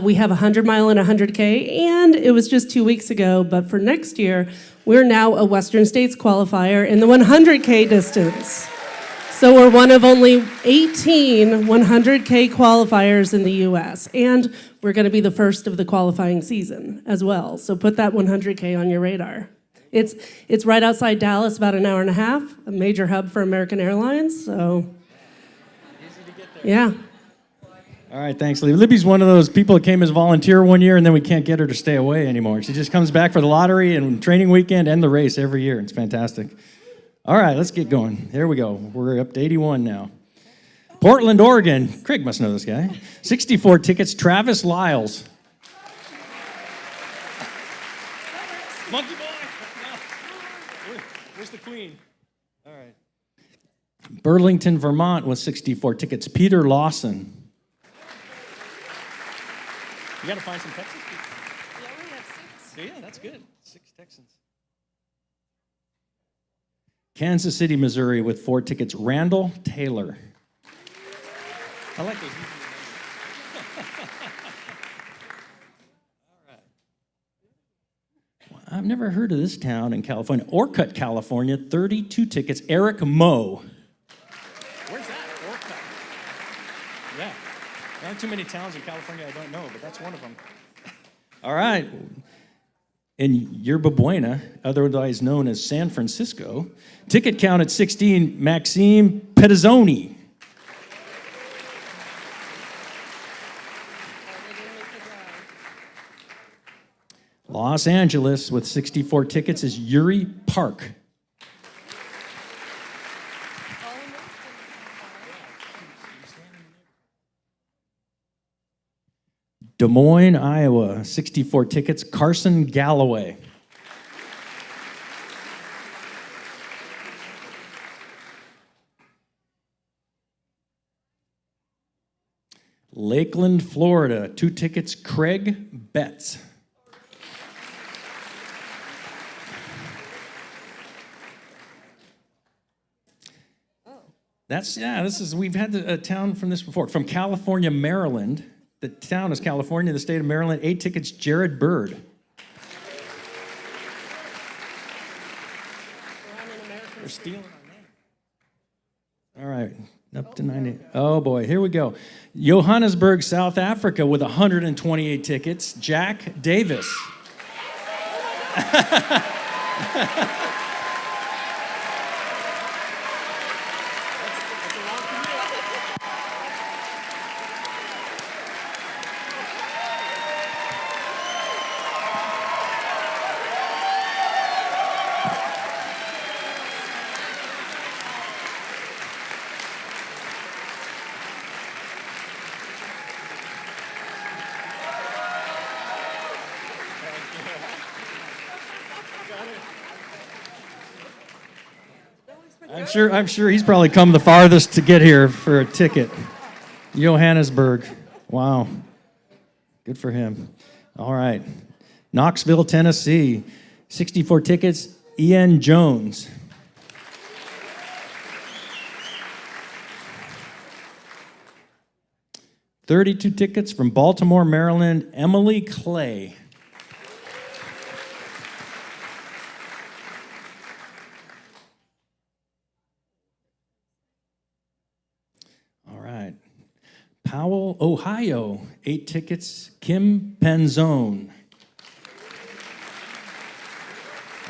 We have a 100-mile and 100K, and it was just 2 weeks ago, but for next year, we're now a Western States qualifier in the 100K distance. So we're one of only 18 100K qualifiers in the U.S., and we're going to be the first of the qualifying season as well. So put that 100K on your radar. It's right outside Dallas, about an hour and a half, a major hub for American Airlines, so yeah. All right, thanks, Libby. Libby's one of those people that came as a volunteer one year, and then we can't get her to stay away anymore. She just comes back for the lottery and training weekend and the race every year. It's fantastic. All right, let's get going. There we go. We're up to 81 now. Portland, Oregon. Craig must know this guy. 64 tickets, Travis Lyles. Monkey boy. Where's the queen? All right. Burlington, Vermont with 64 tickets, Peter Lawson. You got to find some Texas people. Yeah, we have 6. Yeah, that's good. 6 Texans. Kansas City, Missouri with 4 tickets, Randall Taylor. I like those. I've never heard of this town in California. Orcutt, California, 32 tickets, Eric Moe. Where's that? Orcutt. Yeah. There aren't too many towns in California I don't know, but that's one of them. All right. In Yerba Buena, otherwise known as San Francisco, ticket count at 16, Maxime Petazzoni. Los Angeles with 64 tickets is Yuri Park. Des Moines, Iowa, 64 tickets, Carson Galloway. Lakeland, Florida, 2 tickets, Craig Betts. We've had a town from this before. From California, Maryland. The town is California, the state of Maryland. 8 tickets, Jared Bird. They're stealing our name. All right, up to 90. Oh boy, here we go. Johannesburg, South Africa with 128 tickets, Jack Davis. I'm sure he's probably come the farthest to get here for a ticket. Johannesburg. Wow. Good for him. All right. Knoxville, Tennessee. 64 tickets, Ian Jones. 32 tickets from Baltimore, Maryland, Emily Clay. All right. Powell, Ohio, 8 tickets, Kim Penzone.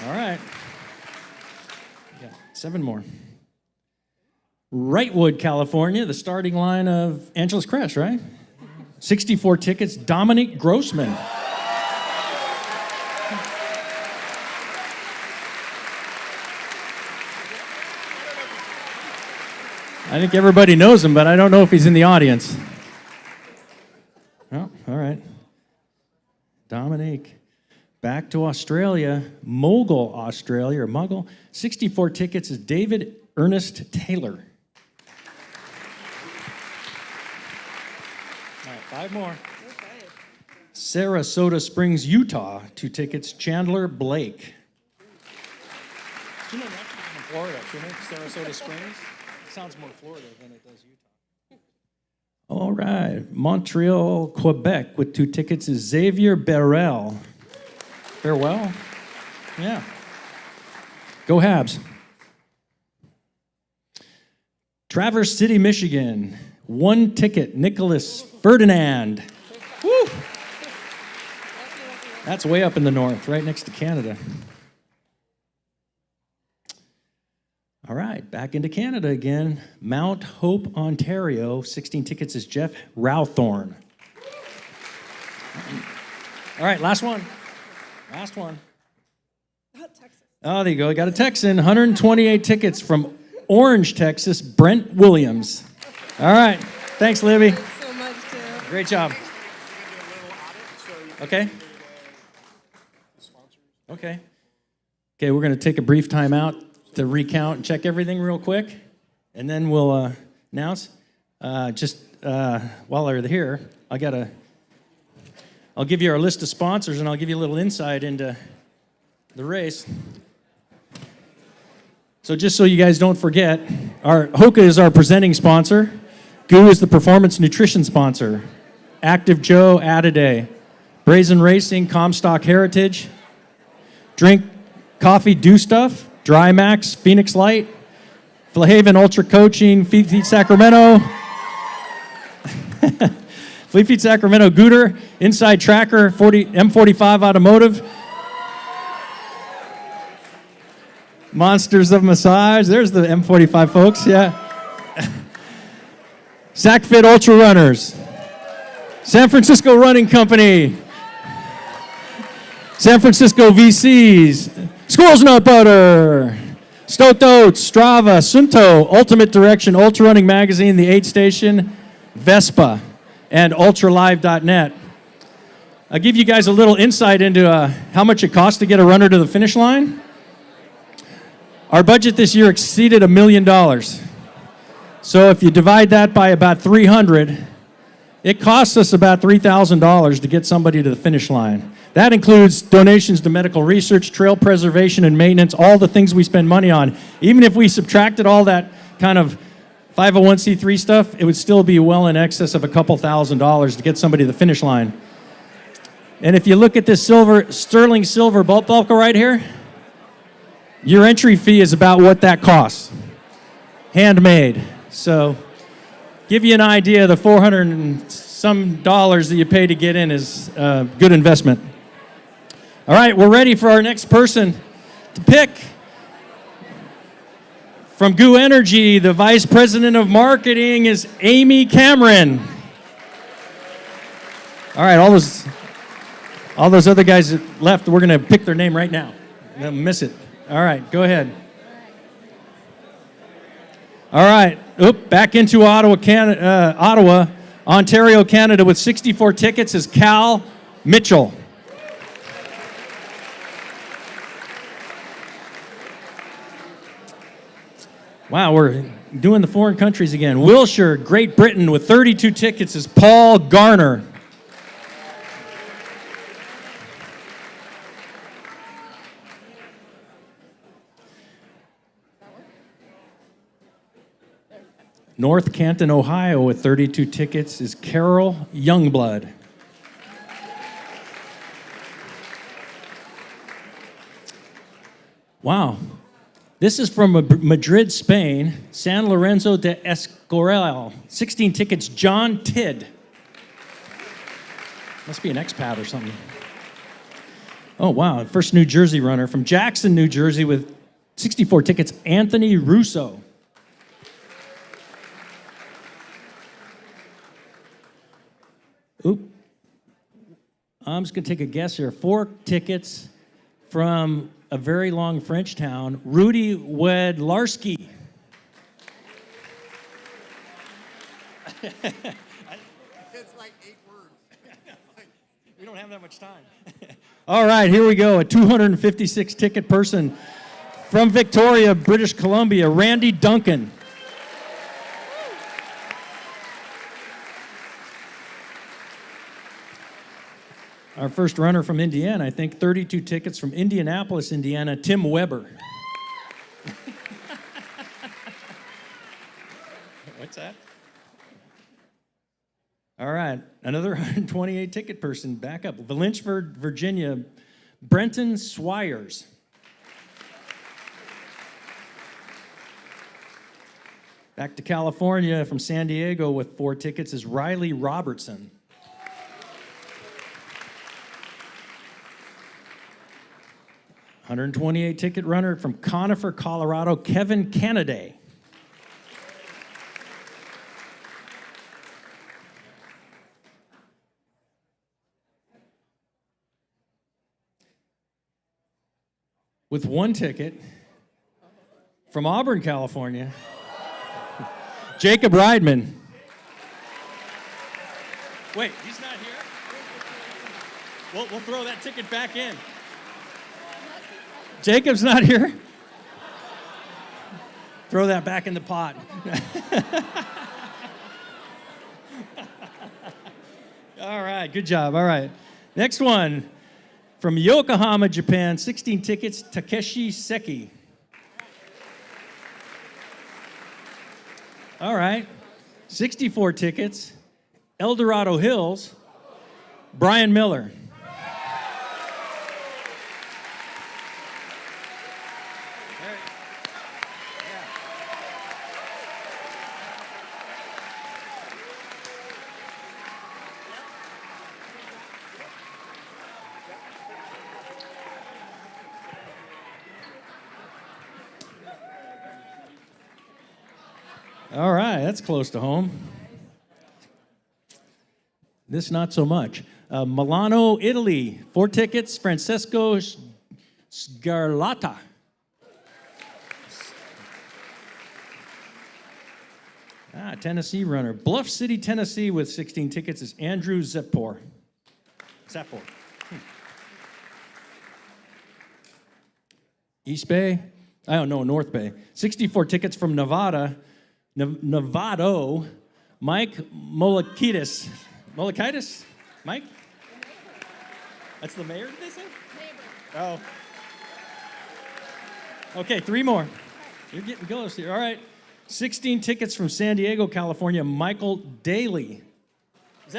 All right. Yeah, 7 more. Wrightwood, California, the starting line of Angeles Crest, right? 64 tickets, Dominic Grossman. I think everybody knows him, but I don't know if he's in the audience. Oh, all right. Dominic. Back to Australia, Mogul, Australia, or Muggle. 64 tickets is David Ernest Taylor. All right, 5 more. Okay. Sarasota Springs, Utah. 2 tickets, Chandler Blake. Do you know that's from Florida, shouldn't it? Sarasota Springs? It sounds more Florida than it does Utah. All right, Montreal, Quebec, with 2 tickets is Xavier Berrell. Farewell? Yeah. Go Habs. Traverse City, Michigan. 1 ticket, Nicholas Ferdinand. Woo! That's way up in the north, right next to Canada. All right, back into Canada again. Mount Hope, Ontario. 16 tickets is Jeff Routhorne. All right, last one. Last one. Oh, there you go. I got a Texan. 128 tickets from Orange, Texas, Brent Williams. All right. Thanks, Libby. Thanks so much, Tim. Great job. Okay. Okay. Okay, we're going to take a brief time out to recount and check everything real quick, and then we'll announce. While they're here, I'll give you our list of sponsors, and I'll give you a little insight into the race. So just so you guys don't forget, Hoka is our presenting sponsor. GU is the performance nutrition sponsor. Active Joe, Add-A-Day. Brazen Racing, Comstock Heritage. Drink Coffee, Do Stuff. Dry Max, Phoenix Light. Flahaven Ultra Coaching, Fleet Feet Sacramento. Fleet Feet Sacramento, Gooter, Inside Tracker, M45 Automotive. Monsters of Massage, there's the M45 folks, yeah. SacFit Ultra Runners. San Francisco Running Company. San Francisco VCs. Squirrel's Nut Butter. Stoat Oats, Strava, Sunto, Ultimate Direction, Ultra Running Magazine, The Aid Station, Vespa, and ultralive.net. I'll give you guys a little insight into how much it costs to get a runner to the finish line. Our budget this year exceeded $1 million. So if you divide that by about 300, it costs us about $3,000 to get somebody to the finish line. That includes donations to medical research, trail preservation and maintenance, all the things we spend money on. Even if we subtracted all that kind of 501c3 stuff, it would still be well in excess of a couple $1,000s to get somebody to the finish line. And if you look at this sterling silver bulk right here, your entry fee is about what that costs. Handmade. So give you an idea, the $400 and some that you pay to get in is a good investment. All right, we're ready for our next person to pick. From GU Energy, the Vice President of Marketing is Amy Cameron. All right, all those other guys that left, we're going to pick their name right now. They'll miss it. All right, go ahead. All right, back into Ottawa, Ontario, Canada, with 64 tickets is Cal Mitchell. Wow, we're doing the foreign countries again. Wilshire, Great Britain, with 32 tickets is Paul Garner. North Canton, Ohio, with 32 tickets is Carol Youngblood. Wow. This is from Madrid, Spain, San Lorenzo de Escorial. 16 tickets, John Tidd. Must be an expat or something. Oh, wow. First New Jersey runner from Jackson, New Jersey, with 64 tickets, Anthony Russo. Oop. I'm just going to take a guess here. 4 tickets from a very long French town, Rudy Wedlarski. It's like 8 words. We don't have that much time. All right, here we go. A 256 ticket person from Victoria, British Columbia, Randy Duncan. Our first runner from Indiana, I think, 32 tickets from Indianapolis, Indiana, Tim Weber. What's that? All right, another 128 ticket person, back up. Lynchburg, Virginia, Brenton Swires. Back to California from San Diego with 4 tickets is Riley Robertson. $128 ticket runner from Conifer, Colorado, Kevin Canaday. With 1 ticket from Auburn, California, Jacob Riedman. Wait, he's not here? We'll throw that ticket back in. Jacob's not here? Throw that back in the pot. All right, good job. All right. Next one. From Yokohama, Japan, 16 tickets, Takeshi Seki. All right. 64 tickets, El Dorado Hills, Brian Miller. All right, that's close to home. This not so much. Milano, Italy, 4 tickets, Francesco Sgarlata. Tennessee runner. Bluff City, Tennessee with 16 tickets is Andrew Zepor. East Bay? I don't know, North Bay. 64 tickets from Nevada. Nevado, Mike Molakidis. Molakidis? Mike? That's the mayor, did they say? Oh. Okay, 3 more. You're getting close here. All right. 16 tickets from San Diego, California, Michael Daly. Is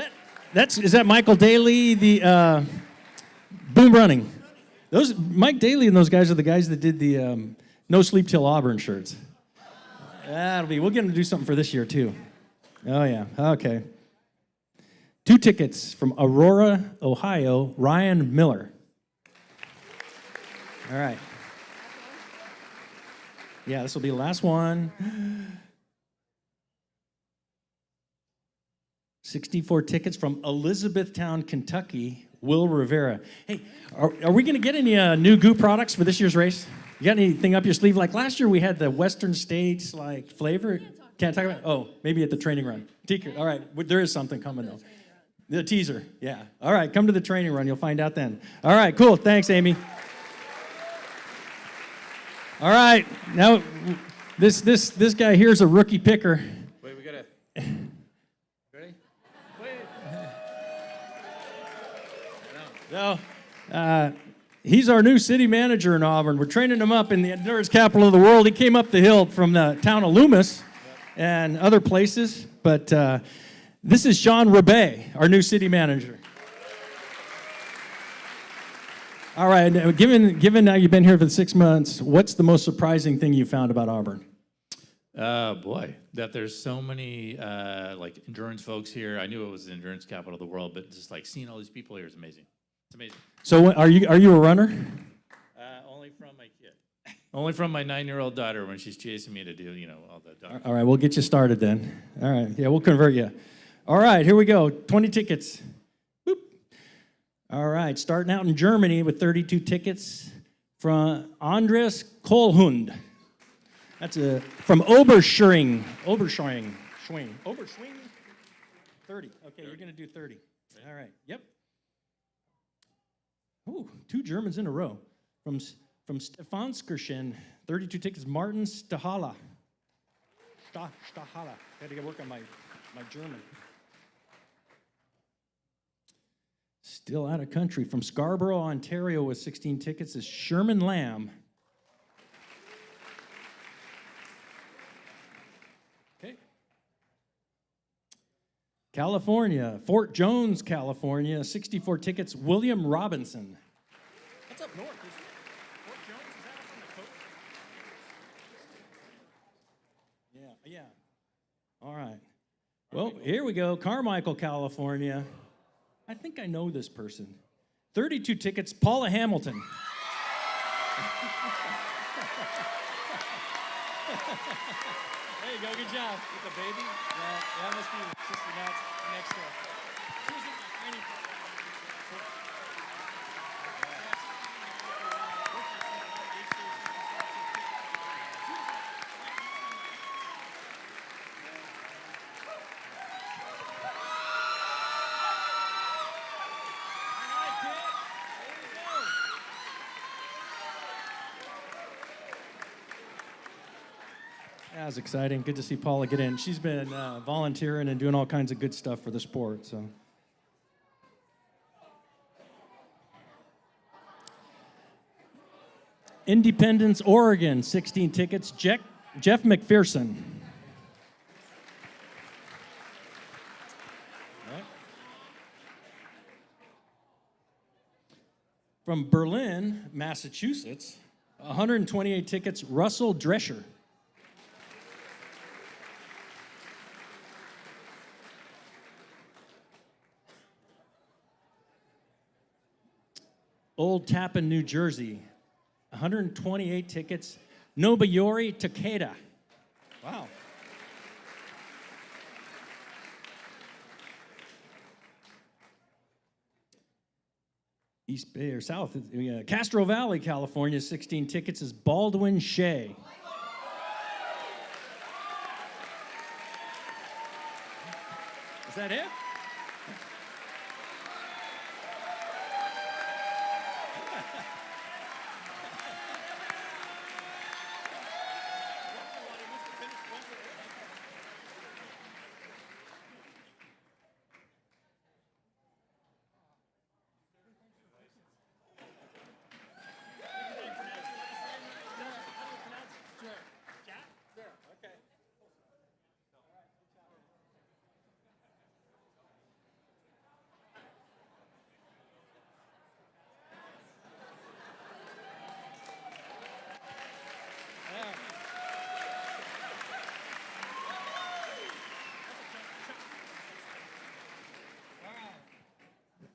that Michael Daly, the Boom Running? Mike Daly and those guys are the guys that did the No Sleep Till Auburn shirts. We'll get him to do something for this year, too. Oh, yeah, okay. 2 tickets from Aurora, Ohio, Ryan Miller. All right. Yeah, this will be the last one. 64 tickets from Elizabethtown, Kentucky, Will Rivera. Hey, are we going to get any new goo products for this year's race? You got anything up your sleeve? Like last year, we had the Western States flavor. Can't talk about it? Oh, maybe at the training run. All right, there is something coming though. The teaser, yeah. All right, come to the training run. You'll find out then. All right, cool. Thanks, Amy. All right, now this guy here is a rookie picker. Wait, we gotta. Ready? No. He's our new city manager in Auburn. We're training him up in the endurance capital of the world. He came up the hill from the town of Loomis and other places. But this is Sean Rebay, our new city manager. All right, now, given now you've been here for 6 months, what's the most surprising thing you found about Auburn? Boy, that there's so many like endurance folks here. I knew it was the endurance capital of the world, but just like seeing all these people here is amazing. It's amazing. So are you a runner? Only from my kid. Only from my 9-year-old daughter when she's chasing me to do, all the dog. All right, we'll get you started then. All right, yeah, we'll convert you. All right, here we go. 20 tickets. Boop. All right, starting out in Germany with 32 tickets from Andres Kohlhund. That's from Oberschwing. 30. Okay, you're going to do 30. All right, yep. Ooh, 2 Germans in a row. From Stefanskirchen, 32 tickets, Martin Stahala. Stahala. Got to work on my German. Still out of country. From Scarborough, Ontario with 16 tickets is Sherman Lamb. Okay. California, Fort Jones, California, 64 tickets, William Robinson. That's up north, isn't it? Fort Jones, is that up on the coast? Yeah. All right. Well, here we go. Carmichael, California. I think I know this person. 32 tickets, Paula Hamilton. There you go, good job. With the baby? Yeah, that must be sister next door. That was exciting. Good to see Paula get in. She's been volunteering and doing all kinds of good stuff for the sport. So, Independence, Oregon, 16 tickets. Jeff McPherson. Right. From Berlin, Massachusetts, 128 tickets. Russell Drescher. Old Tappan, New Jersey, 128 tickets. Nobuyori Takeda. Wow. East Bay or South, Castro Valley, California, 16 tickets is Baldwin Shea. Is that it?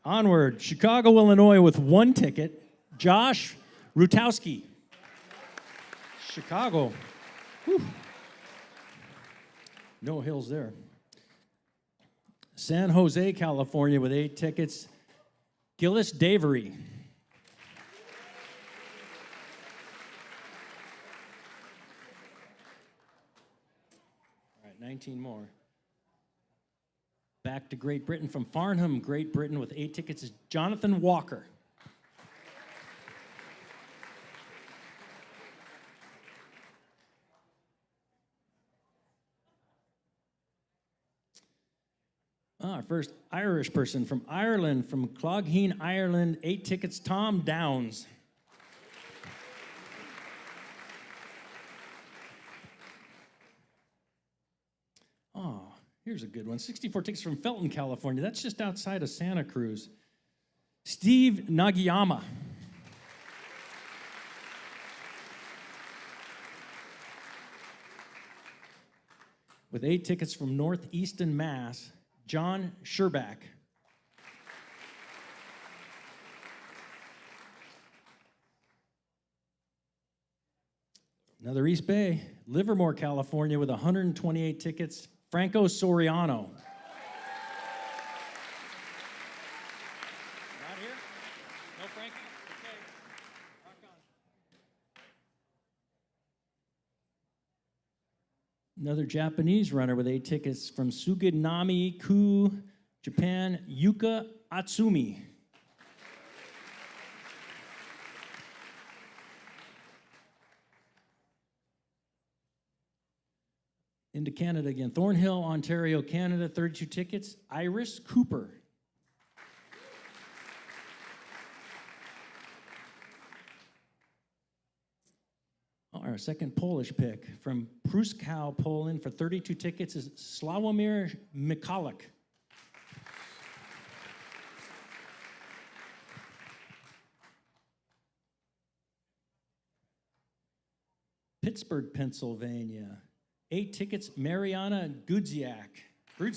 Onward, Chicago, Illinois with 1 ticket, Josh Rutowski. Chicago. Whew. No hills there. San Jose, California with 8 tickets, Gillis Davery. All right, 19 more. Back to Great Britain from Farnham, Great Britain with 8 tickets is Jonathan Walker. Our first Irish person from Ireland, from Clogheen, Ireland, 8 tickets, Tom Downs. Here's a good one. 64 tickets from Felton, California. That's just outside of Santa Cruz. Steve Nagiyama. With 8 tickets from Northeastern Mass, John Sherbach. Another East Bay, Livermore, California, with 128 tickets, Franco Soriano. Not here? No Franco? Okay. Rock on. Another Japanese runner with 8 tickets from Suginami-ku, Japan, Yuka Atsumi. Into Canada again. Thornhill, Ontario, Canada, 32 tickets. Iris Cooper. Our second Polish pick from Pruskow, Poland, for 32 tickets is Sławomir Michalak. Pittsburgh, Pennsylvania. 8 tickets, Mariana Gudziak. All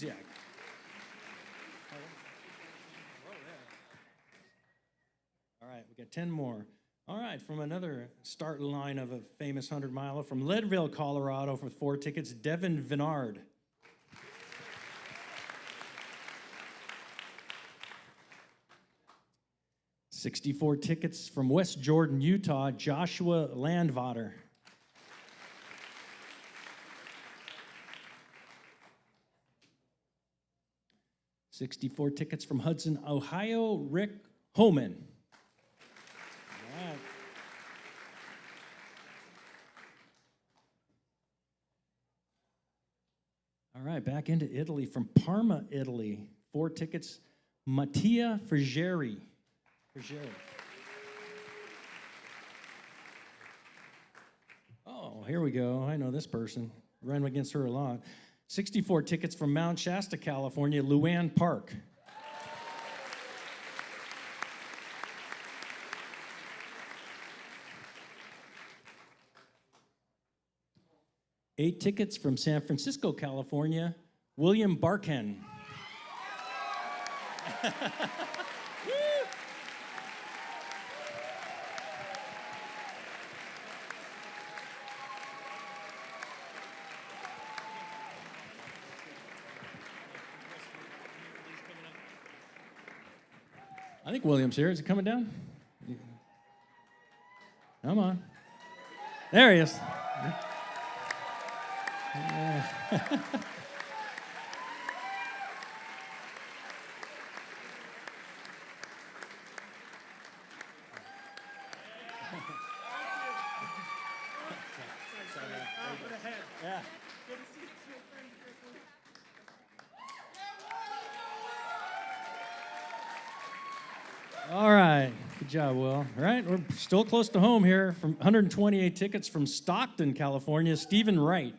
right, we got 10 more. All right, from another start line of a famous 100-miler from Leadville, Colorado, for 4 tickets, Devin Vinard. $64 tickets from West Jordan, Utah, Joshua Landvater. $64 tickets from Hudson, Ohio, Rick Homan. All right. All right, back into Italy from Parma, Italy. 4 tickets, Mattia Frigieri. Oh, here we go. I know this person. Ran against her a lot. 64 tickets from Mount Shasta, California, Luann Park. Eight tickets from San Francisco, California, William Barken. I think William's here. Is he coming down? Come on. There he is. Yeah. All right, good job, Will. All right, we're still close to home here. From 128 tickets from Stockton, California, Stephen Wright.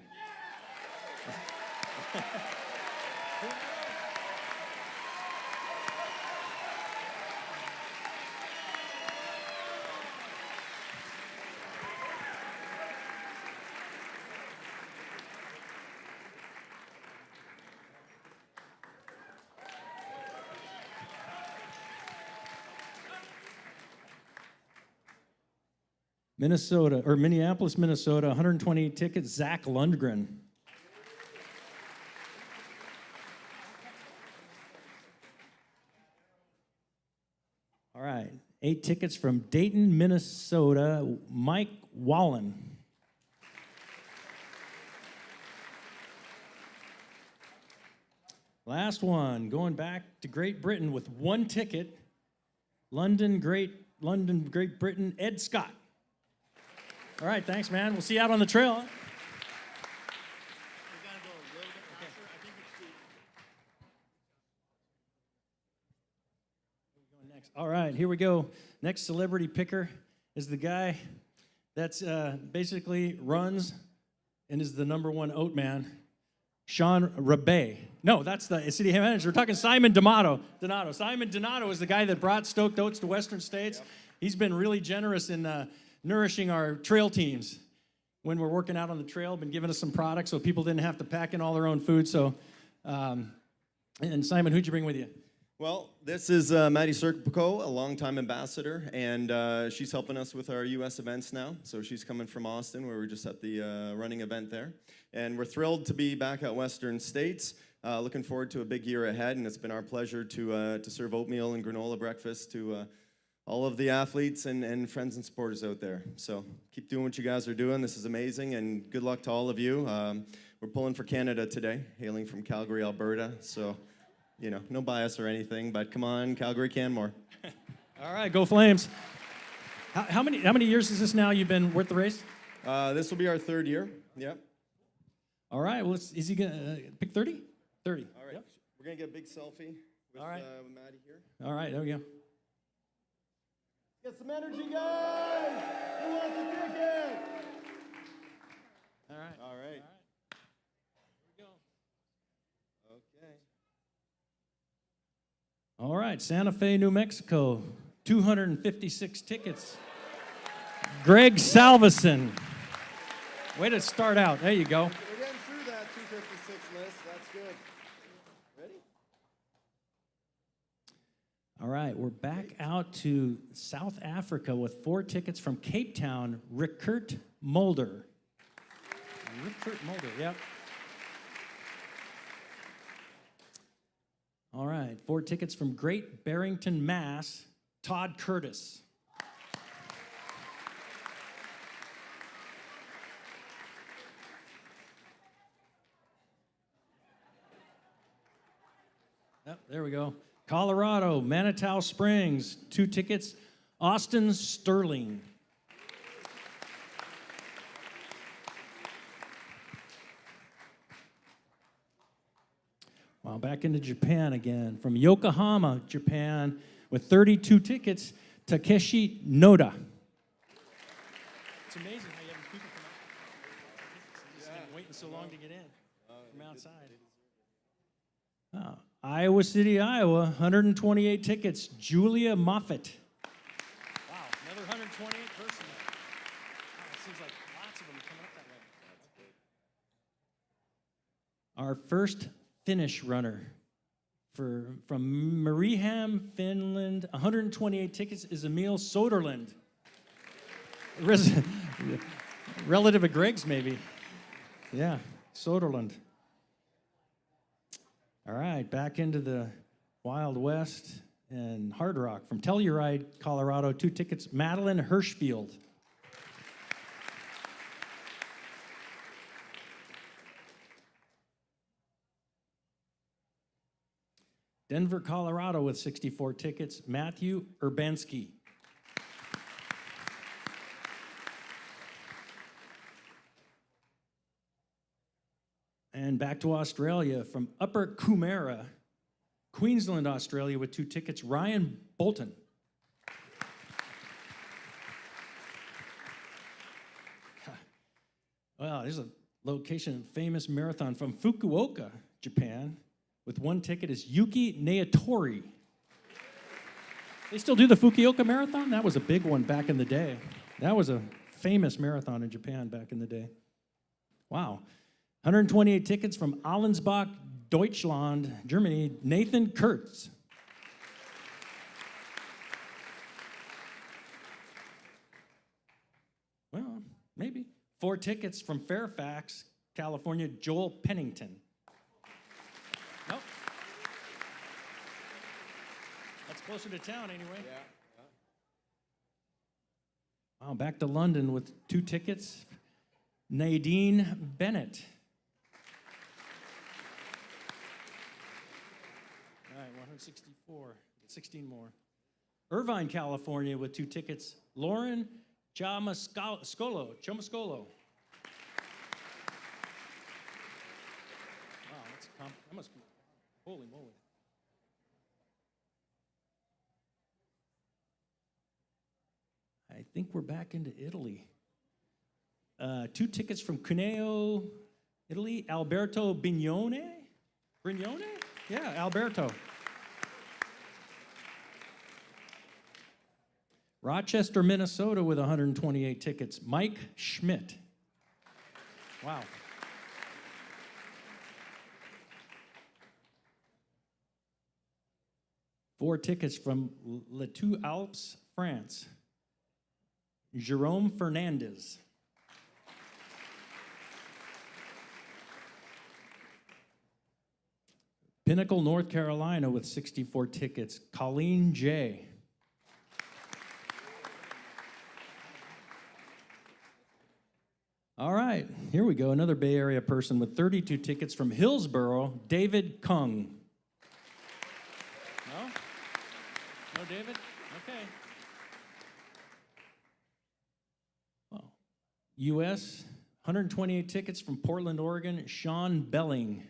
Minneapolis, Minnesota, 128 tickets, Zach Lundgren. All right, 8 tickets from Dayton, Minnesota, Mike Wallen. Last one, going back to Great Britain with 1 ticket, London, Great Britain, Ed Scott. All right, thanks, man. We'll see you out on the trail. All right, here we go. Next celebrity picker is the guy that's basically runs and is the #1 oat man. Sean Rabe. No, that's the city manager. We're talking Simon Donato. Simon Donato is the guy that brought Stoked Oats to Western States. Yep. He's been really generous in nourishing our trail teams when we're working out on the trail. Been giving us some products so people didn't have to pack in all their own food. So, and Simon, who'd you bring with you? Well, this is Maddie Serpico, a longtime ambassador, and she's helping us with our U.S. events now. So she's coming from Austin, where we're just at the running event there. And we're thrilled to be back at Western States. Looking forward to a big year ahead, and it's been our pleasure to serve oatmeal and granola breakfast to all of the athletes and friends and supporters out there. So keep doing what you guys are doing. This is amazing, and good luck to all of you. We're pulling for Canada today, hailing from Calgary, Alberta. So, you know, no bias or anything, but come on, Calgary can more. All right, go Flames. How many years is this now you've been with the race? This will be our 3rd year. Yep. All right. Well, is he gonna pick 30? 30. All right. Yep. We're gonna get a big selfie with Maddie here. All right. There we go. Get some energy, guys. Who wants a ticket? All right. All right. Here we go. Okay. All right. Santa Fe, New Mexico. 256 tickets. Greg Salveson. Way to start out. There you go. We're getting through that 256 list. That's good. Ready? All right, we're back out to South Africa with 4 tickets from Cape Town, Rickert Mulder. Rickert Mulder, yep. All right, 4 tickets from Great Barrington, Mass, Todd Curtis. Yep, there we go. Colorado, Manitou Springs, 2 tickets. Austin Sterling. Wow, back into Japan again. From Yokohama, Japan, with 32 tickets, Takeshi Noda. It's amazing how you have people come out. Just been waiting so long to get in from outside. Oh, Iowa City, Iowa, 128 tickets. Julia Moffett. Wow, another 128 person. Wow, it seems like lots of them coming up that way. Our first Finnish runner from Mariehamn, Finland, 128 tickets is Emil Soderlund. Relative of Greg's, maybe. Yeah, Soderlund. All right, back into the Wild West and Hard Rock. From Telluride, Colorado, 2 tickets, Madeline Hirschfield. Denver, Colorado, with 64 tickets, Matthew Urbanski. And back to Australia, from Upper Coomera, Queensland, Australia, with 2 tickets, Ryan Bolton. Well, there's a location, famous marathon from Fukuoka, Japan, with 1 ticket is Yuki Naotori. They still do the Fukuoka Marathon? That was a big one back in the day. That was a famous marathon in Japan back in the day. Wow. 128 tickets from Allensbach, Deutschland, Germany, Nathan Kurtz. Well, maybe. 4 tickets from Fairfax, California, Joel Pennington. Nope. That's closer to town anyway. Yeah. Wow, back to London with 2 tickets. Nadine Bennett. All right, 164. 16 more. Irvine, California with 2 tickets. Lauren Chomascolo. Wow, that must be, holy moly. I think we're back into Italy. 2 tickets from Cuneo, Italy, Alberto Brignone. Brignone? Yeah, Alberto. Rochester, Minnesota with 128 tickets, Mike Schmidt. Wow. Four tickets from Les Two Alpes, France, Jerome Fernandez. Pinnacle, North Carolina with 64 tickets, Colleen J. All right, here we go. Another Bay Area person with 32 tickets from Hillsboro, David Kung. No? No, David? Okay. Well, U.S., 128 tickets from Portland, Oregon, Sean Belling.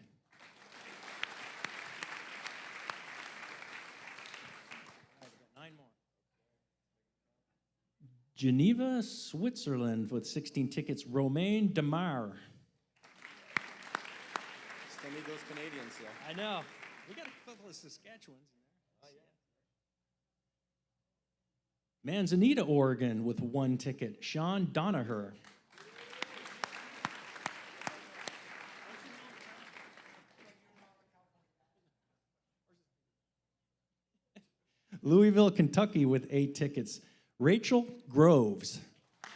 Geneva, Switzerland with 16 tickets, Romain Demar. Still need those Canadians, yeah. I know. We got a couple of Saskatchewans in there. Oh, yeah. Manzanita, Oregon with one ticket, Sean Donaher. Louisville, Kentucky with 8 tickets, Rachel Groves. All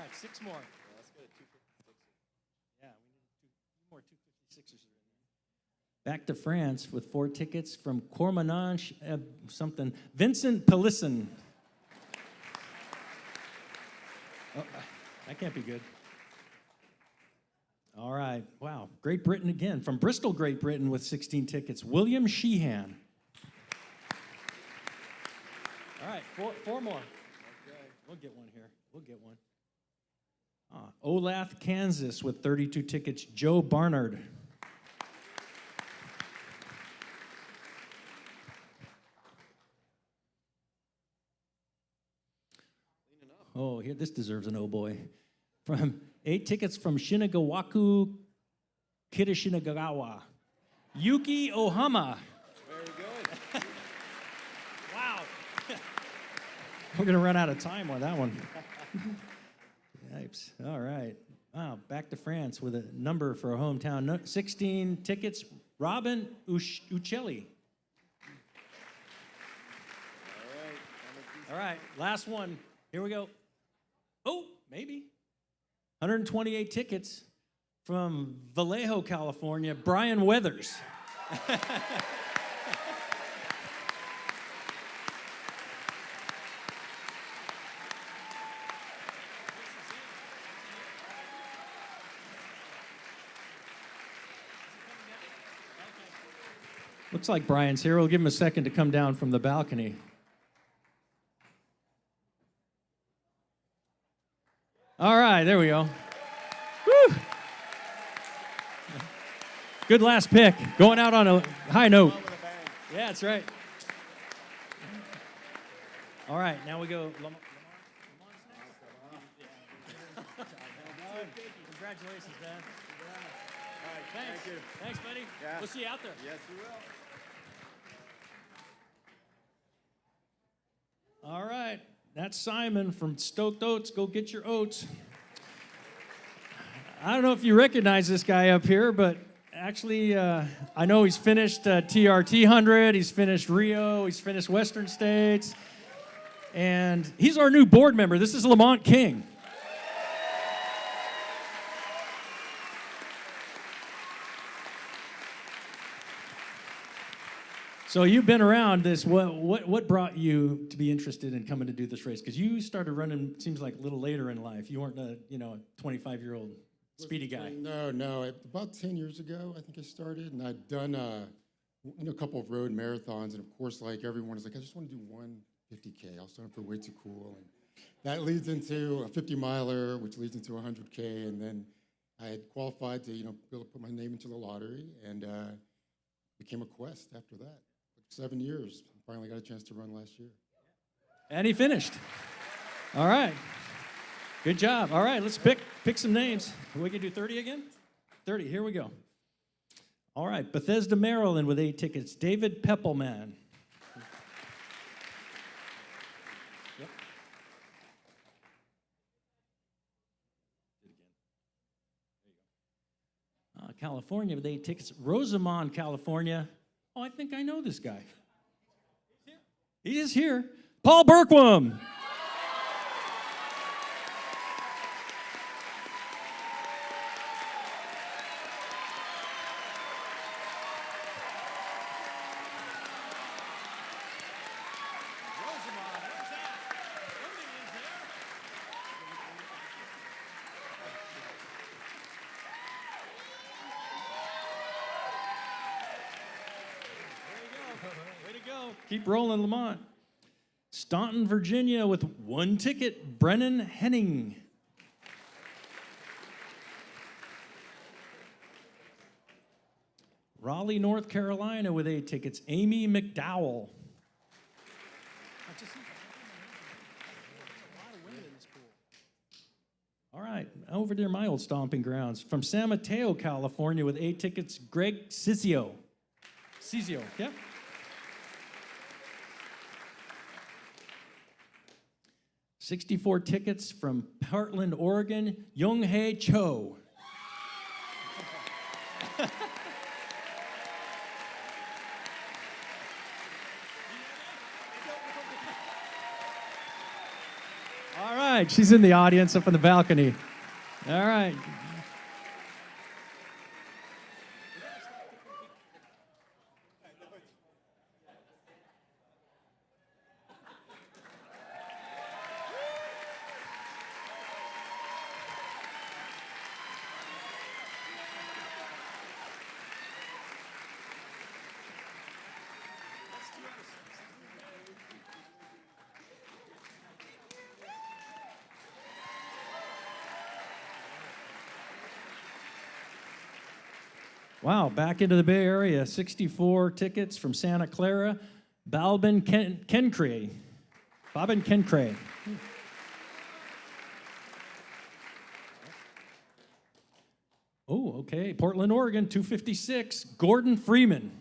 right, 6 more. That's good. 256. Yeah, we need 2 more 256ers. Back to France with 4 tickets from Cormanage, something. Vincent Pelisson. Oh, that can't be good. All right, wow. Great Britain again. From Bristol, Great Britain with 16 tickets, William Sheehan. All right, 4 more. Okay. We'll get one here. We'll get one. Olathe, Kansas with 32 tickets, Joe Barnard. Oh, here, this deserves an oh boy. From 8 tickets from Shinagawaku, Kitashinagawa, Yuki Ohama. Very good. Wow. We're going to run out of time on that one. Yipes. All right. Wow, back to France with a number for a hometown. 16 tickets, Robin Uccelli. All right, last one. Here we go. Oh, maybe. 128 tickets from Vallejo, California, Brian Weathers. Looks like Brian's here. We'll give him a second to come down from the balcony. All right, there we go. Woo! Good last pick. Going out on a high note. Yeah, that's right. All right, now we go. Lamar's next. Congratulations, man. All right, thanks. Thank you. Thanks, buddy. Yeah. We'll see you out there. Yes, we will. All right, that's Simon from Stoked Oats. Go get your oats. I don't know if you recognize this guy up here, but actually, I know he's finished TRT 100, he's finished Rio, he's finished Western States, and he's our new board member. This is Lamont King. So you've been around this. What brought you to be interested in coming to do this race? Because you started running, seems like a little later in life. You weren't a 25-year-old speedy guy. No. About 10 years ago, I think I started, and I'd done a couple of road marathons, and of course, like everyone is like, I just want to do one 50K. I'll start for way too cool, and that leads into a 50-miler, which leads into a 100K, and then I had qualified to be able to put my name into the lottery, and became a Quest after that. 7 years. Finally got a chance to run last year. And he finished. All right. Good job. All right, let's pick some names. We can do 30 again? 30, here we go. All right, Bethesda, Maryland with 8 tickets. David Peppelman. Yep. California with 8 tickets. Rosamond, California. Oh, I think I know this guy. He is here. Paul Berkwam. Keep rolling, Lamont. Staunton, Virginia with 1 ticket, Brennan Henning. Raleigh, North Carolina with 8 tickets, Amy McDowell. All right, over there, my old stomping grounds. From San Mateo, California with 8 tickets, Greg Cizio. Cizio, yep. 64 tickets from Portland, Oregon, Young-Hae Cho. All right, she's in the audience up on the balcony. All right. Wow, back into the Bay Area, 64 tickets from Santa Clara, Balbin Kencray. Bobbin Kencray. Oh, okay, Portland, Oregon, 256, Gordon Freeman.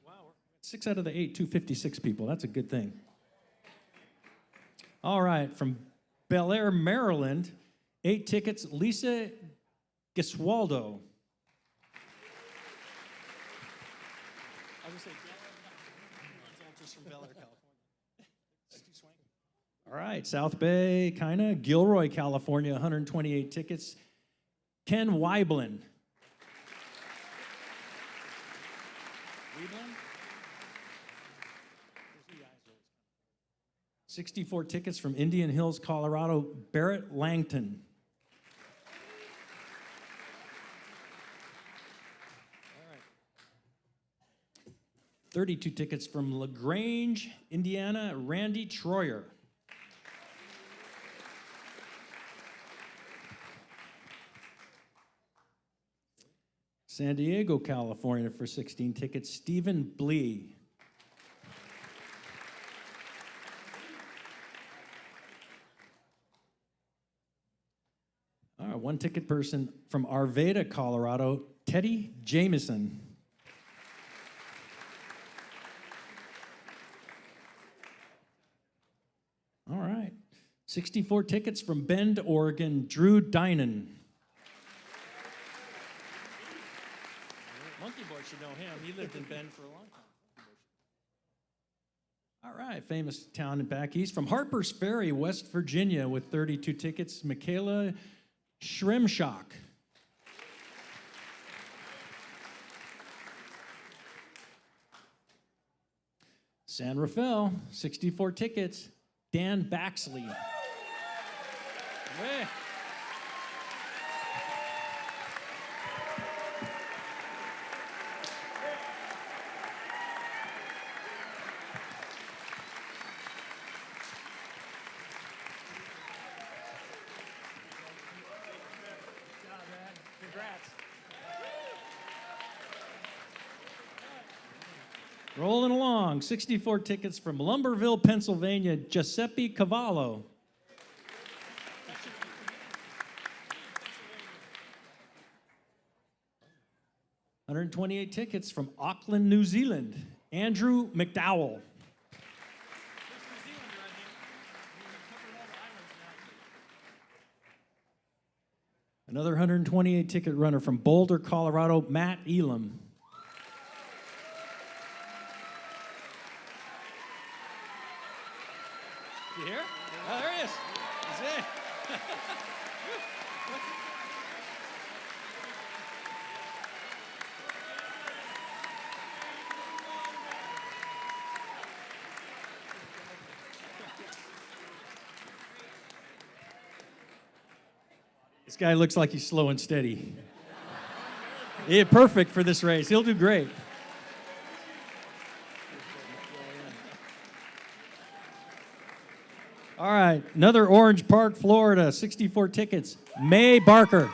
Wow, 6 out of the 8, 256 people. That's a good thing. All right, from Bel Air, Maryland, 8 tickets, Lisa Gesualdo. All right, South Bay, kinda. Gilroy, California, 128 tickets. Ken Weiblin. 64 tickets from Indian Hills, Colorado, Barrett Langton. 32 tickets from LaGrange, Indiana, Randy Troyer. San Diego, California for 16 tickets, Stephen Blee. All right, 1 ticket person from Arvada, Colorado, Teddy Jameson. All right, 64 tickets from Bend, Oregon, Drew Dinan. Monkey Boy should know him. He lived in Bend for a long time. All right, famous town back east. From Harper's Ferry, West Virginia, with 32 tickets, Michaela Shrimshock. San Rafael, 64 tickets, Dan Baxley. Hey. Rolling along, 64 tickets from Lumberville, Pennsylvania, Giuseppe Cavallo. 128 tickets from Auckland, New Zealand, Andrew McDowell. Another 128 ticket runner from Boulder, Colorado, Matt Elam. You hear? Oh, there he is. He's in. This guy looks like he's slow and steady. Yeah, perfect for this race. He'll do great. All right, another Orange Park, Florida, 64 tickets. May Barker.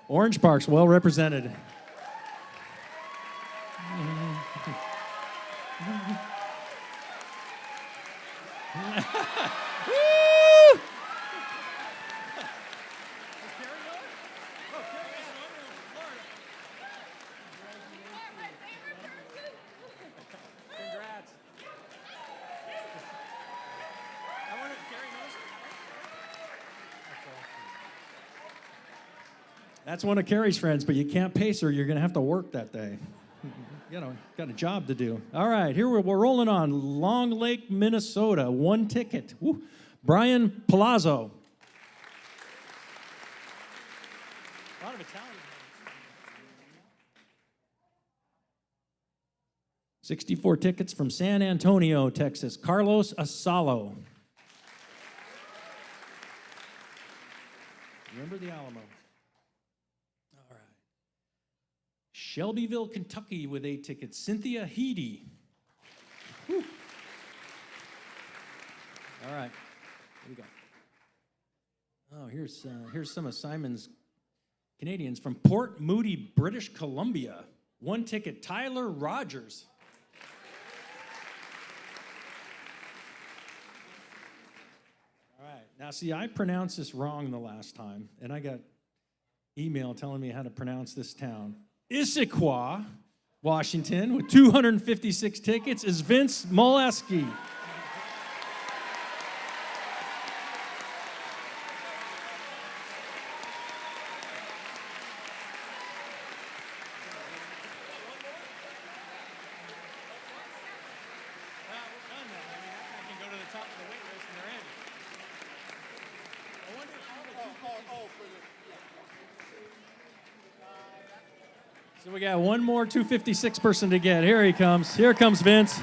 Orange Park's well represented. That's one of Carrie's friends, but you can't pace her. You're going to have to work that day. Got a job to do. All right, here we're rolling on. Long Lake, Minnesota, 1 ticket. Woo. Brian Palazzo. A lot of Italian. 64 tickets from San Antonio, Texas. Carlos Asalo. Remember the Alamo. Shelbyville, Kentucky with 8 tickets. Cynthia Heedy. Whew. All right, here we go. Oh, here's some of Simon's Canadians from Port Moody, British Columbia. 1 ticket, Tyler Rogers. All right, now see, I pronounced this wrong the last time, and I got email telling me how to pronounce this town. Issaquah, Washington, with 256 tickets, is Vince Molesky. So we got one more 256 person to get. Here he comes. Here comes Vince.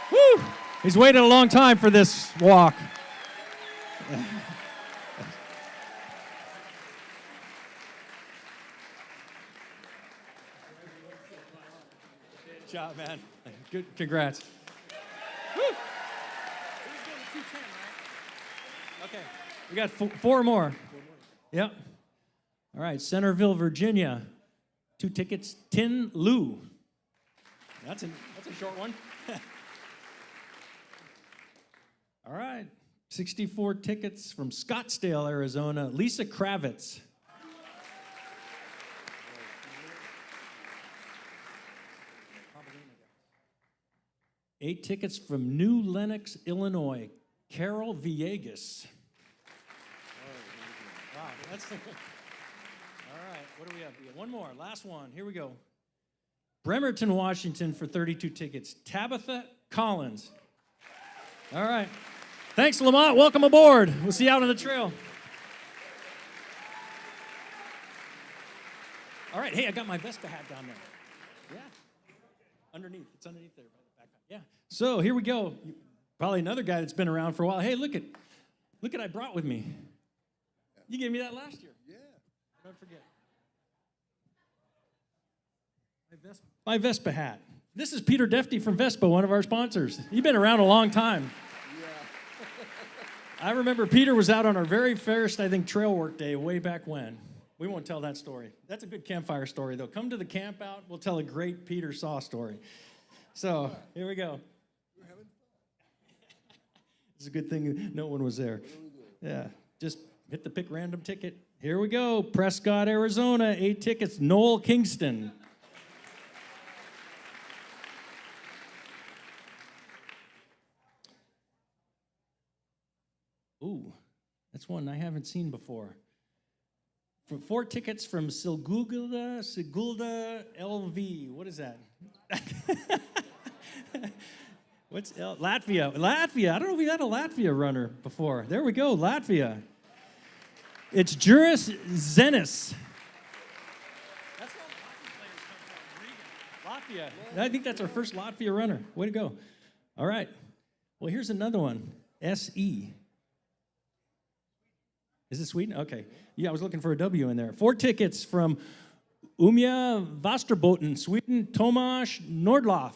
Woo! He's waited a long time for this walk. Good job, man. Good, congrats. Woo! Okay, we got 4 more. Yep. All right, Centerville, Virginia. 2 tickets, Tin Lu. That's a short one. All right, 64 tickets from Scottsdale, Arizona, Lisa Kravitz. Eight tickets from New Lenox, Illinois, Carol Villegas. Wow, that's... All right, what do we have? We got one more, last one. Here we go. Bremerton, Washington for 32 tickets. Tabitha Collins. All right. Thanks, Lamont. Welcome aboard. We'll see you out on the trail. All right. Hey, I got my Vespa hat down there. Yeah. Underneath. It's underneath there by the backpack. Yeah. So here we go. Probably another guy that's been around for a while. Hey, look at I brought with me. You gave me that last year. Yeah. Don't forget. My Vespa hat. This is Peter Defty from Vespa, one of our sponsors. You've been around a long time. I remember Peter was out on our very first, I think, trail work day way back when. We won't tell that story. That's a good campfire story, though. Come to the camp out. We'll tell a great Peter Saw story. So here we go. It's a good thing no one was there. Yeah, just hit the pick random ticket. Here we go. Prescott, Arizona, 8 tickets. Noel Kingston. Ooh, that's one I haven't seen before. For 4 tickets from Sigulda LV. What is that? What's Latvia? Latvia. I don't know if we had a Latvia runner before. There we go, Latvia. It's Juris Zenis. That's where hockey players come from. Riga. Latvia. I think that's our first Latvia runner. Way to go. All right. Well, here's another one. SE. Is it Sweden? Okay. Yeah, I was looking for a W in there. 4 tickets from Umia Vasterbotten, Sweden, Tomas Nordloff.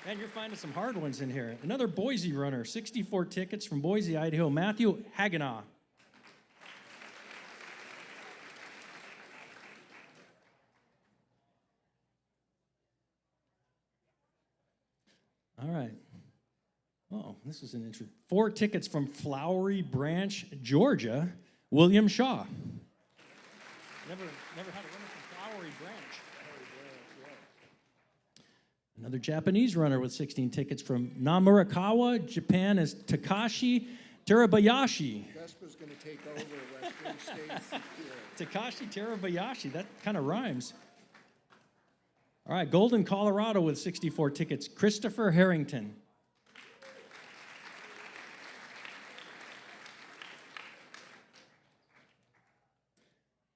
Man, you're finding some hard ones in here. Another Boise runner, 64 tickets from Boise, Idaho, Matthew Hagenaw. All right. Oh, this is an interesting. 4 tickets from Flowery Branch, Georgia, William Shaw. Never had a runner from Flowery Branch. Another Japanese runner with 16 tickets from Namurakawa, Japan, is Takashi Terabayashi. Vespa's going to take over Western States. Takashi Terabayashi, that kind of rhymes. All right, Golden, Colorado with 64 tickets, Christopher Harrington.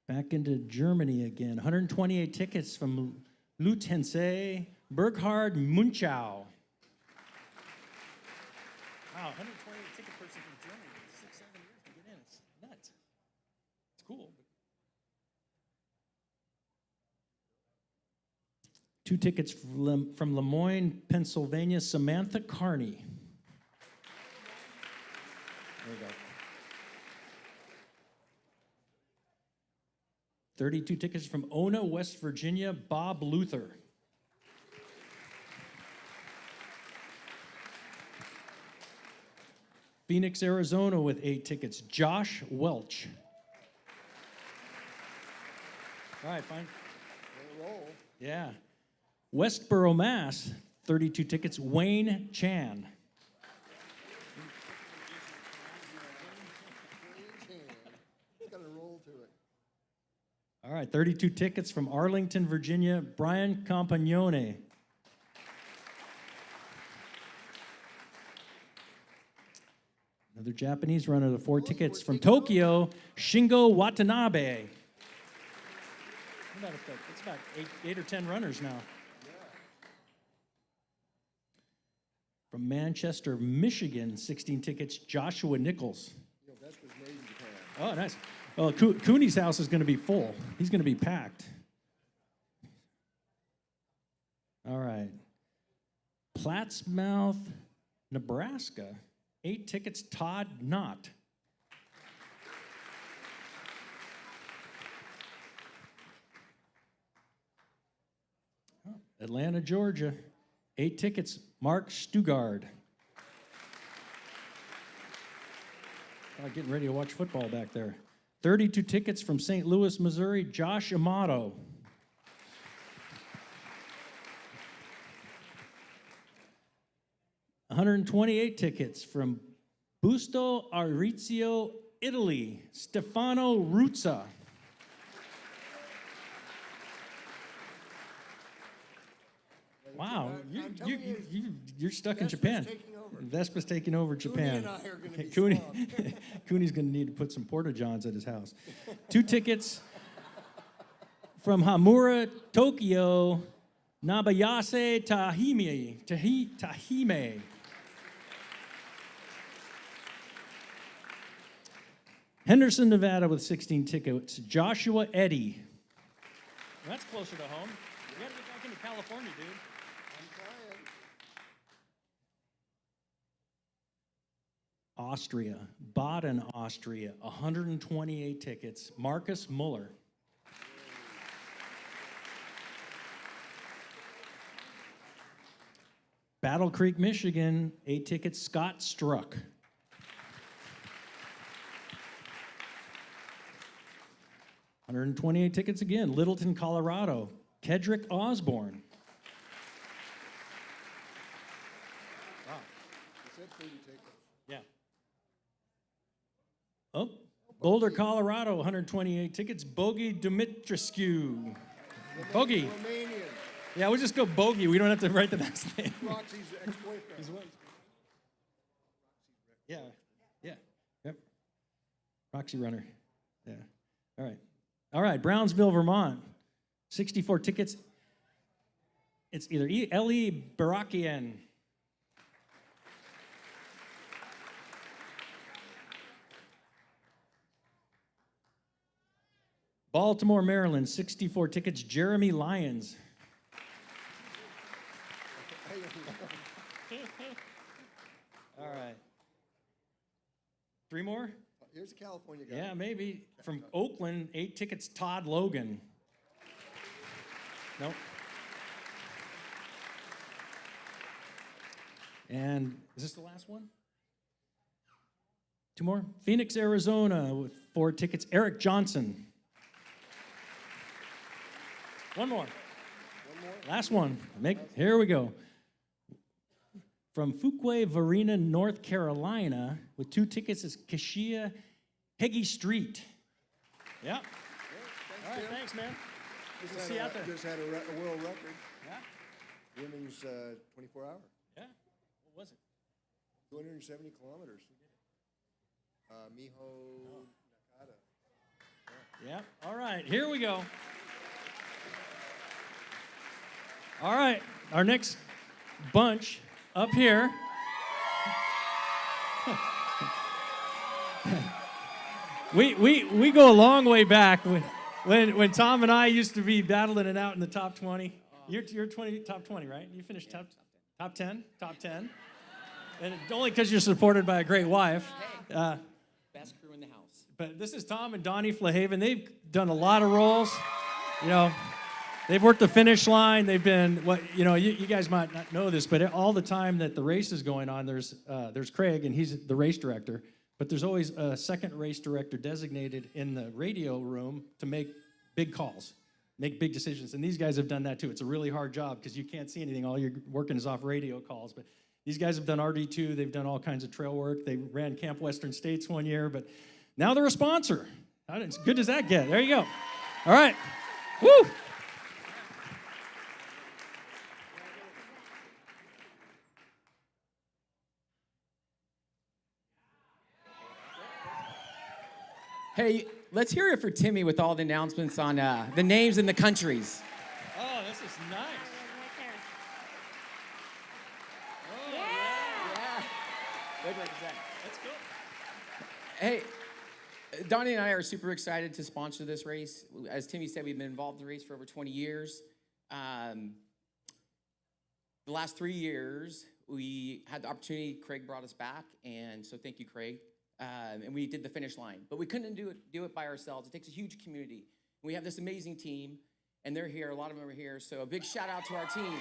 Back into Germany again, 128 tickets from Lutense, Burkhard Munchau. Wow, 128 ticket person from Germany. 6-7 years to get in. It's nuts. It's cool. 2 tickets from Lemoyne, Pennsylvania, Samantha Carney. There we go. 32 tickets from Ona, West Virginia, Bob Luther. Phoenix, Arizona with 8 tickets, Josh Welch. All right, fine. Yeah. Westboro, Mass, 32 tickets, Wayne Chan. All right, 32 tickets from Arlington, Virginia, Brian Campagnone. Another Japanese runner, the 4 tickets from Tokyo, Shingo Watanabe. It's about 8 or 10 runners now. From Manchester, Michigan, 16 tickets, Joshua Nichols. Oh, nice. Well, Cooney's house is going to be full. He's going to be packed. All right. Plattsmouth, Nebraska. 8 tickets, Todd Knott. Atlanta, Georgia. 8 tickets, Mark Stugard. Getting ready to watch football back there. 32 tickets from St. Louis, Missouri, Josh Amato. $128 tickets from Busto Arizio, Italy, Stefano Ruzza. Wow, you're stuck in Japan. Vespa's taking over Japan. Cooney's going to need to put some porta-johns at his house. 2 tickets from Hamura, Tokyo, Nabayase Tahime. Henderson, Nevada with 16 tickets, Joshua Eddy. That's closer to home. You gotta get back into California, dude. Austria, Baden, Austria, 128 tickets, Marcus Muller. Battle Creek, Michigan, 8 tickets, Scott Struck. $128 tickets again, Littleton, Colorado, Kedrick Osborne. Wow. Yeah. Oh, Boulder, Colorado, 128 tickets, Bogey Dumitrescu. Bogey. Romanian. Yeah, we'll just go Bogey. We don't have to write the next name. Roxy's ex-boyfriend. Yeah, yeah, yep. Roxy Runner. Yeah. All right. All right, Brownsville, Vermont. 64 tickets. It's either L.E. Barakian. Baltimore, Maryland, 64 tickets, Jeremy Lyons. All right. 3 more? Here's a California guy. Yeah, maybe. From Oakland, 8 tickets, Todd Logan. Nope. And is this the last one? 2 more? Phoenix, Arizona, with 4 tickets, Eric Johnson. 1 more. Last one. Here we go. From Fuquay Varina, North Carolina, with 2 tickets is Kashia Heggie Street. Yeah. All right, thanks, man. We'll see you out there. Just had a world record. Yeah. Women's 24 hour. Yeah. What was it? 270 kilometers. Miho Nakata. Yeah. All right, here we go. All right, our next bunch up here. we go a long way back when Tom and I used to be battling it out in the top 20. You're top 20, right? You finished top 10, and only because you're supported by a great wife. Best crew in the house. But this is Tom and Donnie Flahaven. They've done a lot of roles. You know, they've worked the finish line. They've been, you guys might not know this, but all the time that the race is going on, there's Craig, and he's the race director, but there's always a second race director designated in the radio room to make big calls, make big decisions. And these guys have done that too. It's a really hard job because you can't see anything. All you're working is off radio calls. But these guys have done RD2. They've done all kinds of trail work. They ran Camp Western States one year, but now they're a sponsor. How good does that get? There you go. All right. Woo! Hey, let's hear it for Timmy with all the announcements on the names and the countries. Oh, this is nice. Let's go. Hey, Donnie and I are super excited to sponsor this race. As Timmy said, we've been involved in the race for over 20 years. The last 3 years, we had the opportunity. Craig brought us back, and so thank you, Craig. And we did the finish line, but we couldn't do it by ourselves. It takes a huge community. We have this amazing team, and they're here. A lot of them are here, so a big shout out to our team.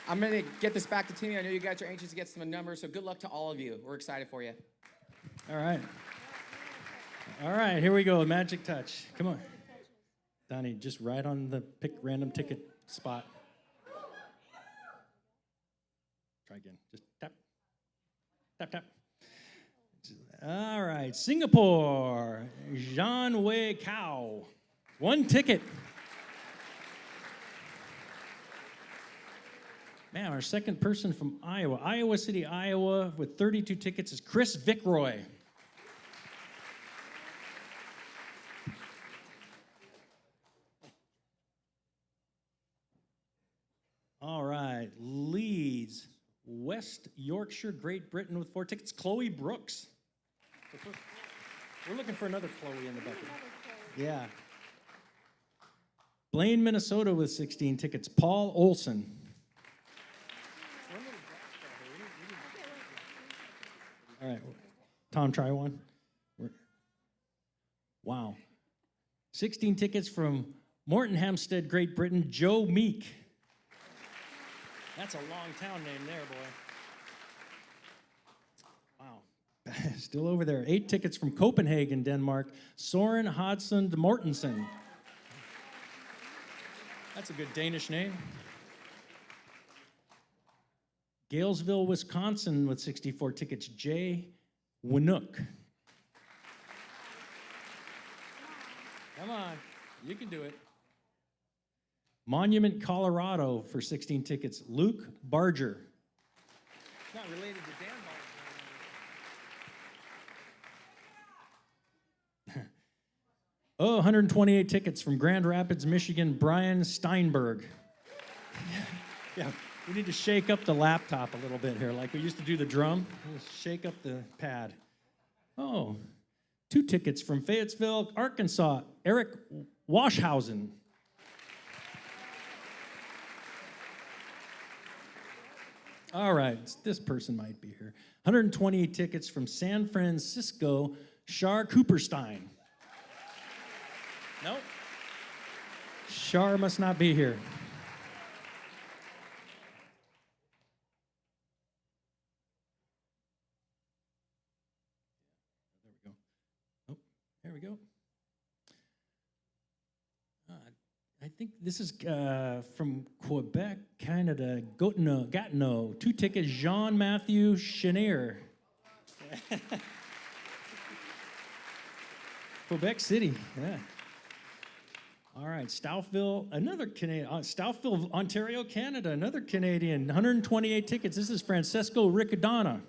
I'm gonna get this back to Timmy. I know you guys are anxious to get some numbers, so good luck to all of you. We're excited for you. All right. All right, here we go, magic touch. Come on. Donnie, just right on the pick random ticket spot. Try again. Just tap. Tap, tap. All right. Singapore. Zhan Wei Cao. 1 ticket. Man, our second person from Iowa. Iowa City, Iowa, with 32 tickets is Chris Vickroy. All right. Leeds. West Yorkshire, Great Britain with 4 tickets, Chloe Brooks. We're looking for another Chloe in the bucket. Yeah. Blaine, Minnesota with 16 tickets, Paul Olson. All right, Tom, try one. Wow. 16 tickets from Morton Hampstead, Great Britain, Joe Meek. That's a long town name there, boy. Wow. Still over there. 8 tickets from Copenhagen, Denmark, Soren Hodson Mortensen. That's a good Danish name. Galesville, Wisconsin with 64 tickets, Jay Winook. Come on, you can do it. Monument, Colorado for 16 tickets, Luke Barger. Not related to Dan Barger. Oh, 128 tickets from Grand Rapids, Michigan, Brian Steinberg. Yeah, we need to shake up the laptop a little bit here, like we used to do the drum. Let's shake up the pad. Oh, 2 tickets from Fayetteville, Arkansas, Eric Washhausen. All right, this person might be here. 128 tickets from San Francisco, Shar Cooperstein. Nope. Shar must not be here. There we go. I think this is from Quebec, Canada, Gatineau. 2 tickets, Jean-Matthew Chenier. Quebec City, yeah. All right, Stouffville, another Canadian. Stouffville, Ontario, Canada, another Canadian. 128 tickets. This is Francesco Riccadonna.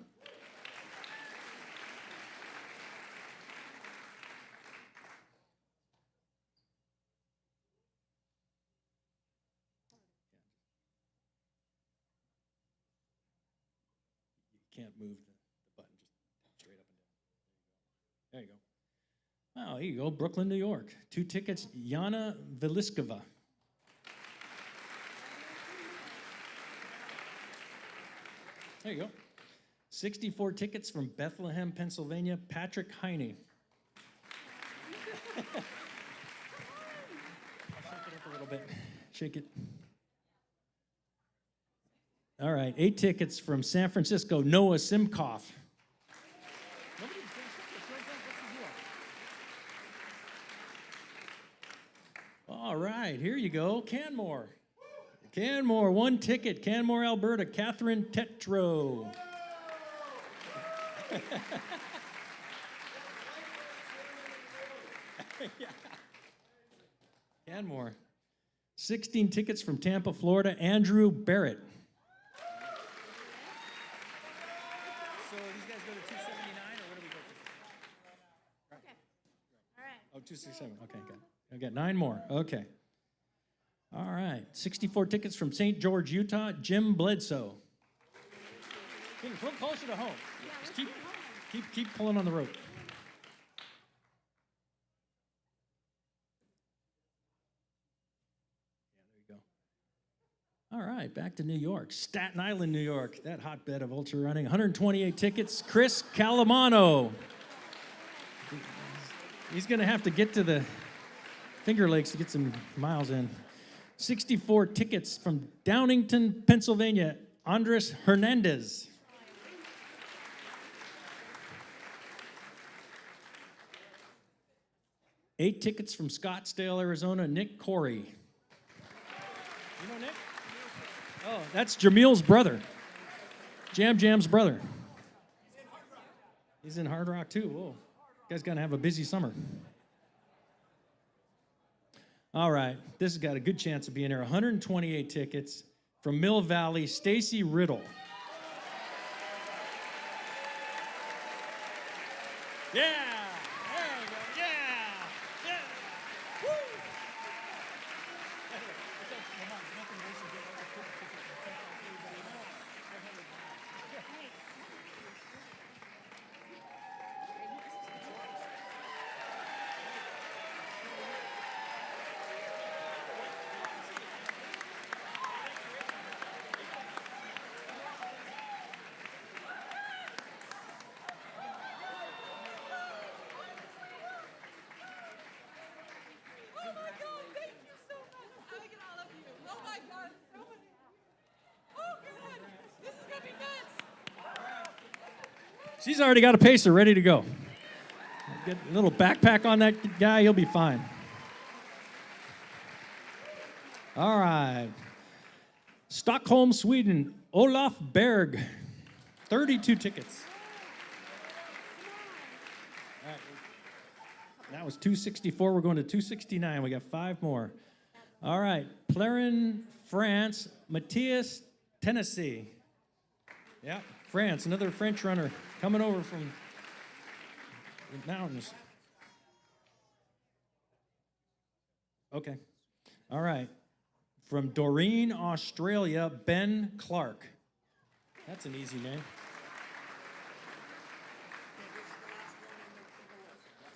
Can't move the button, just straight up and down. There you go. Oh, there you go, Brooklyn, New York. 2 tickets, Yana Veliskova. There you go. 64 tickets from Bethlehem, Pennsylvania, Patrick Heine. Shake it up a little bit. Shake it. All right, 8 tickets from San Francisco, Noah Simkoff. All right, here you go, Canmore. Canmore, 1 ticket, Canmore, Alberta, Catherine Tetro. Yeah. Canmore. 16 tickets from Tampa, Florida, Andrew Barrett. So these guys go to 279, or what do we go to? Okay. All right. Oh, 267. Okay, good. I got 9 more. Okay. All right. 64 tickets from St. George, Utah, Jim Bledsoe. Get a little closer to home. Just keep pulling on the rope. All right, back to New York. Staten Island, New York, that hotbed of ultra running. 128 tickets, Chris Calamano. He's going to have to get to the Finger Lakes to get some miles in. 64 tickets from Downingtown, Pennsylvania, Andres Hernandez. Eight tickets from Scottsdale, Arizona, Nick Corey. You know Nick? Oh, that's Jamil's brother. Jam's brother. He's in Hard Rock too. Whoa. You guys gonna have a busy summer. All right, this has got a good chance of being here. 128 tickets from Mill Valley, Stacy Riddle. Yeah, there we go. Yeah. Woo. She's already got a pacer ready to go. Get a little backpack on that guy, he'll be fine. All right. Stockholm, Sweden, Olaf Berg, 32 tickets. All right. That was 264. We're going to 269. We got 5 more. All right. Plérin, France, Matthias, Tennessee. Yeah, France, another French runner coming over from the mountains. Okay. All right. From Doreen, Australia, Ben Clark. That's an easy name.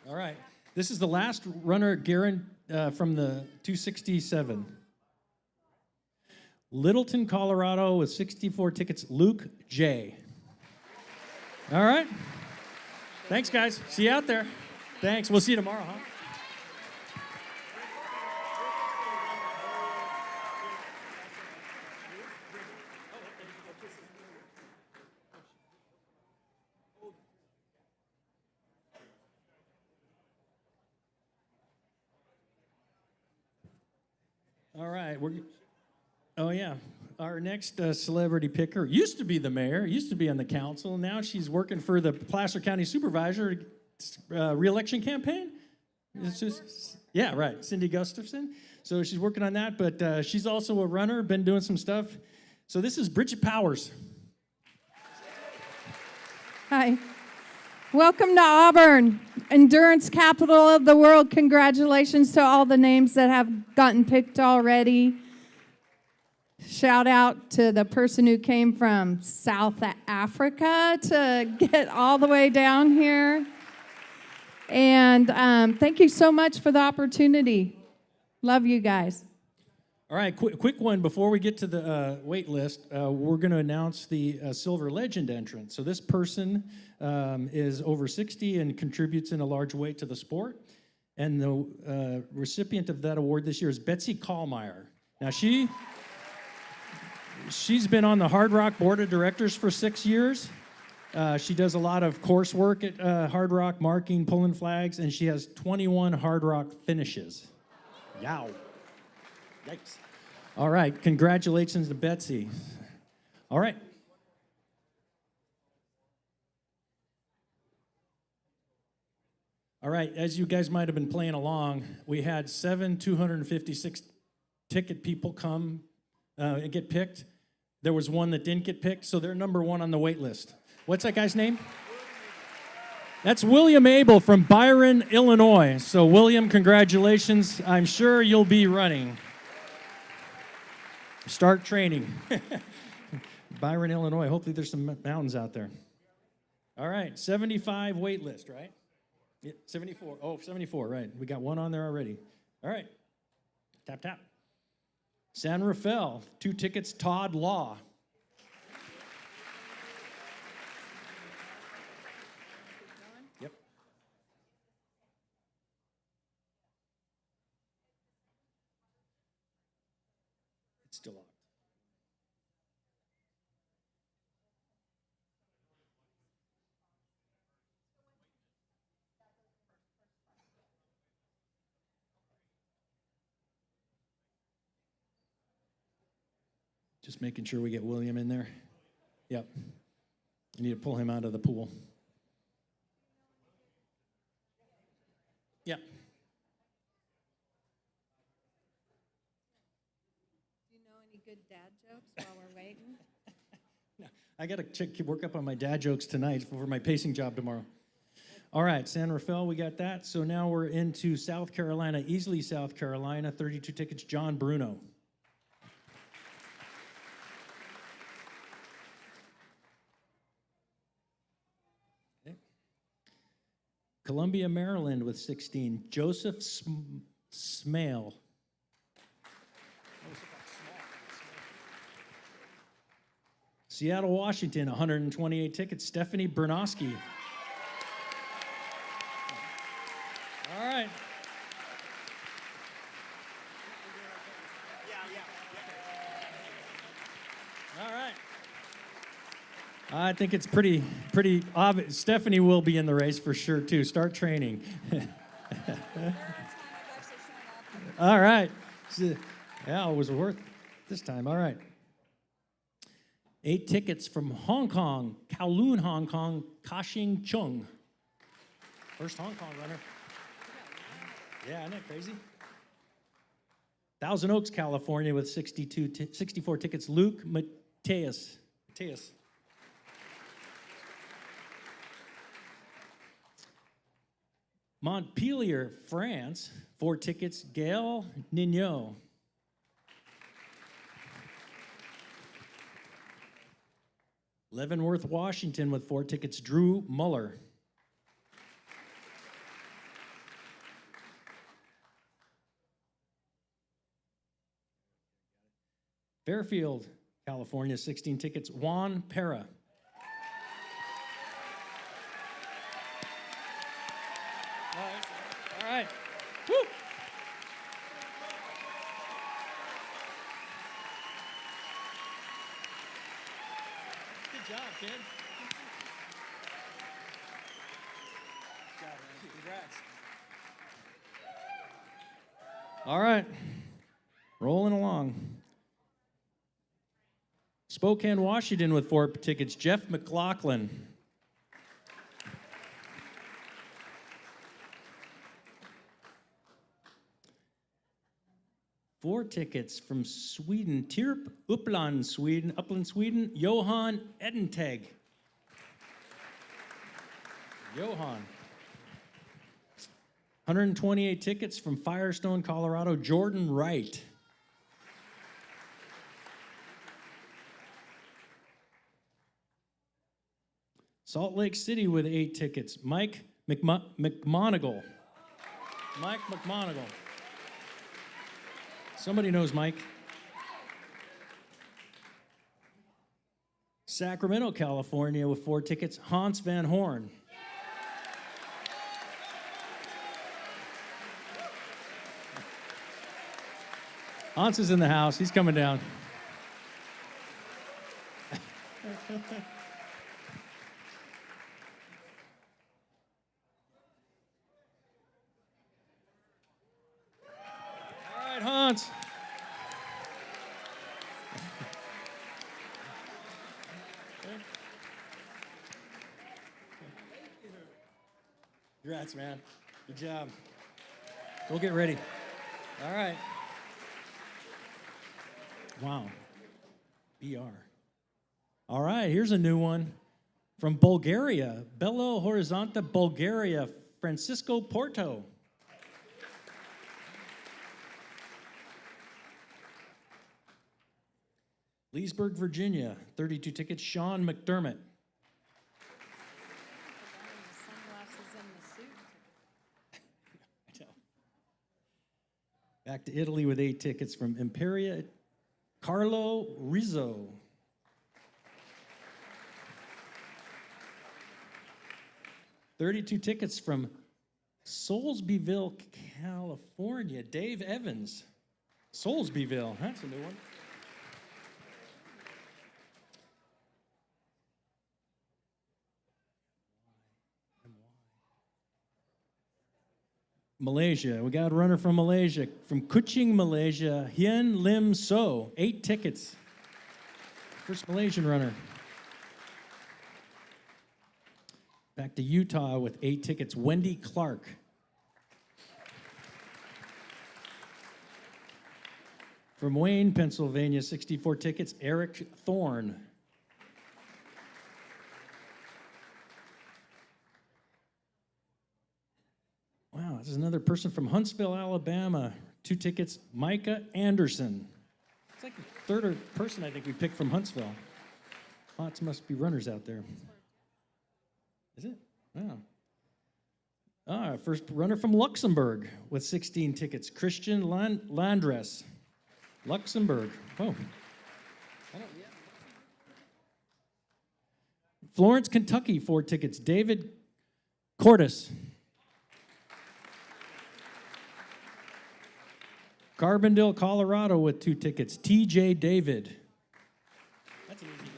All right. This is the last runner, Garen, from the 267. Littleton, Colorado, with 64 tickets, Luke J. All right. Thanks, guys. See you out there. Thanks. We'll see you tomorrow, huh? All right. Oh, yeah. Our next celebrity picker used to be the mayor, used to be on the council. Now she's working for the Placer County Supervisor re-election campaign. Yeah, right. Cindy Gustafson. So she's working on that, but she's also a runner, been doing some stuff. So this is Bridget Powers. Hi. Welcome to Auburn, endurance capital of the world. Congratulations to all the names that have gotten picked already. Shout out to the person who came from South Africa to get all the way down here. And thank you so much for the opportunity. Love you guys. All right, quick one before we get to the wait list. We're going to announce the Silver Legend entrant. So this person is over 60 and contributes in a large way to the sport. And the recipient of that award this year is Betsy Kallmeyer. Now she's been on the Hard Rock Board of Directors for 6 years. She does a lot of coursework at Hard Rock, marking, pulling flags, and she has 21 Hard Rock finishes. Yow. Yikes. All right, congratulations to Betsy. All right. All right, as you guys might have been playing along, we had 256 ticket people come and get picked. There was one that didn't get picked, so they're number 1 on the wait list. What's that guy's name? That's William Abel from Byron, Illinois. So William, congratulations. I'm sure you'll be running. Start training. Byron, Illinois. Hopefully there's some mountains out there. All right, 75 wait list, right? Yeah, 74. Oh, 74, right. We got one on there already. All right. Tap, tap. San Rafael, 2 tickets, Todd Law. Yep. It's still on. Just making sure we get William in there. Yep. I need to pull him out of the pool. Yeah. Do you know any good dad jokes while we're waiting? I got to work up on my dad jokes tonight for my pacing job tomorrow. All right, San Rafael, we got that. So now we're into South Carolina, Easley, South Carolina, 32 tickets, John Bruno. Columbia, Maryland with 16, Joseph Smale. Seattle, Washington, 128 tickets, Stephanie Bernoski. All right. All right. I think it's pretty obvious. Stephanie will be in the race for sure, too. Start training. All right. Yeah, it was worth this time. All right. 8 tickets from Hong Kong, Kowloon, Hong Kong, Ka-Shing Chung. First Hong Kong runner. Yeah, isn't that crazy? Thousand Oaks, California, with 64 tickets, Luke Mateus. Montpellier, France, 4 tickets, Gail Nignot. Leavenworth, Washington, with 4 tickets, Drew Muller. Fairfield, California, 16 tickets, Juan Pera. All right. Woo. Good job, kid. Good job, man. Congrats. All right. Rolling along. Spokane, Washington, with 4 tickets, Jeff McLaughlin. Four tickets from Sweden, Tirp, Uppland, Sweden, Johan Edenteg. Johan. 128 tickets from Firestone, Colorado, Jordan Wright. Salt Lake City with 8 tickets, Mike McMonigal. Mike McMonigal. Somebody knows Mike. Sacramento, California, with 4 tickets, Hans Van Horn. Hans is in the house. He's coming down. All right, Hans. Congrats, man. Good job. Go get ready. All right. Wow. BR. All right, here's a new one from Bulgaria. Belo Horizonte, Bulgaria. Francisco Porto. Leesburg, Virginia. 32 tickets, Sean McDermott. Back to Italy with 8 tickets from Imperia, Carlo Rizzo. $32 tickets from Soulsbyville, California, Dave Evans. Soulsbyville, that's a new one. Malaysia, we got a runner from Malaysia, from Kuching, Malaysia, Hien Lim So, 8 tickets. First Malaysian runner. Back to Utah with 8 tickets, Wendy Clark. From Wayne, Pennsylvania, 64 tickets, Eric Thorne. Wow, this is another person from Huntsville, Alabama. 2 tickets, Micah Anderson. It's like the third person I think we picked from Huntsville. Lots must be runners out there. Is it? Wow. First runner from Luxembourg with 16 tickets, Christian Landres. Luxembourg. Oh. Florence, Kentucky, 4 tickets, David Cordes. Carbondale, Colorado with 2 tickets, TJ David. That's an easy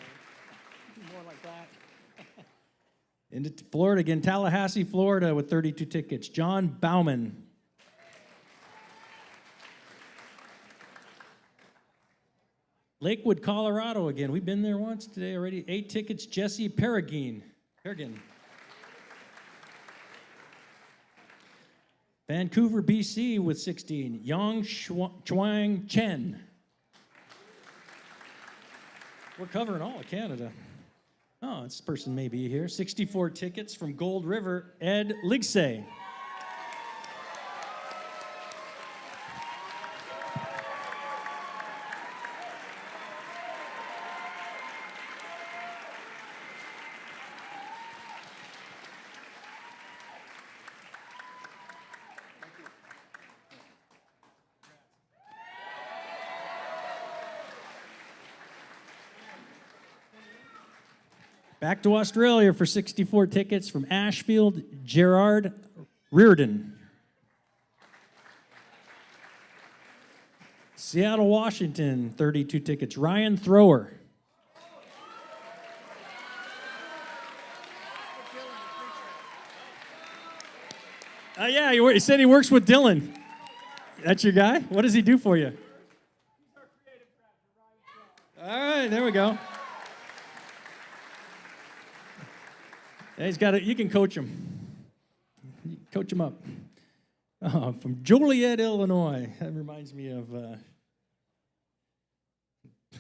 More like that. Into Florida again, Tallahassee, Florida with 32 tickets. John Bauman. Lakewood, Colorado again. We've been there once today already. 8 tickets, Jesse Peregrine. Vancouver, BC with 16, Yang Chuang Chen. We're covering all of Canada. Oh, this person may be here. 64 tickets from Gold River, Ed Ligsay. Back to Australia for 64 tickets from Ashfield, Gerard Reardon. Seattle, Washington, 32 tickets, Ryan Thrower. Yeah, he said he works with Dylan. That's your guy? What does he do for you? All right, there we go. Yeah, he's got it. You can coach him. Coach him up. From Joliet, Illinois. That reminds me of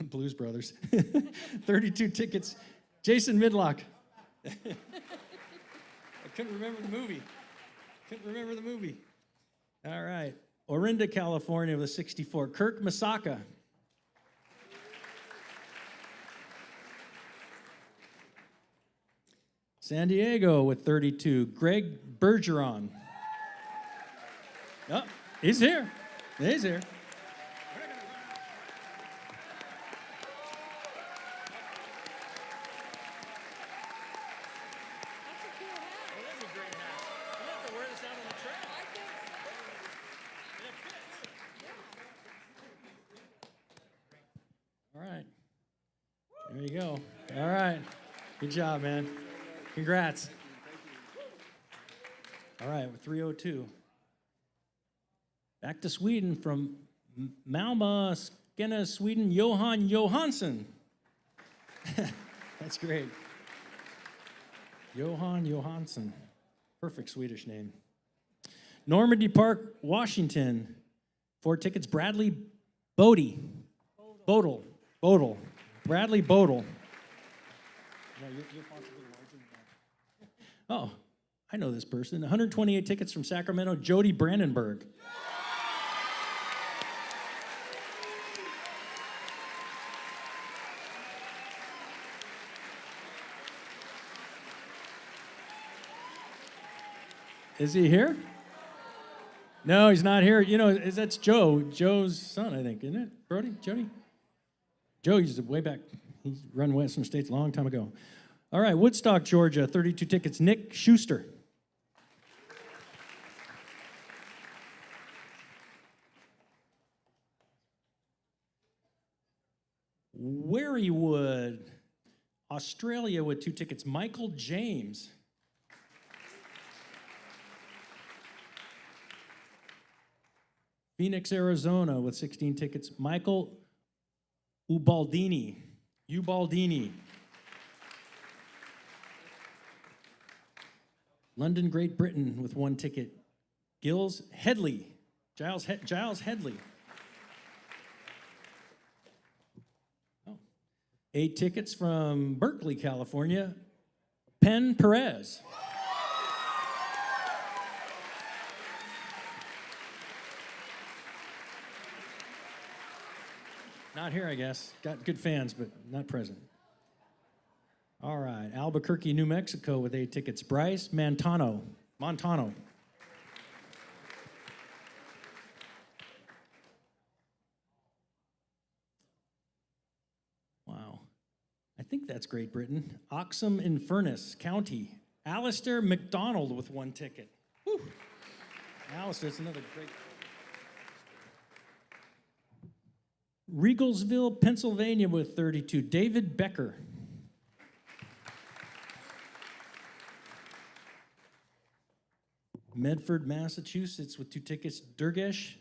Blues Brothers. 32 tickets. Jason Midlock. I couldn't remember the movie. All right. Orinda, California with 64. Kirk Masaka. San Diego with 32. Greg Bergeron. Oh, he's here. He's here. All right. There you go. All right. Good job, man. Congrats. All right, 302. Back to Sweden from Malmö, Skåne, Sweden, Johan Johansson. That's great. Johan Johansson. Perfect Swedish name. Normandy Park, Washington. 4 tickets, Bradley Bodie. Bodle. Bradley Bodle. Yeah, your font's a little larger than that. Oh, I know this person. 128 tickets from Sacramento, Jody Brandenburg. Is he here? No, he's not here. You know, that's Joe's son, I think, isn't it? Brody? Jody? Joe used to way back. He's run Western States a long time ago. All right, Woodstock, Georgia, 32 tickets. Nick Schuster. Wherrywood, Australia with 2 tickets. Michael James. Phoenix, Arizona with 16 tickets. Michael Ubaldini. London, Great Britain with 1 ticket. Giles Headley. Giles Headley. 8 tickets from Berkeley, California. Penn Perez. Not here, I guess. Got good fans, but not present. All right, Albuquerque, New Mexico with 8 tickets. Bryce Montano. Wow. I think that's Great Britain. Oxham in Furness County. Alistair McDonald with 1 ticket. Whew. Alistair's another great. Regalsville, Pennsylvania with 32. David Becker. Medford, Massachusetts, with 2 tickets, Durgesh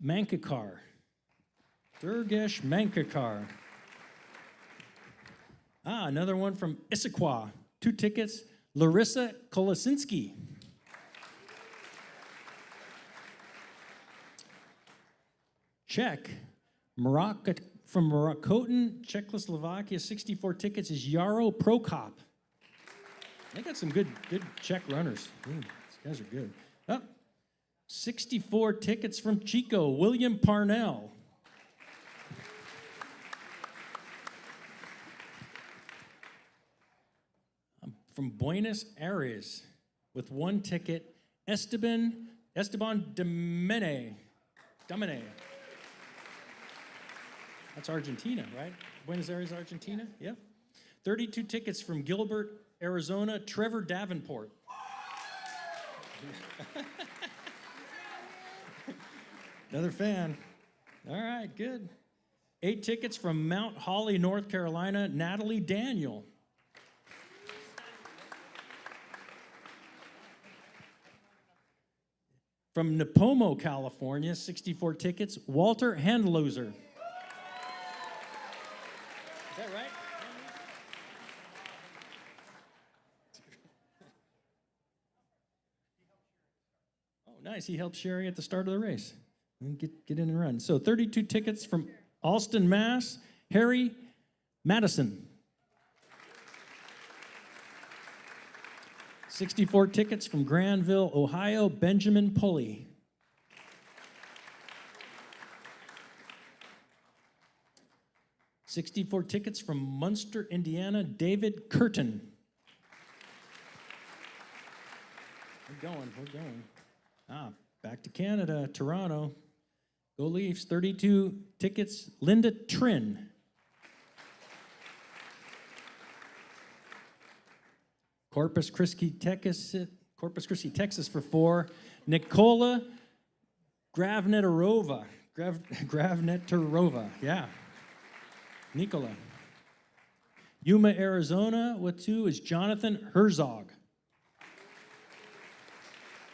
Mankakar. Durgesh Mankakar. Another one from Issaquah, 2 tickets, Larissa Kolosinski. Czech, from Morokotin, Czechoslovakia, 64 tickets is Jaro Prokop. They got some good Czech runners. These guys are good. 64 tickets from Chico, William Parnell. From Buenos Aires, with 1 ticket, Esteban Domene. That's Argentina, right? Buenos Aires, Argentina? Yep. 32 tickets from Gilbert, Arizona, Trevor Davenport. Another fan. All right, good. 8 tickets from Mount Holly, North Carolina, Natalie Daniel. From Nipomo, California, 64 tickets, Walter Handloser. Is that right? Oh, nice. He helped Sherry at the start of the race. And get in and run. So 32 tickets from Alston, Mass, Harry Madison. 64 tickets from Granville, Ohio, Benjamin Pulley. $64 tickets from Munster, Indiana, David Curtin. We're going. Back to Canada, Toronto. Go Leafs, 32 tickets, Linda Trin. Corpus Christi, Texas for 4. Nicola Gravnetarova. Gravnetarova, yeah. Nicola. Yuma, Arizona with 2 is Jonathan Herzog.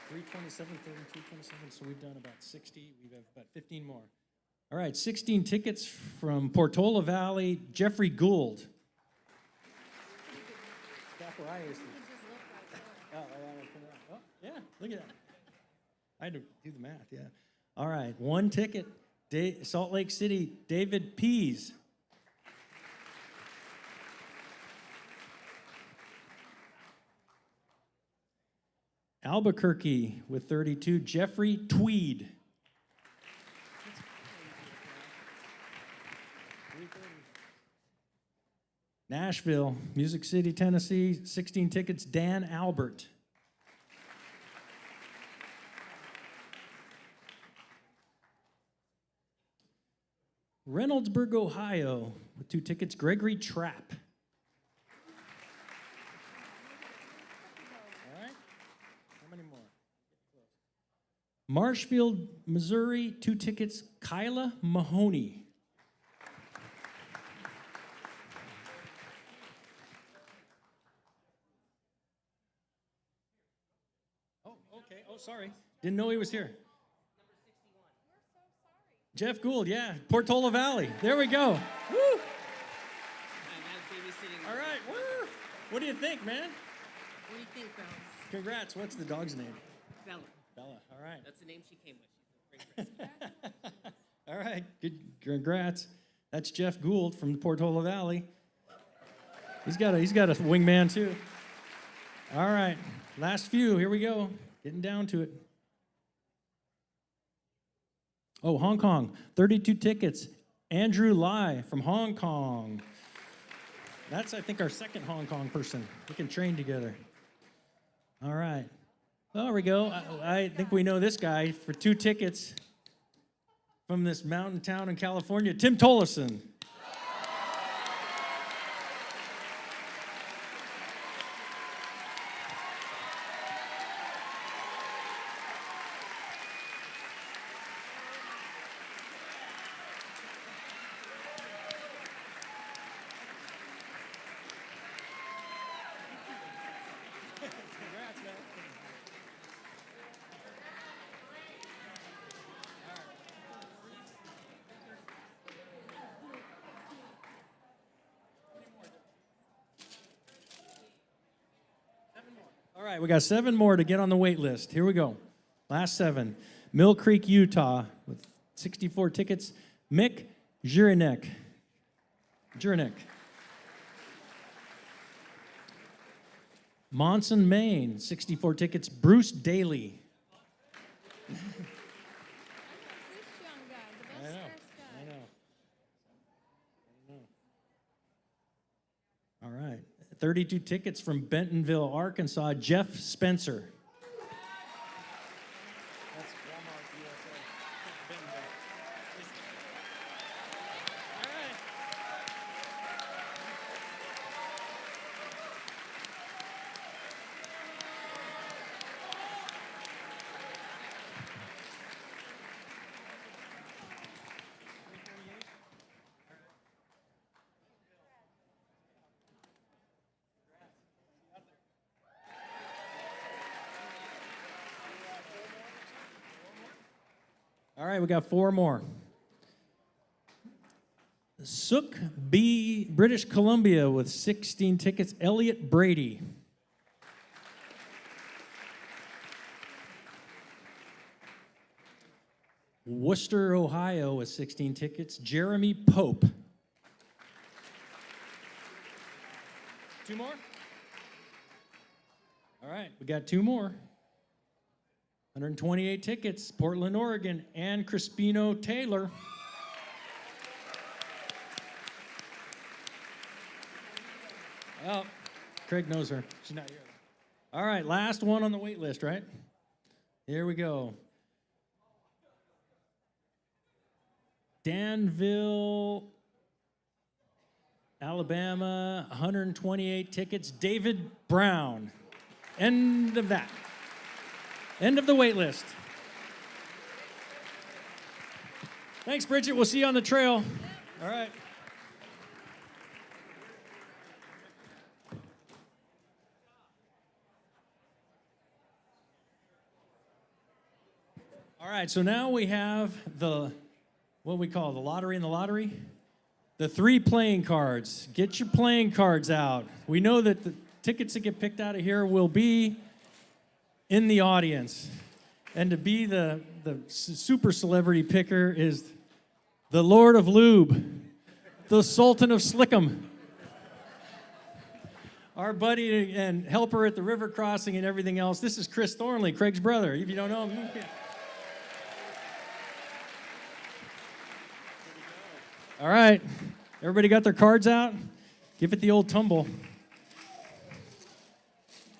327, 32, 27, so we've done about 60. We have about 15 more. All right, 16 tickets from Portola Valley, Jeffrey Gould. Oh, yeah, look at that. I had to do the math, yeah. All right, 1 ticket, Salt Lake City, David Pease. Albuquerque with 32, Jeffrey Tweed. Nashville, Music City, Tennessee, 16 tickets, Dan Albert. Reynoldsburg, Ohio, with 2 tickets, Gregory Trapp. All right, how many more? Marshfield, Missouri, 2 tickets, Kyla Mahoney. Sorry. Didn't know he was here. Jeff Gould, yeah. Portola Valley. There we go. Woo! All right. Woo! What do you think, man? What do you think, Bells? Congrats. What's the dog's name? Bella. Bella. All right. That's the name she came with. She's a great rescue. All right. Good. Congrats. That's Jeff Gould from the Portola Valley. He's got a wingman too. All right. Last few. Here we go. Getting down to it. Oh, Hong Kong, 32 tickets. Andrew Lai from Hong Kong. That's, I think, our second Hong Kong person. We can train together. All right. Well, there we go. I think we know this guy for 2 tickets from this mountain town in California, Tim Tollison. All right, we got 7 more to get on the wait list. Here we go. Last 7. Mill Creek, Utah, with 64 tickets. Mick Jurinek. Monson, Maine, 64 tickets. Bruce Daly. I know. All right. 32 tickets from Bentonville, Arkansas. Jeff Spencer. All right, we got 4 more. Sook B, British Columbia, with 16 tickets. Elliot Brady. Worcester, Ohio, with 16 tickets. Jeremy Pope. 2 more? All right, we got 2 more. 128 tickets, Portland, Oregon, Ann Crispino Taylor. Oh, Craig knows her. She's not here. All right, last one on the wait list, right? Here we go. Danville, Alabama, 128 tickets, David Brown. End of that. End of the wait list. Thanks, Bridget. We'll see you on the trail. All right. All right, so now we have what we call the lottery in the lottery. The 3 playing cards. Get your playing cards out. We know that the tickets that get picked out of here will be in the audience. And to be the super celebrity picker is the Lord of Lube, the Sultan of Slickum, our buddy and helper at the river crossing and everything else. This is Chris Thornley, Craig's brother. If you don't know him, you can. All right, everybody got their cards out? Give it the old tumble.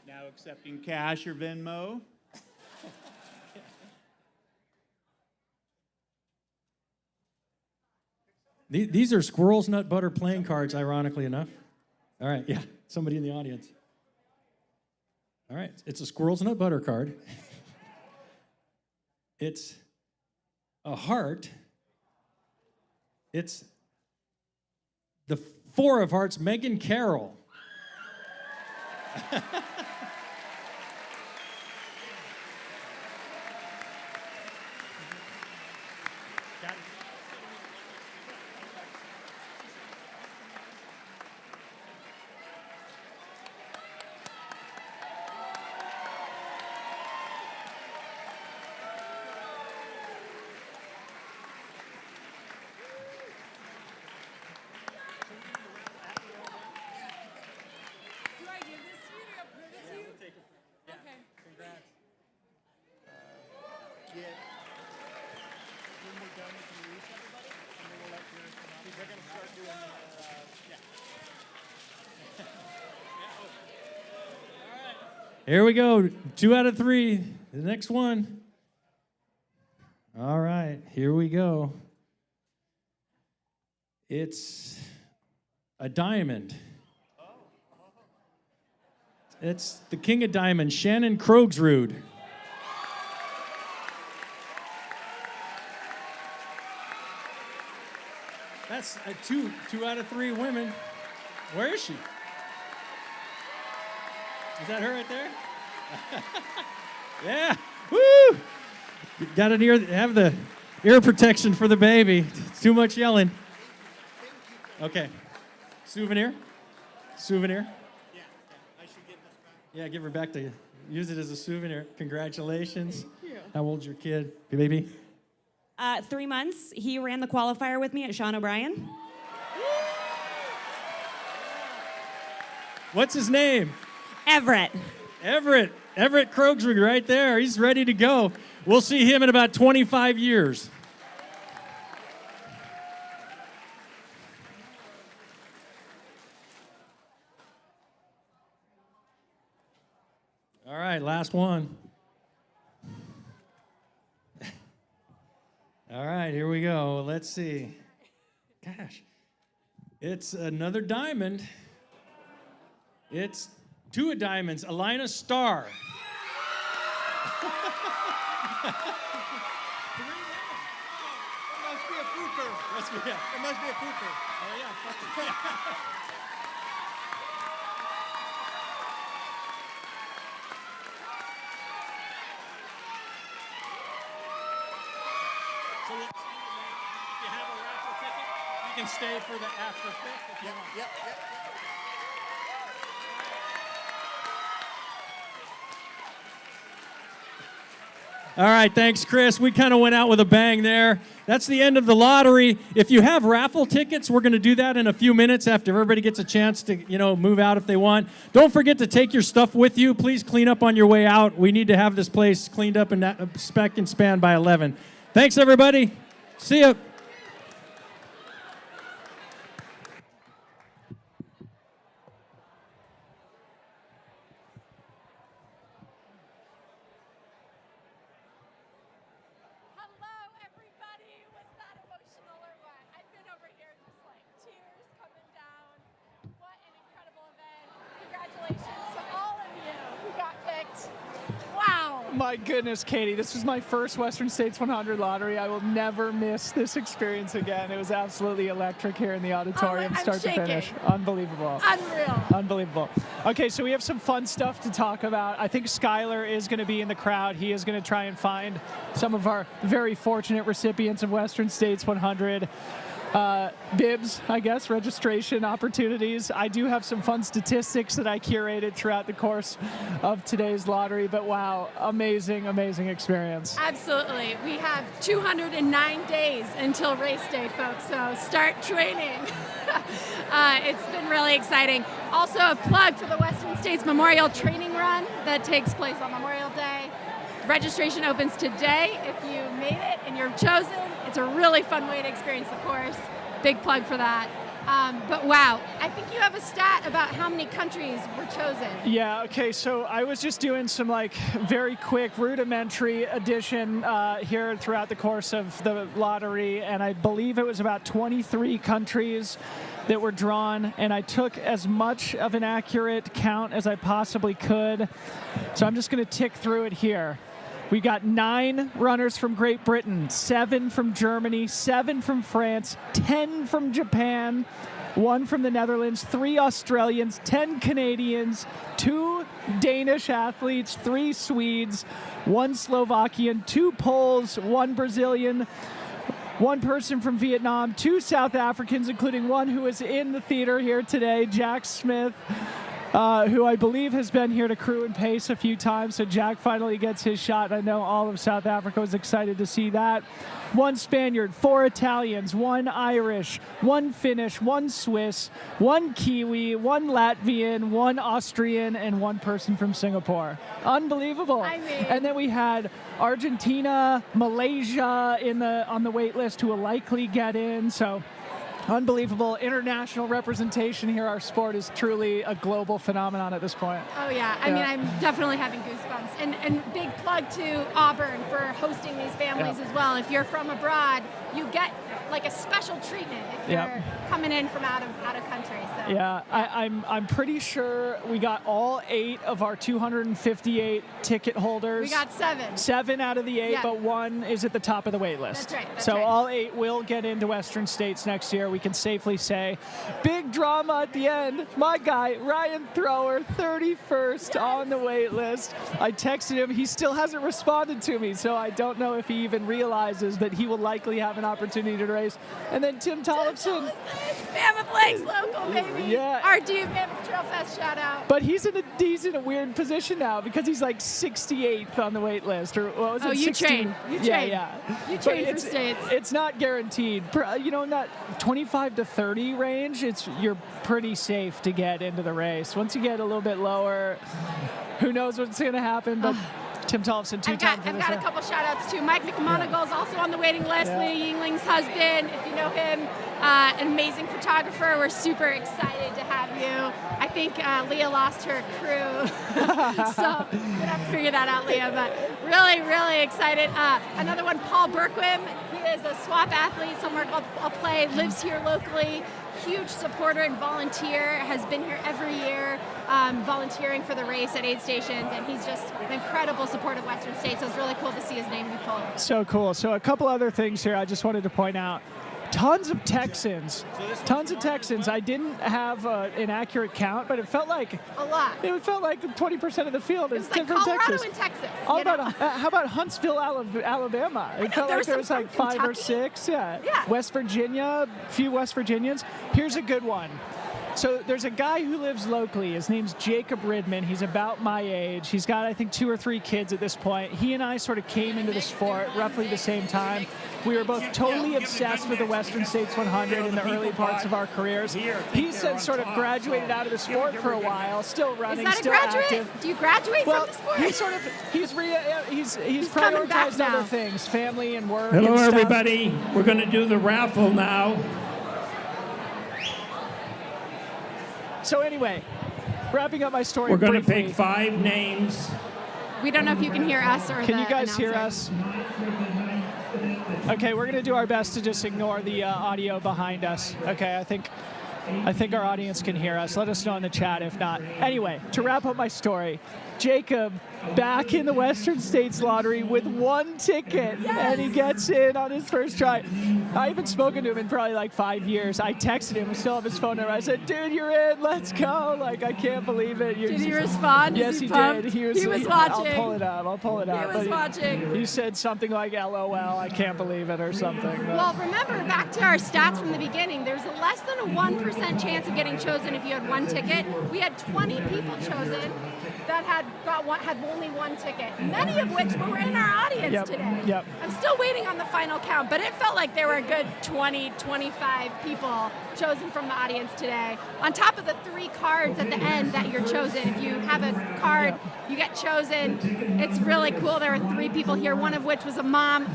Now accepting cash or Venmo. These are Squirrels Nut Butter playing cards, ironically enough. All right, yeah, somebody in the audience. All right, it's a Squirrels Nut Butter card. It's a heart. It's the 4 of hearts, Megan Carroll. Here we go, 2 out of 3. The next one. All right, here we go. It's a diamond. It's the King of Diamonds, Shannon Krogsrud. That's a 2 out of 3 women. Where is she? Is that her right there? Yeah. Woo! Got to have the ear protection for the baby. It's too much yelling. Okay. Souvenir? Souvenir? Yeah, I should give this back. Yeah, give her back to you. Use it as a souvenir. Congratulations. Thank you. How old's your kid, baby? 3 months. He ran the qualifier with me at Sean O'Brien. What's his name? Everett. Everett Krogsrud right there. He's ready to go. We'll see him in about 25 years. All right, last one. All right, here we go. Let's see. Gosh, it's another diamond. It's 2 diamonds. Alina Starr. It must be a fluker. It must be a fluker. Oh, yeah. So if you have a raffle ticket, you can stay for the after pick if you want. Yep. All right, thanks, Chris. We kind of went out with a bang there. That's the end of the lottery. If you have raffle tickets, we're going to do that in a few minutes after everybody gets a chance to, move out if they want. Don't forget to take your stuff with you. Please clean up on your way out. We need to have this place cleaned up and spec and span by 11. Thanks, everybody. See ya. My goodness, Katie, this was my first Western States 100 lottery. I will never miss this experience again. It was absolutely electric here in the auditorium, start to finish. Unbelievable. Unreal. Unbelievable. Okay, so we have some fun stuff to talk about. I think Skylar is going to be in the crowd. He is going to try and find some of our very fortunate recipients of Western States 100. Bibs, I guess, registration opportunities. I do have some fun statistics that I curated throughout the course of today's lottery, but wow, amazing, amazing experience. Absolutely. We have 209 days until race day, folks, so start training. It's been really exciting. Also, a plug for the Western States Memorial Training Run that takes place on Memorial Day. Registration opens today if you made it and you're chosen. It's a really fun way to experience the course. Big plug for that. But wow, I think you have a stat about how many countries were chosen. Yeah, okay, so I was just doing some very quick rudimentary addition here throughout the course of the lottery, and I believe it was about 23 countries that were drawn, and I took as much of an accurate count as I possibly could. So I'm just gonna tick through it here. We got 9 runners from Great Britain, 7 from Germany, 7 from France, 10 from Japan, 1 from the Netherlands, 3 Australians, 10 Canadians, 2 Danish athletes, 3 Swedes, 1 Slovakian, 2 Poles, 1 Brazilian, 1 person from Vietnam, 2 South Africans, including 1 who is in the theater here today, Jack Smith, who I believe has been here to crew and pace a few times. So Jack finally gets his shot. I know all of South Africa was excited to see that. 1 Spaniard, 4 Italians, 1 Irish, 1 Finnish, 1 Swiss, 1 Kiwi, 1 Latvian, 1 Austrian, and 1 person from Singapore. Unbelievable. And then we had Argentina, Malaysia on the wait list who will likely get in. So unbelievable international representation here. Our sport is truly a global phenomenon at this point. Oh yeah, I mean, I'm definitely having goosebumps. And big plug to Auburn for hosting these families as well. If you're from abroad, you get a special treatment if you're coming in from out of country. So. Yeah, I'm pretty sure we got all 8 of our 258 ticket holders. We got 7. 7 out of the 8, but 1 is at the top of the wait list. That's right. So all 8 will get into Western States next year. We can safely say. Big drama at the end. My guy, Ryan Thrower, 31st on the wait list. I texted him. He still hasn't responded to me, so I don't know if he even realizes that he will likely have an opportunity to race. And then Tim Tollefson. Mammoth Lakes local, baby. Yeah. RD Mammoth Trail Fest shout out. But he's in a weird position now because he's like 68th on the wait list, or what was it? Oh, you 16? train. You yeah, train. yeah. You But train for it's, states. It's not guaranteed. You know, in that 25 to 30 range, you're pretty safe to get into the race. Once you get a little bit lower, who knows what's going to happen? But Tim Tollefson, two-time I've got a couple shout outs too. Mike McMonagle is also on the waiting list. Yeah. Leah Yingling's husband, if you know him, an amazing photographer. We're super excited to have you. I think Leah lost her crew, so we're gonna have to figure that out, Leah. But really, really excited. Another one, Paul Berquim. He is a swap athlete somewhere called I'll Play. Lives here locally. Huge supporter and volunteer. Has been here every year, volunteering for the race at aid stations, and he's just an incredible support of Western States. So it's really cool to see his name be pulled. So cool. So a couple other things here I just wanted to point out. Tons of Texans. I didn't have an accurate count, but it felt like a lot. It felt like 20% of the field is Like from Colorado Texas. and Texas. How you know? about how about Huntsville, Alabama? It felt like there was like 5 or 6. Yeah. West Virginia, a few West Virginians. Here's a good one. So there's a guy who lives locally. His name's Jacob Ridman. He's about my age. He's got, I think, 2 or 3 kids at this point. He and I sort of came into the sport roughly the same time. We were both totally obsessed with the Western States 100 in the early parts of our careers. He said sort of graduated out of the sport for a while, still running, Is that still a graduate? active. Do you graduate Well, from the sport? he's coming back prioritized now. other things, family and work. Hello, and stuff. everybody. We're going to do the raffle now. So anyway, wrapping up my story We're going to briefly. pick 5 names. We don't know if you can hear us or Can the you guys hear announcer. us? Okay, we're going to do our best to just ignore the audio behind us. Okay, I think our audience can hear us. Let us know in the chat if not. Anyway, to wrap up my story, Jacob back in the Western States Lottery with 1 ticket, and he gets in on his first try. I haven't spoken to him in probably like 5 years. I texted him, I still have his phone number. I said, dude, you're in, let's go. Like, I can't believe it. Did he respond? Yes, Was he he pumped? did. He was watching. I'll pull it up. He was watching. He said something like, LOL, I can't believe it, or something. But Well, remember, back to our stats from the beginning, there's a less than a 1% chance of getting chosen if you had 1 ticket. We had 20 people chosen that had only 1 ticket, many of which were in our audience Yep, today. yep. I'm still waiting on the final count, but it felt like there were a good 20, 25 people chosen from the audience today. On top of the 3 cards at the end that you're chosen. If you have a card, you get chosen. It's really cool. There were 3 people here, one of which was a mom,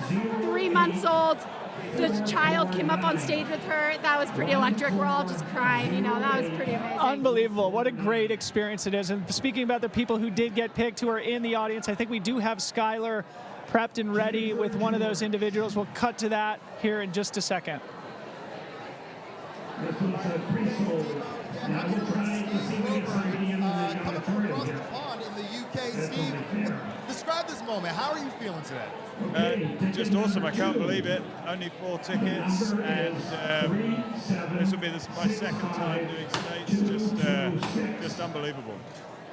3 months old. The child came up on stage with her. That was pretty electric. We're all just crying, that was pretty amazing. Unbelievable. What a great experience it is. And speaking about the people who did get picked who are in the audience, I think we do have Skylar prepped and ready with one of those individuals. We'll cut to that here in just a second. Coming from across the pond in the UK, Steve, describe this moment. How are you feeling today? Just awesome. I can't believe it. Only 4 tickets, and this will be my second time doing states. Just unbelievable.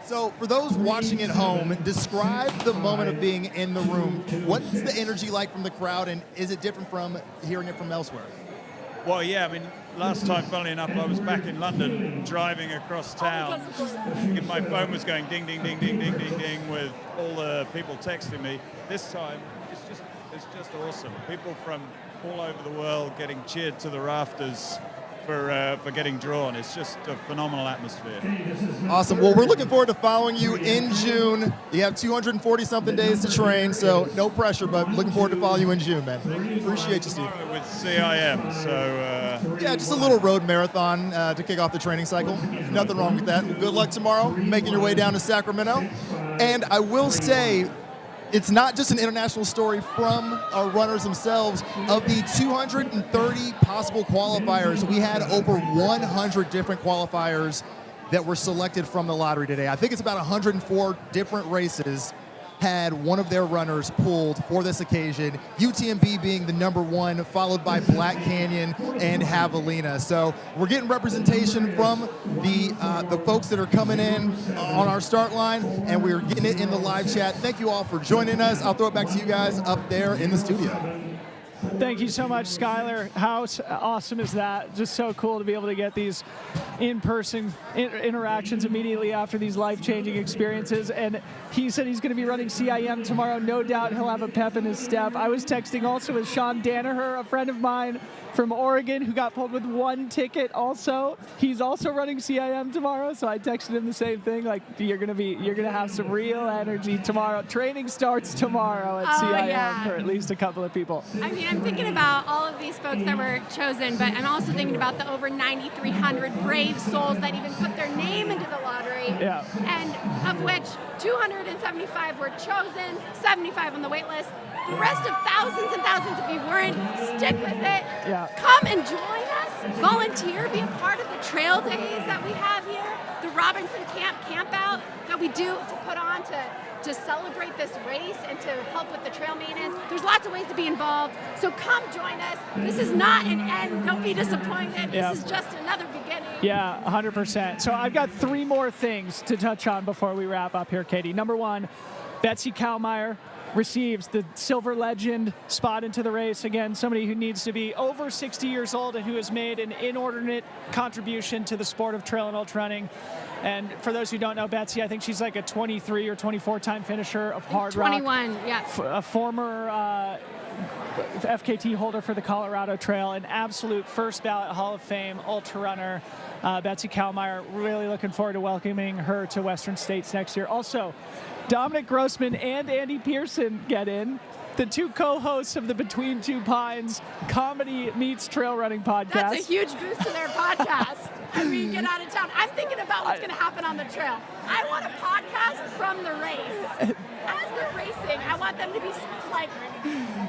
So, for those watching at home, describe the moment of being in the room. What's the energy like from the crowd, and is it different from hearing it from elsewhere? Well, yeah, I mean, last time, funnily enough, I was back in London driving across town. And my phone was going ding, ding, ding, ding, ding, ding, ding with all the people texting me. This time, it's just awesome. People from all over the world getting cheered to the rafters for getting drawn. It's just a phenomenal atmosphere. Awesome. Well, we're looking forward to following you in June. You have 240-something days to train, so no pressure, but looking forward to following you in June, man. Appreciate you, Steve. With CIM, so... Yeah, just a little road marathon to kick off the training cycle. Nothing wrong with that. Good luck tomorrow, making your way down to Sacramento. And I will say, it's not just an international story from our runners themselves. Of the 230 possible qualifiers, we had over 100 different qualifiers that were selected from the lottery today. I think it's about 104 different races had one of their runners pulled for this occasion, UTMB being the #1, followed by Black Canyon and Javelina. So we're getting representation from the folks that are coming in on our start line, and we're getting it in the live chat. Thank you all for joining us. I'll throw it back to you guys up there in the studio. Thank you so much, Skylar. How awesome is that? Just so cool to be able to get these in-person interactions immediately after these life-changing experiences. And he said he's going to be running CIM tomorrow. No doubt he'll have a pep in his step. I was texting also with Sean Danaher, a friend of mine from Oregon who got pulled with 1 ticket also. He's also running CIM tomorrow, so I texted him the same thing, like, you're gonna have some real energy tomorrow. Training starts tomorrow at CIM for at least a couple of people. I mean, I'm thinking about all of these folks that were chosen, but I'm also thinking about the over 9,300 brave souls that even put their name into the lottery, and of which 275 were chosen, 75 on the wait list. The rest of thousands and thousands, if you weren't, stick with it. Come and join us. Volunteer, be a part of the trail days that we have here. The Robinson Camp out that we do to put on to celebrate this race and to help with the trail maintenance. There's lots of ways to be involved. So come join us. This is not an end. Don't be disappointed. This is just another beginning. Yeah, 100%. So I've got 3 more things to touch on before we wrap up here, Katie. Number 1, Betsy Kallmeyer receives the Silver Legend spot into the race. Again, somebody who needs to be over 60 years old and who has made an inordinate contribution to the sport of trail and ultra running. And for those who don't know Betsy, I think she's like a 23 or 24-time finisher of Hard Rock. 21, yeah. A former FKT holder for the Colorado Trail, an absolute first ballot Hall of Fame ultra runner. Betsy Kallmeyer, really looking forward to welcoming her to Western States next year. Also, Dominic Grossman and Andy Pearson get in, the 2 co-hosts of the Between Two Pines comedy meets trail running podcast. That's a huge boost to their podcast. I mean, get out of town. I'm thinking about what's going to happen on the trail. I want a podcast from the race. As they're racing, I want them to be like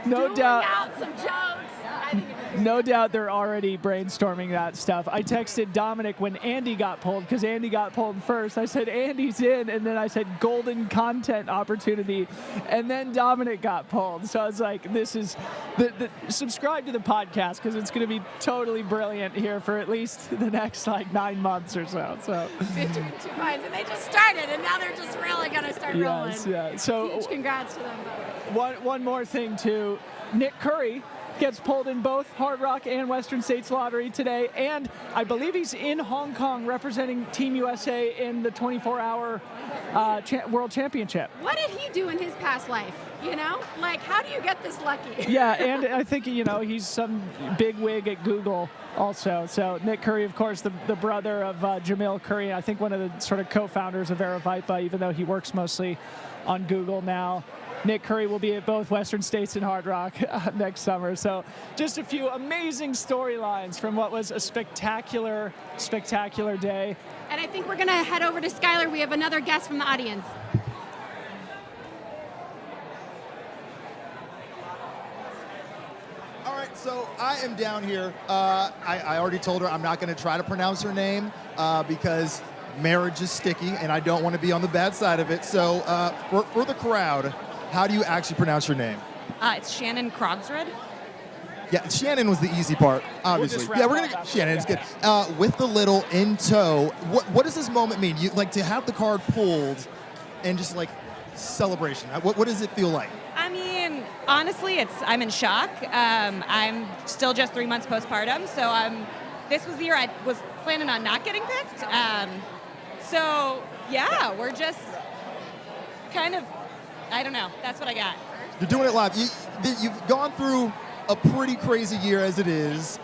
No doubt. out some jokes. I think No doubt they're already brainstorming that stuff. I texted Dominic when Andy got pulled, because Andy got pulled first. I said, Andy's in, and then I said, golden content opportunity, and then Dominic got pulled. So I was like, this is, subscribe to the podcast, because it's going to be totally brilliant here for at least the next, 9 months or so. So Between Two Pines, and they just started, and now they're just really going to start rolling. Yeah. So huge congrats to them both. One more thing, too. Nick Curry gets pulled in both Hard Rock and Western States Lottery today, and I believe he's in Hong Kong representing Team USA in the 24-hour World Championship. What did he do in his past life? You know, how do you get this lucky? Yeah, and I think, he's some big wig at Google also. So Nick Curry, of course, the brother of Jamil Curry, I think one of the sort of co-founders of Aravaipa, even though he works mostly on Google now. Nick Curry will be at both Western States and Hard Rock next summer. So just a few amazing storylines from what was a spectacular, spectacular day. And I think we're going to head over to Skylar. We have another guest from the audience. All right, so I am down here. I already told her I'm not going to try to pronounce her name because marriage is sticky, and I don't want to be on the bad side of it. So for the crowd, how do you actually pronounce your name? It's Shannon Krogsrud. Yeah, Shannon was the easy part, obviously. We're We're gonna Shannon. It's good. With the little in tow, what does this moment mean? You to have the card pulled, and just celebration. What does it feel like? I mean, honestly, I'm in shock. I'm still just 3 months postpartum, so this was the year I was planning on not getting picked. So yeah, we're just kind of, I don't know. That's what I got. You're doing it live. You've gone through a pretty crazy year as it is.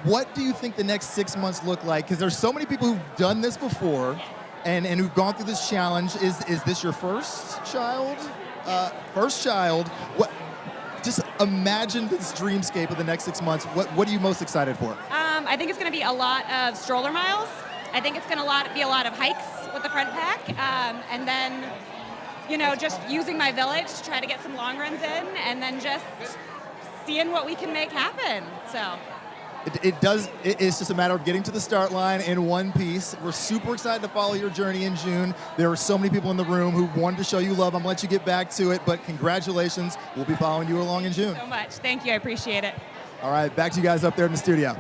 What do you think the next 6 months look like? Because there's so many people who've done this before and who've gone through this challenge. Is this your first child? First child. Just imagine this dreamscape of the next 6 months. What are you most excited for? I think it's going to be a lot of stroller miles. I think it's going to be a lot of hikes with the front pack. And then, just using my village to try to get some long runs in, and then just seeing what we can make happen. So It's just a matter of getting to the start line in one piece. We're super excited to follow your journey in June. There were so many people in the room who wanted to show you love. I'm going to let you get back to it, but congratulations. We'll be following you along in June. so much. Thank you. I appreciate it. All right, back to you guys up there in the studio.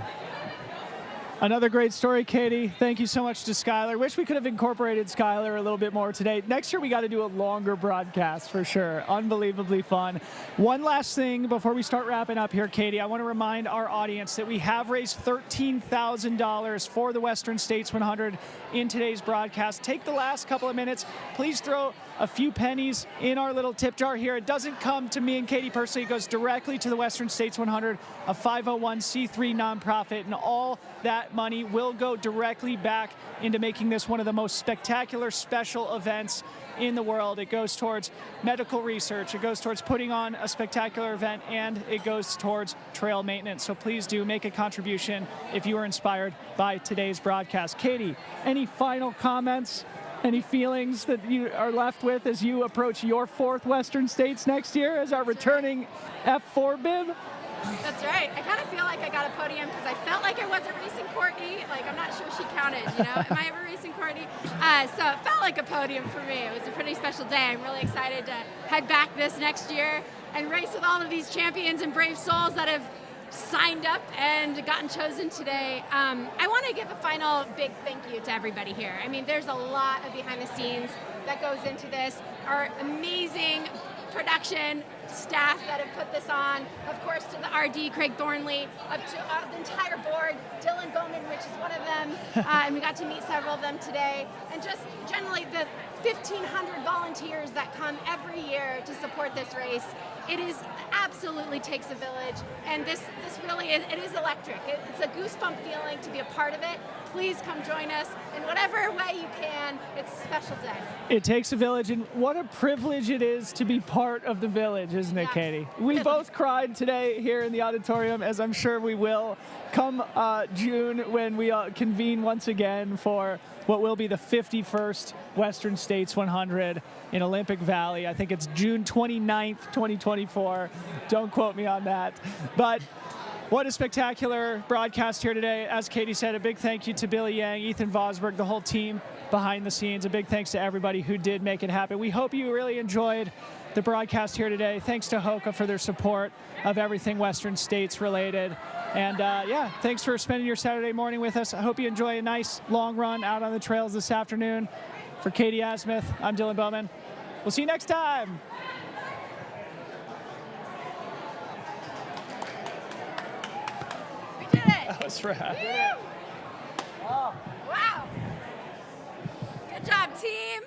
Another great story, Katie. Thank you so much to Skylar. Wish we could have incorporated Skylar a little bit more today. Next year, we got to do a longer broadcast for sure. Unbelievably fun. One last thing before we start wrapping up here, Katie. I want to remind our audience that we have raised $13,000 for the Western States 100 in today's broadcast. Take the last couple of minutes. Please throw a few pennies in our little tip jar here. It doesn't come to me and Katie personally. It goes directly to the Western States 100, a 501c3 nonprofit, and all that money will go directly back into making this one of the most spectacular special events in the world. It goes towards medical research, it goes towards putting on a spectacular event, and it goes towards trail maintenance. So please do make a contribution if you are inspired by today's broadcast. Katie, any final comments? Any feelings that you are left with as you approach your 4th Western States next year as our returning F4 bib? That's right. I kind of feel like I got a podium because I felt like I wasn't racing Courtney. Like, I'm not sure she counted, you know? Am I ever racing Courtney? So it felt like a podium for me. It was a pretty special day. I'm really excited to head back this next year and race with all of these champions and brave souls that have signed up and gotten chosen today. I want to give a final big thank you to everybody here. I mean, there's a lot of behind the scenes that goes into this. Our amazing production staff that have put this on, of course to the RD, Craig Thornley, up to the entire board, Dylan Bowman, which is one of them, and we got to meet several of them today, and just generally the 1,500 volunteers that come every year to support this race. It is absolutely takes a village, and this really is, it is electric. It's a goosebump feeling to be a part of it. Please come join us in whatever way you can. It's a special day. It takes a village, and what a privilege it is to be part of the village, isn't it, Katie? We both cried today here in the auditorium, as I'm sure we will come June when we convene once again for what will be the 51st Western States 100 in Olympic Valley. I think it's June 29th, 2024. Don't quote me on that. But what a spectacular broadcast here today. As Katie said, a big thank you to Billy Yang, Ethan Vosberg, the whole team behind the scenes. A big thanks to everybody who did make it happen. We hope you really enjoyed the broadcast here today. Thanks to Hoka for their support of everything Western States related. And yeah, thanks for spending your Saturday morning with us. I hope you enjoy a nice long run out on the trails this afternoon. For Katie Asmuth, I'm Dylan Bowman. We'll see you next time. We did it. That was rad. Oh. Wow. Good job, team.